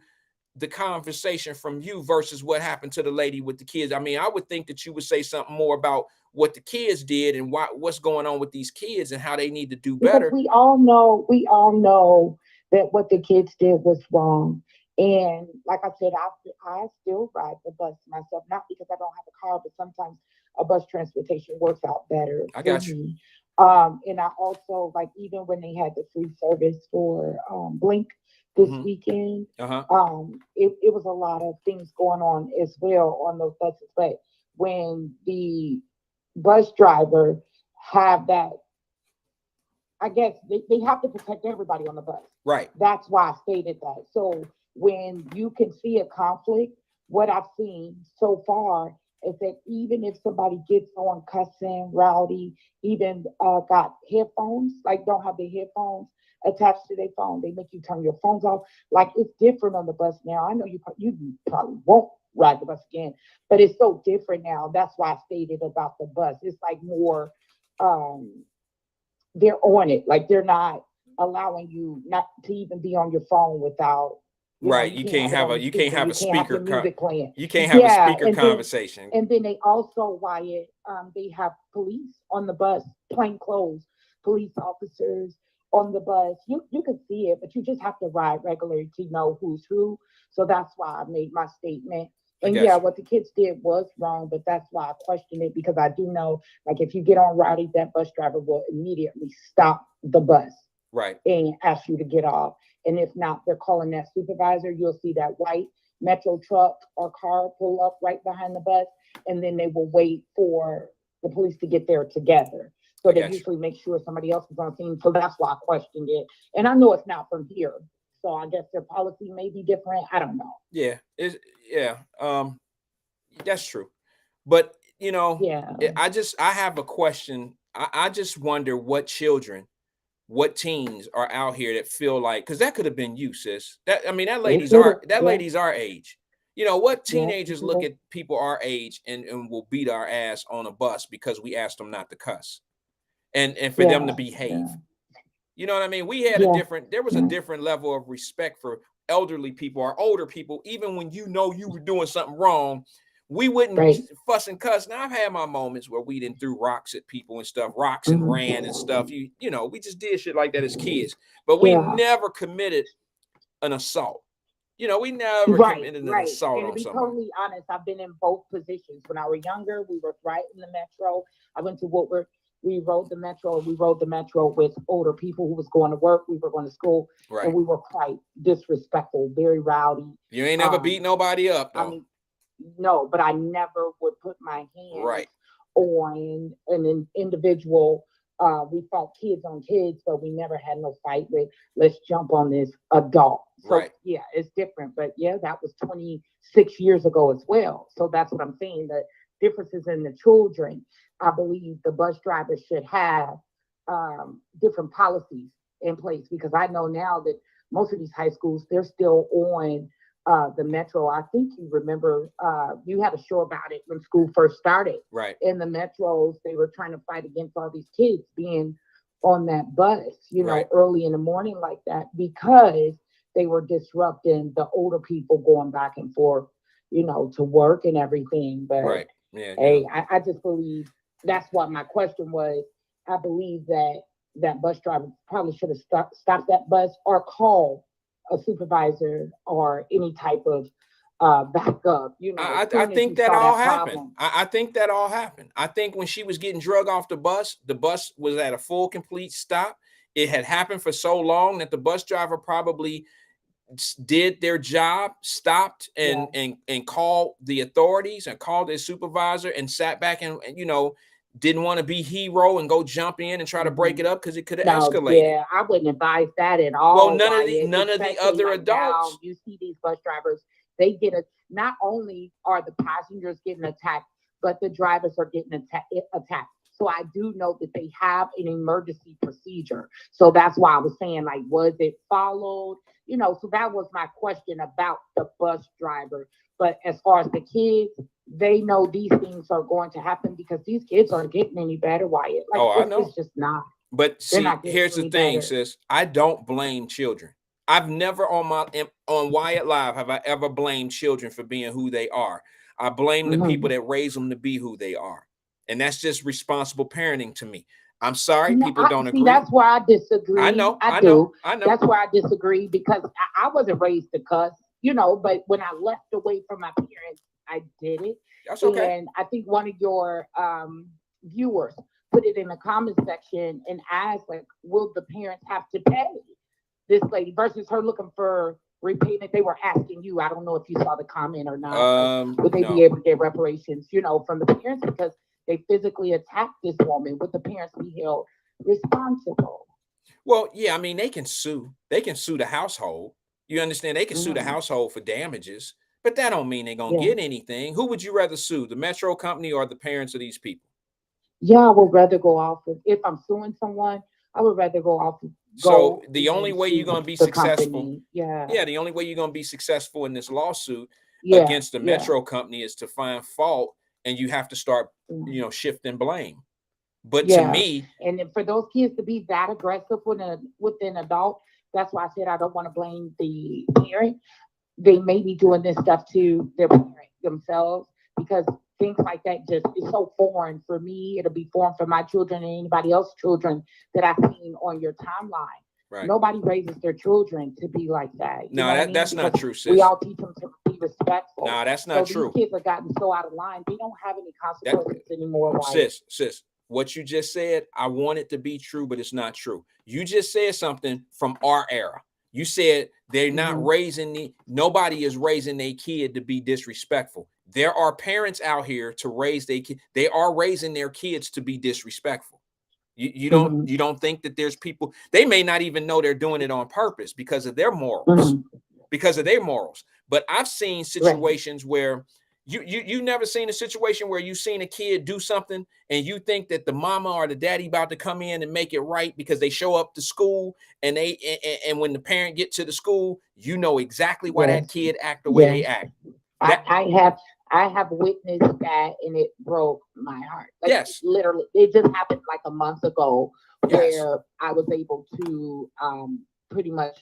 Speaker 2: the conversation from you versus what happened to the lady with the kids? I mean, I would think that you would say something more about what the kids did and what's going on with these kids and how they need to do better.
Speaker 10: Because we all know that what the kids did was wrong. And like I said, I still ride the bus myself, not because I don't have a car, but sometimes a bus transportation works out better.
Speaker 2: I got you.
Speaker 10: And I also, like, even when they had the free service for Blink this weekend, it was a lot of things going on as well on those buses. But when the bus driver have that, I guess they have to protect everybody on the bus.
Speaker 2: Right.
Speaker 10: That's why I stated that. So when you can see a conflict, what I've seen so far is that even if somebody gets on cussing, rowdy, even got headphones, like don't have their headphones attached to their phone, they make you turn your phones off. Like, it's different on the bus now. I know you probably won't ride the bus again, but it's so different now. That's why I stated about the bus. It's like more, they're on it. Like, they're not allowing you not to even be on your phone without.
Speaker 2: Right, you can't have a speaker. You can't have a speaker conversation.
Speaker 10: And then they also, Wyatt, they have police on the bus, plain clothes, police officers on the bus. You can see it, but you just have to ride regularly to know who's who. So that's why I made my statement. And yeah, what the kids did was wrong, but that's why I question it, because I do know, like, if you get on rowdy, that bus driver will immediately stop the bus.
Speaker 2: Right.
Speaker 10: And ask you to get off. And if not, they're calling that supervisor. You'll see that white Metro truck or car pull up right behind the bus, and then they will wait for the police to get there together. So they usually make sure somebody else is on scene. So that's why I questioned it. And I know it's not from here. So I guess their policy may be different. I don't know.
Speaker 2: Yeah. That's true. But, you know, I have a question. I just wonder what teens are out here that feel like, because that could have been you, sis. That lady's our age. You know, what teenagers look at people our age and will beat our ass on a bus because we asked them not to cuss and for them to behave. You know what I mean? We had there was a different level of respect for elderly people or older people, even when you know you were doing something wrong. We wouldn't fuss and cuss. Now, I've had my moments where we didn't threw rocks at people and stuff, rocks and ran and stuff. You know, we just did shit like that as kids, but we never committed an assault. You know, we never committed an assault on somebody.
Speaker 10: To be totally honest, I've been in both positions. When I was younger, we were right in the Metro. I went to Woodward. We rode the Metro. We rode the Metro with older people who was going to work. We were going to school, and we were quite disrespectful, very rowdy.
Speaker 2: You ain't never beat nobody up, though.
Speaker 10: I mean, no, but I never would put my hand on an individual. We fought kids on kids, but we never had no fight with, let's jump on this adult. So yeah, it's different. But yeah, that was 26 years ago as well. So that's what I'm saying. The differences in the children, I believe the bus drivers should have different policies in place, because I know now that most of these high schools, they're still on the Metro. I think you remember you had a show about it when school first started.
Speaker 2: Right.
Speaker 10: In the Metros, they were trying to fight against all these kids being on that bus, you know, early in the morning like that, because they were disrupting the older people going back and forth, you know, to work and everything. But hey, I just believe that's what my question was. I believe that that bus driver probably should have stopped that bus or called a supervisor or any type of backup. You know,
Speaker 2: I think that all happened. I think that all happened. I think when she was getting drug off the bus was at a full, complete stop. It had happened for so long that the bus driver probably did their job, stopped and called the authorities and called their supervisor and sat back and you know, didn't want to be hero and go jump in and try to break it up because it could have escalated.
Speaker 10: Yeah, I wouldn't advise that at all.
Speaker 2: Well, none of the other
Speaker 10: like
Speaker 2: adults.
Speaker 10: Now, you see these bus drivers, they get not only are the passengers getting attacked, but the drivers are getting attacked. So I do know that they have an emergency procedure. So that's why I was saying, like, was it followed? You know, so that was my question about the bus driver. But as far as the kids, they know these things are going to happen because these kids aren't getting any better, Wyatt. Like,
Speaker 2: I know.
Speaker 10: It's just not.
Speaker 2: But see, here's the thing, sis. I don't blame children. I've never on Wyatt Live have I ever blamed children for being who they are. I blame the people that raise them to be who they are. And that's just responsible parenting to me. I'm sorry, people don't agree.
Speaker 10: That's where I disagree.
Speaker 2: I know.
Speaker 10: That's where I disagree because I wasn't raised to cuss, you know, but when I left away from my parents, I did it.
Speaker 2: That's okay.
Speaker 10: And I think one of your viewers put it in the comment section and asked, like, will the parents have to pay this lady versus her looking for repayment? They were asking you. I don't know if you saw the comment or not. Would they be able to get reparations, you know, from the parents because they physically attacked this woman? Would the parents be held responsible?
Speaker 2: Well, yeah, I mean, they can sue. They can sue the household. You understand? They can sue the household for damages, but that don't mean they're going to get anything. Who would you rather sue, the Metro company or the parents of these people?
Speaker 10: Yeah, I would rather go off if I'm suing someone, I would rather go off.
Speaker 2: So the only way you're going to be successful, the only way you're going to be successful in this lawsuit against the Metro company is to find fault, and you have to start, you know, shifting blame. But to me,
Speaker 10: and for those kids to be that aggressive with an adult, that's why I said I don't want to blame the parent. They may be doing this stuff to their parent themselves because things like that just is so foreign for me. It'll be foreign for my children and anybody else's children that I've seen on your timeline. Right. Nobody raises their children to be like that.
Speaker 2: No, that's not true, sis.
Speaker 10: We all teach them to be respectful.
Speaker 2: No, that's not true.
Speaker 10: These kids have gotten so out of line. They don't have any consequences anymore.
Speaker 2: Sis, what you just said, I want it to be true, but it's not true. You just said something from our era. You said they're not nobody is raising their kid to be disrespectful. There are parents out here to raise their kids. They are raising their kids to be disrespectful. You don't think that there's people, they may not even know they're doing it on purpose because of their morals, But I've seen situations where you never seen a situation where you've seen a kid do something and you think that the mama or the daddy about to come in and make it right because they show up to school and and when the parent get to the school, you know exactly why that kid act the way they act.
Speaker 10: I have witnessed that and it broke my heart. Like, literally, it just happened like a month ago where I was able to pretty much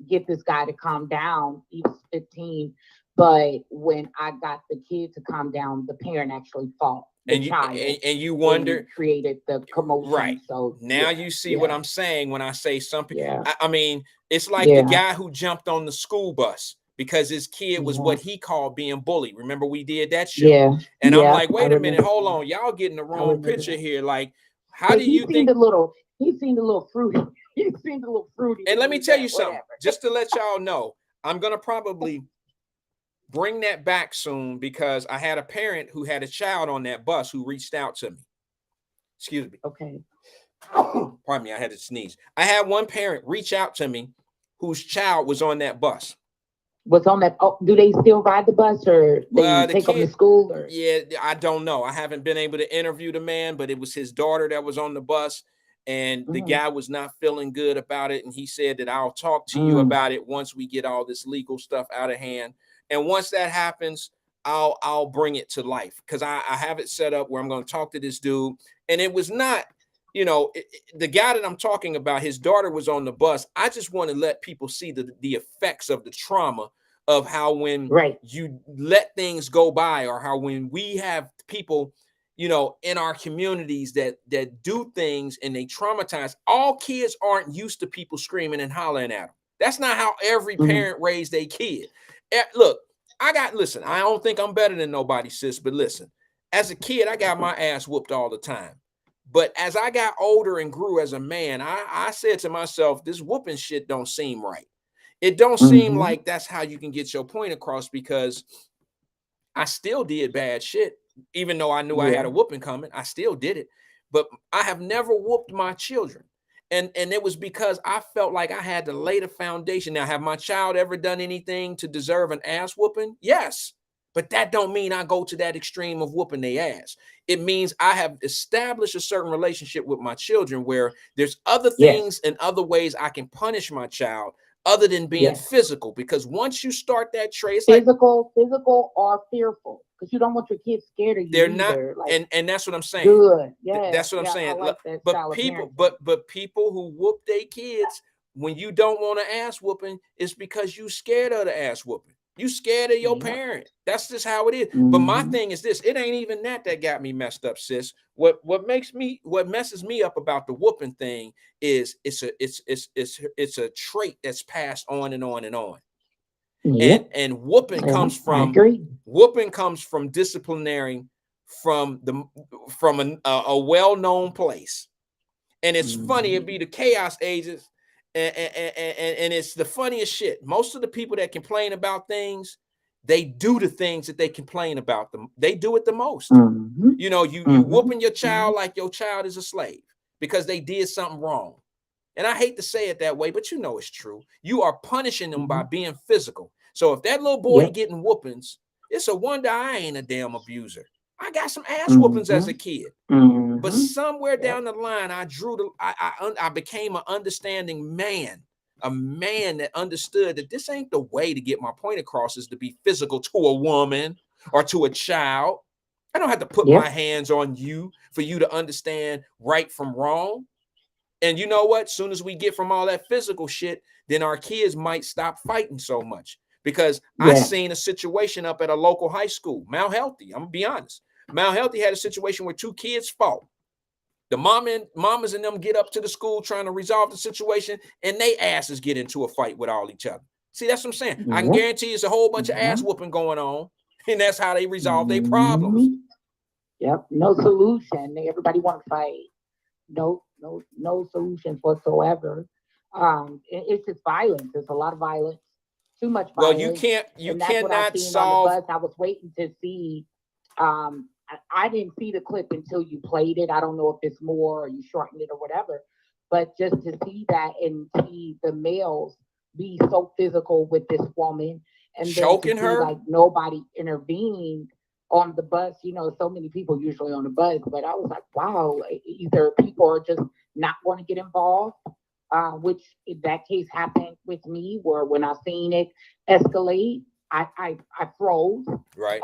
Speaker 10: get this guy to calm down. He was 15. But when I got the kid to calm down, the parent actually fought. And
Speaker 2: you wonder,
Speaker 10: created the commotion.
Speaker 2: Right.
Speaker 10: So
Speaker 2: now you see what I'm saying when I say something. I mean, it's like the guy who jumped on the school bus because his kid was what he called being bullied. Remember, we did that show. And I'm like, wait a minute, hold on, y'all getting the wrong picture here. Like, how do you think?
Speaker 10: He seemed a little fruity. He seemed a little fruity.
Speaker 2: And let me tell you something, just to let y'all know, I'm gonna probably bring that back soon because I had a parent who had a child on that bus who reached out to me. Excuse me.
Speaker 10: Okay.
Speaker 2: Pardon me, I had to sneeze. I had one parent reach out to me whose child was on that bus.
Speaker 10: Was on that. Oh, do they still ride the bus or they take them to school? Or?
Speaker 2: Yeah, I don't know. I haven't been able to interview the man, but it was his daughter that was on the bus. And the guy was not feeling good about it. And he said that I'll talk to you about it once we get all this legal stuff out of hand. And once that happens, I'll bring it to life, because I have it set up where I'm going to talk to this dude. And it was not, you know, the guy that I'm talking about, his daughter was on the bus. I just want to let people see the effects of the trauma of how when you let things go by, or how when we have people, you know, in our communities that do things and they traumatize. All kids aren't used to people screaming and hollering at them. That's not how every parent raised a kid. Look, listen, I don't think I'm better than nobody, sis, but listen, as a kid, I got my ass whooped all the time. But as I got older and grew as a man, I said to myself, this whooping shit don't seem right. It don't seem like that's how you can get your point across, because I still did bad shit. Even though I knew I had a whooping coming, I still did it. But I have never whooped my children. And it was because I felt like I had to lay the foundation. Now, have my child ever done anything to deserve an ass whooping? Yes. But that don't mean I go to that extreme of whooping their ass. It means I have established a certain relationship with my children where there's other things and other ways I can punish my child other than being physical. Because once you start that trait, it's
Speaker 10: physical or fearful, because you don't want your kids scared of you.
Speaker 2: They're
Speaker 10: either.
Speaker 2: not, and that's what I'm saying.
Speaker 10: Good, yeah,
Speaker 2: that's what I'm saying.
Speaker 10: I like that
Speaker 2: but people, but people who whoop their kids when you don't want an ass whooping, it's because you scared of the ass whooping. You scared of your parent. That's just how it is. But my thing is this: it ain't even that got me messed up, sis. What messes me up about the whooping thing is it's a trait that's passed on and on and on. And whooping comes from disciplinating from a well-known place. And it's funny, it'd be the chaos ages, and it's the funniest shit. Most of the people that complain about things, they do the things that they complain about them. They do it the most. You know, you whooping your child like your child is a slave because they did something wrong. And I hate to say it that way, but you know it's true. You are punishing them by being physical. So if that little boy getting whoopings, it's a wonder I ain't a damn abuser. I got some ass whoopings as a kid. But somewhere down the line, I became an understanding man, a man that understood that this ain't the way to get my point across, is to be physical to a woman or to a child. I don't have to put my hands on you for you to understand right from wrong. And you know what? Soon as we get from all that physical shit, then our kids might stop fighting so much. Because I seen a situation up at a local high school, Mount Healthy. I'm gonna be honest. Mount Healthy had a situation where two kids fought. The mamas and them get up to the school trying to resolve the situation, and they asses get into a fight with all each other. See, that's what I'm saying. I can guarantee it's a whole bunch of ass whooping going on, and that's how they resolve their problems.
Speaker 10: Yep, no solution. Everybody want to fight. No solutions whatsoever. It's just violence. There's a lot of violence. Too much violence.
Speaker 2: Well, you cannot solve.
Speaker 10: On the bus. I was waiting to see. I didn't see the clip until you played it. I don't know if it's more or you shortened it or whatever. But just to see that and see the males be so physical with this woman and
Speaker 2: choking her,
Speaker 10: like nobody intervened on the bus. You know, so many people usually on the bus, but I was like, wow, either people are just not want to get involved, which in that case happened with me, where when I seen it escalate, I froze,
Speaker 2: right?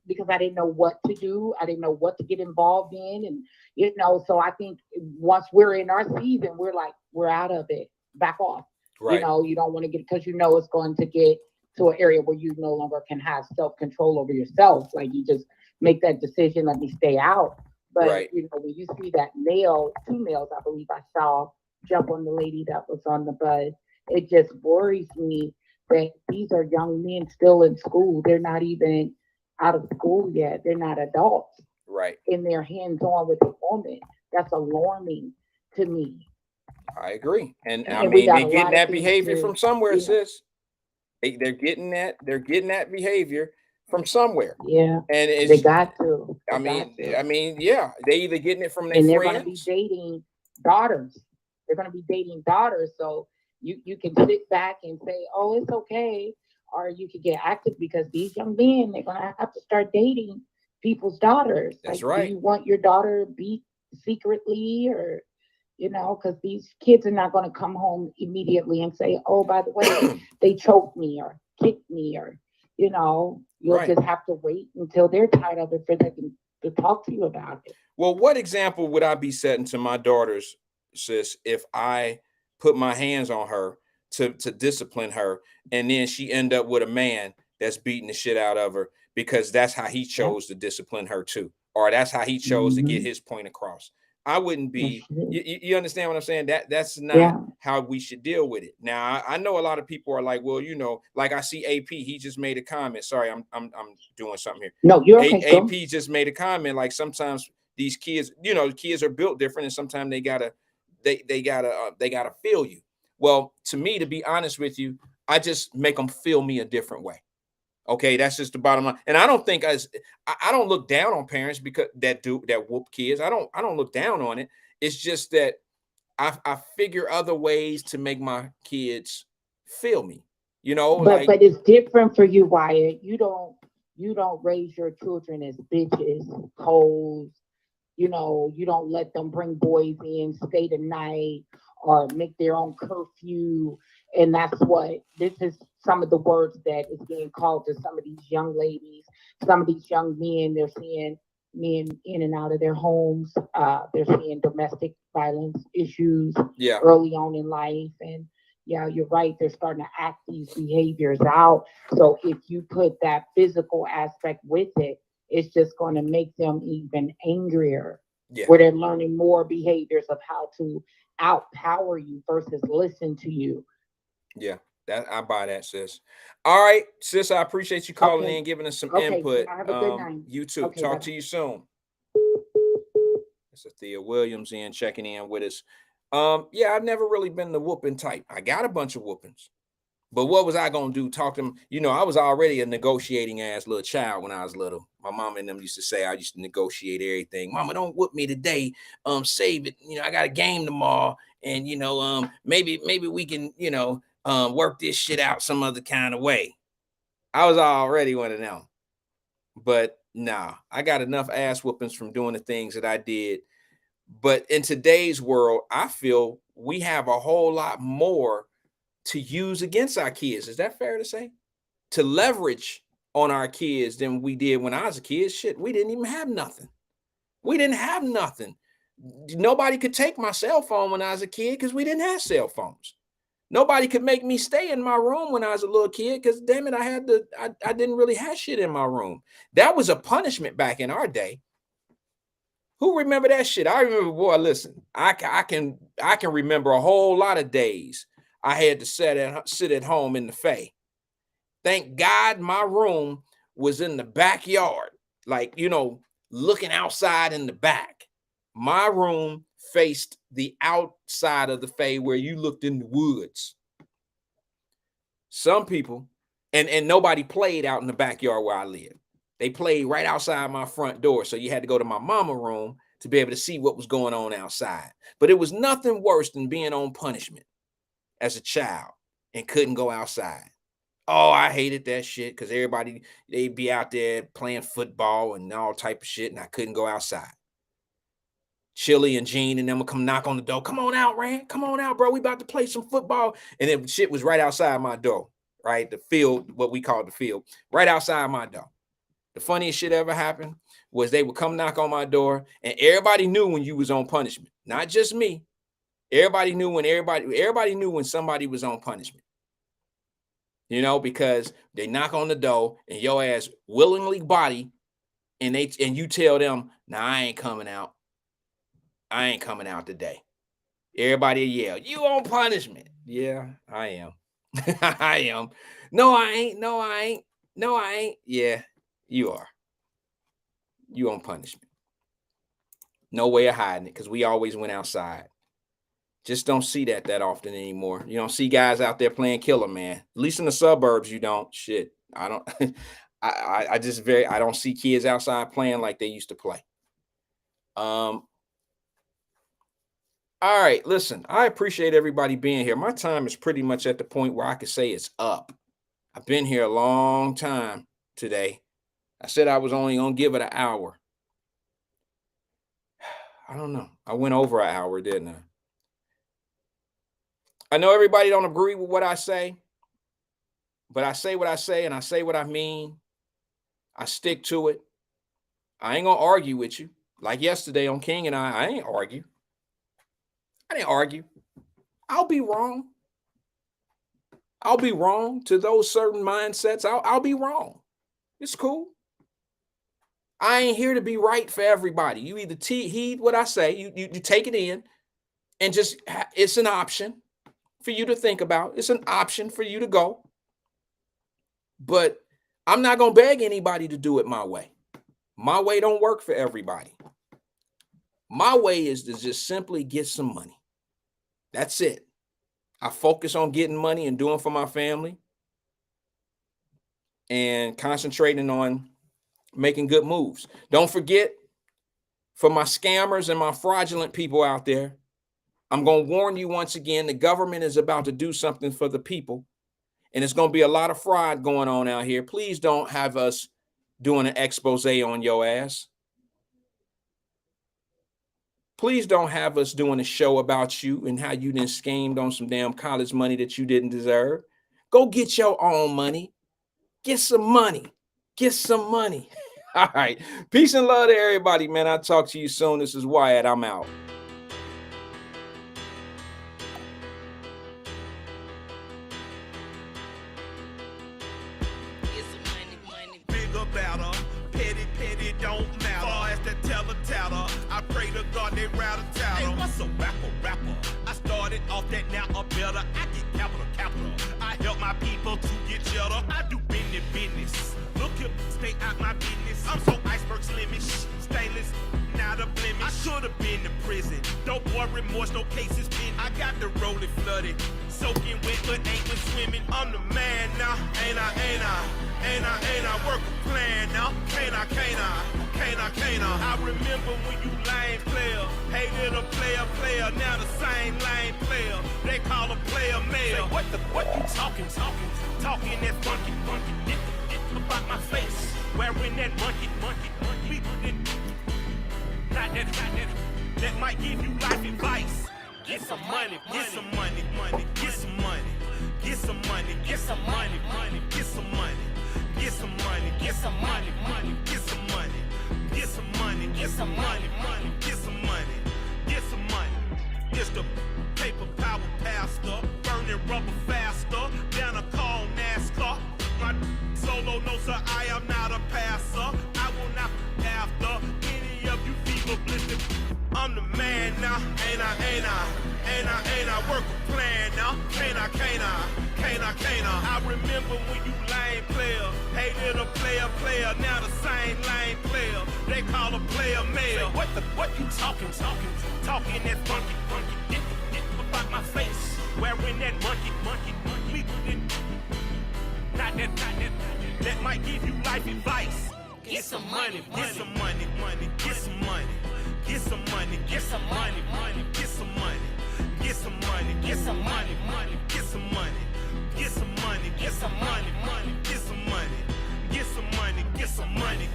Speaker 10: Because I didn't know what to do. I didn't know what to get involved in, and you know, so I think once we're in our season, we're out of it. Back off. Right. You know, you don't want to get, because you know it's going to get to an area where you no longer can have self-control over yourself. Like you just make that decision, let me stay out. But you know, when you see that two males, I believe I saw jump on the lady that was on the bus, it just worries me that these are young men still in school. They're not even out of school yet. They're not adults.
Speaker 2: Right.
Speaker 10: And they're hands-on with the woman. That's alarming to me.
Speaker 2: I agree. And I mean, they're getting that behavior from somewhere, sis. They're getting that behavior from somewhere.
Speaker 10: Yeah.
Speaker 2: And
Speaker 10: they got to.
Speaker 2: I mean, yeah. They either getting it from their
Speaker 10: friends. And they're
Speaker 2: going
Speaker 10: to be dating daughters. They're going to be dating daughters. So you can sit back and say, oh, it's okay. Or you could get active, because these young men, they're going to have to start dating people's daughters.
Speaker 2: That's
Speaker 10: like,
Speaker 2: right.
Speaker 10: Do you want your daughter beat secretly, or, you know, because these kids are not going to come home immediately and say, oh, by the way, they choked me or kicked me, or, you know, you'll
Speaker 2: Right.
Speaker 10: just have to wait until they're tired of it for them to talk to you about it.
Speaker 2: Well, what example would I be setting to my daughters, sis, if I put my hands on her to discipline her, and then she end up with a man that's beating the shit out of her because that's how he chose to discipline her too, or that's how he chose to get his point across. I wouldn't be. You understand what I'm saying? That's not how we should deal with it. Now, I know a lot of people are like, well, you know, like I see AP. He just made a comment. Sorry, I'm doing something here.
Speaker 10: No, you're okay.
Speaker 2: AP just made a comment. Like sometimes these kids, you know, kids are built different, and sometimes they gotta feel you. Well, to me, to be honest with you, I just make them feel me a different way. Okay, that's just the bottom line. And I don't think I don't look down on parents because that whoop kids. I don't look down on it. It's just that I figure other ways to make my kids feel me. You know,
Speaker 10: but it's different for you, Wyatt. You don't raise your children as bitches, hoes. You know, you don't let them bring boys in, stay the night, or make their own curfew. And that's what this is. Some of the words that is being called to some of these young ladies, some of these young men. They're seeing men in and out of their homes. They're seeing domestic violence issues early on in life. And yeah, you're right. They're starting to act these behaviors out. So if you put that physical aspect with it, it's just going to make them even angrier. Where they're learning more behaviors of how to outpower you versus listen to you.
Speaker 2: Yeah. That I buy that, sis. All right, sis. I appreciate you calling in, giving us some input.
Speaker 10: Have a good night.
Speaker 2: You too.
Speaker 10: Okay,
Speaker 2: talk to you soon. It's Thea Williams checking in with us. Yeah, I've never really been the whooping type. I got a bunch of whoopings, but what was I gonna do? Talk to them? You know, I was already a negotiating ass little child when I was little. My mom and them used to say I used to negotiate everything. Mama, don't whoop me today. Save it. You know, I got a game tomorrow, and you know, maybe we can, you know, work this shit out some other kind of way. I was already one of them. But nah, I got enough ass whoopings from doing the things that I did. But in today's world, I feel we have a whole lot more to use against our kids. Is that fair to say? To leverage on our kids than we did when I was a kid. Shit, we didn't even have nothing. We didn't have nothing. Nobody could take my cell phone when I was a kid because we didn't have cell phones. Nobody could make me stay in my room when I was a little kid because, damn it, I didn't really have shit in my room. That was a punishment back in our day. Who remember that shit? I remember, boy, listen, I can remember a whole lot of days I had to sit at home in the Faye. Thank God my room was in the backyard, like, you know, looking outside in the back. My room faced the outside of the Faye where you looked in the woods. Some people, and nobody played out in the backyard where I lived. They played right outside my front door. So you had to go to my mama room to be able to see what was going on outside. But it was nothing worse than being on punishment as a child and couldn't go outside. Oh, I hated that shit because everybody, they'd be out there playing football and all type of shit, and I couldn't go outside. Chili and Gene and them would come knock on the door. Come on out, Rand. Come on out, bro. We about to play some football. And then shit was right outside my door, right? The field, what we call the field, right outside my door. The funniest shit ever happened was they would come knock on my door, and everybody knew when you was on punishment. Not just me. Everybody knew when somebody was on punishment. You know, because they knock on the door and your ass willingly body, and you tell them, nah, I ain't coming out. I ain't coming out today. Everybody yell, you on punishment. Yeah, I am. I am. No, I ain't. No, I ain't. No, I ain't. Yeah, you are. You on punishment. No way of hiding it because we always went outside. Just don't see that often anymore. You don't see guys out there playing killer, man. At least in the suburbs, you don't. Shit, I don't. I don't see kids outside playing like they used to play. All right, listen, I appreciate everybody being here. My time is pretty much at the point where I could say it's up. I've been here a long time today. I said I was only going to give it an hour. I don't know. I went over an hour, didn't I? I know everybody don't agree with what I say, but I say what I say and I say what I mean. I stick to it. I ain't gonna argue with you. Like yesterday on King and I ain't argue. I didn't argue. I'll be wrong. I'll be wrong to those certain mindsets. I'll be wrong. It's cool. I ain't here to be right for everybody. You either heed what I say, you take it in, and just it's an option for you to think about. It's an option for you to go. But I'm not gonna beg anybody to do it my way. My way don't work for everybody. My way is to just simply get some money. That's it. I focus on getting money and doing for my family and concentrating on making good moves. Don't forget, for my scammers and my fraudulent people out there, I'm going to warn you once again, the government is about to do something for the people, and it's going to be a lot of fraud going on out here. Please don't have us doing an expose on your ass. Please don't have us doing a show about you and how you done schemed on some damn college money that you didn't deserve. Go get your own money. Get some money. Get some money. All right. Peace and love to everybody, man. I'll talk to you soon. This is Wyatt. I'm out.
Speaker 11: Bigger, better. Petty, don't matter. Far as the teller, I pray to God they rattle tattle. Hey, what's a rapper? I started off that, now I'm better. I get capital. I help my people to get cheddar. I do business. Look here, stay out my business. I'm so iceberg slimmish, stainless, not a blemish. I should have been to prison. Don't boy remorse, no cases pinned. I got the rolling flooded, soaking wet, but ain't been swimming. I'm the man now, ain't I? Work a plan now, can't I? I remember when you lame player, hated a player, now the same lame player. They call a player mayor. What you talking that funky, get about my face, wearing that monkey, not that might give you life advice. Get some money, get some money, get some money, get some money, get some money, get some money, get some money, get some money, get some money, get some money, get some money, get some money, get some money. It's the paper power pastor, burning rubber faster, down a call NASCAR. My solo, no sir, I am not a passer. I will not after any of you fever blistered. I'm the man now, ain't I? Work a plan now, can't I? I remember when you lame player, hated a player, now the same lame player. They call a player mayor. What you talking that funky, get about my face, wearing that monkey, not that might give you life advice. Get some money, get some money, get some money. Get some money, get some money, get some money, get some money, get some money, get some money, get some money, get some money, get some money, get some money, get some money,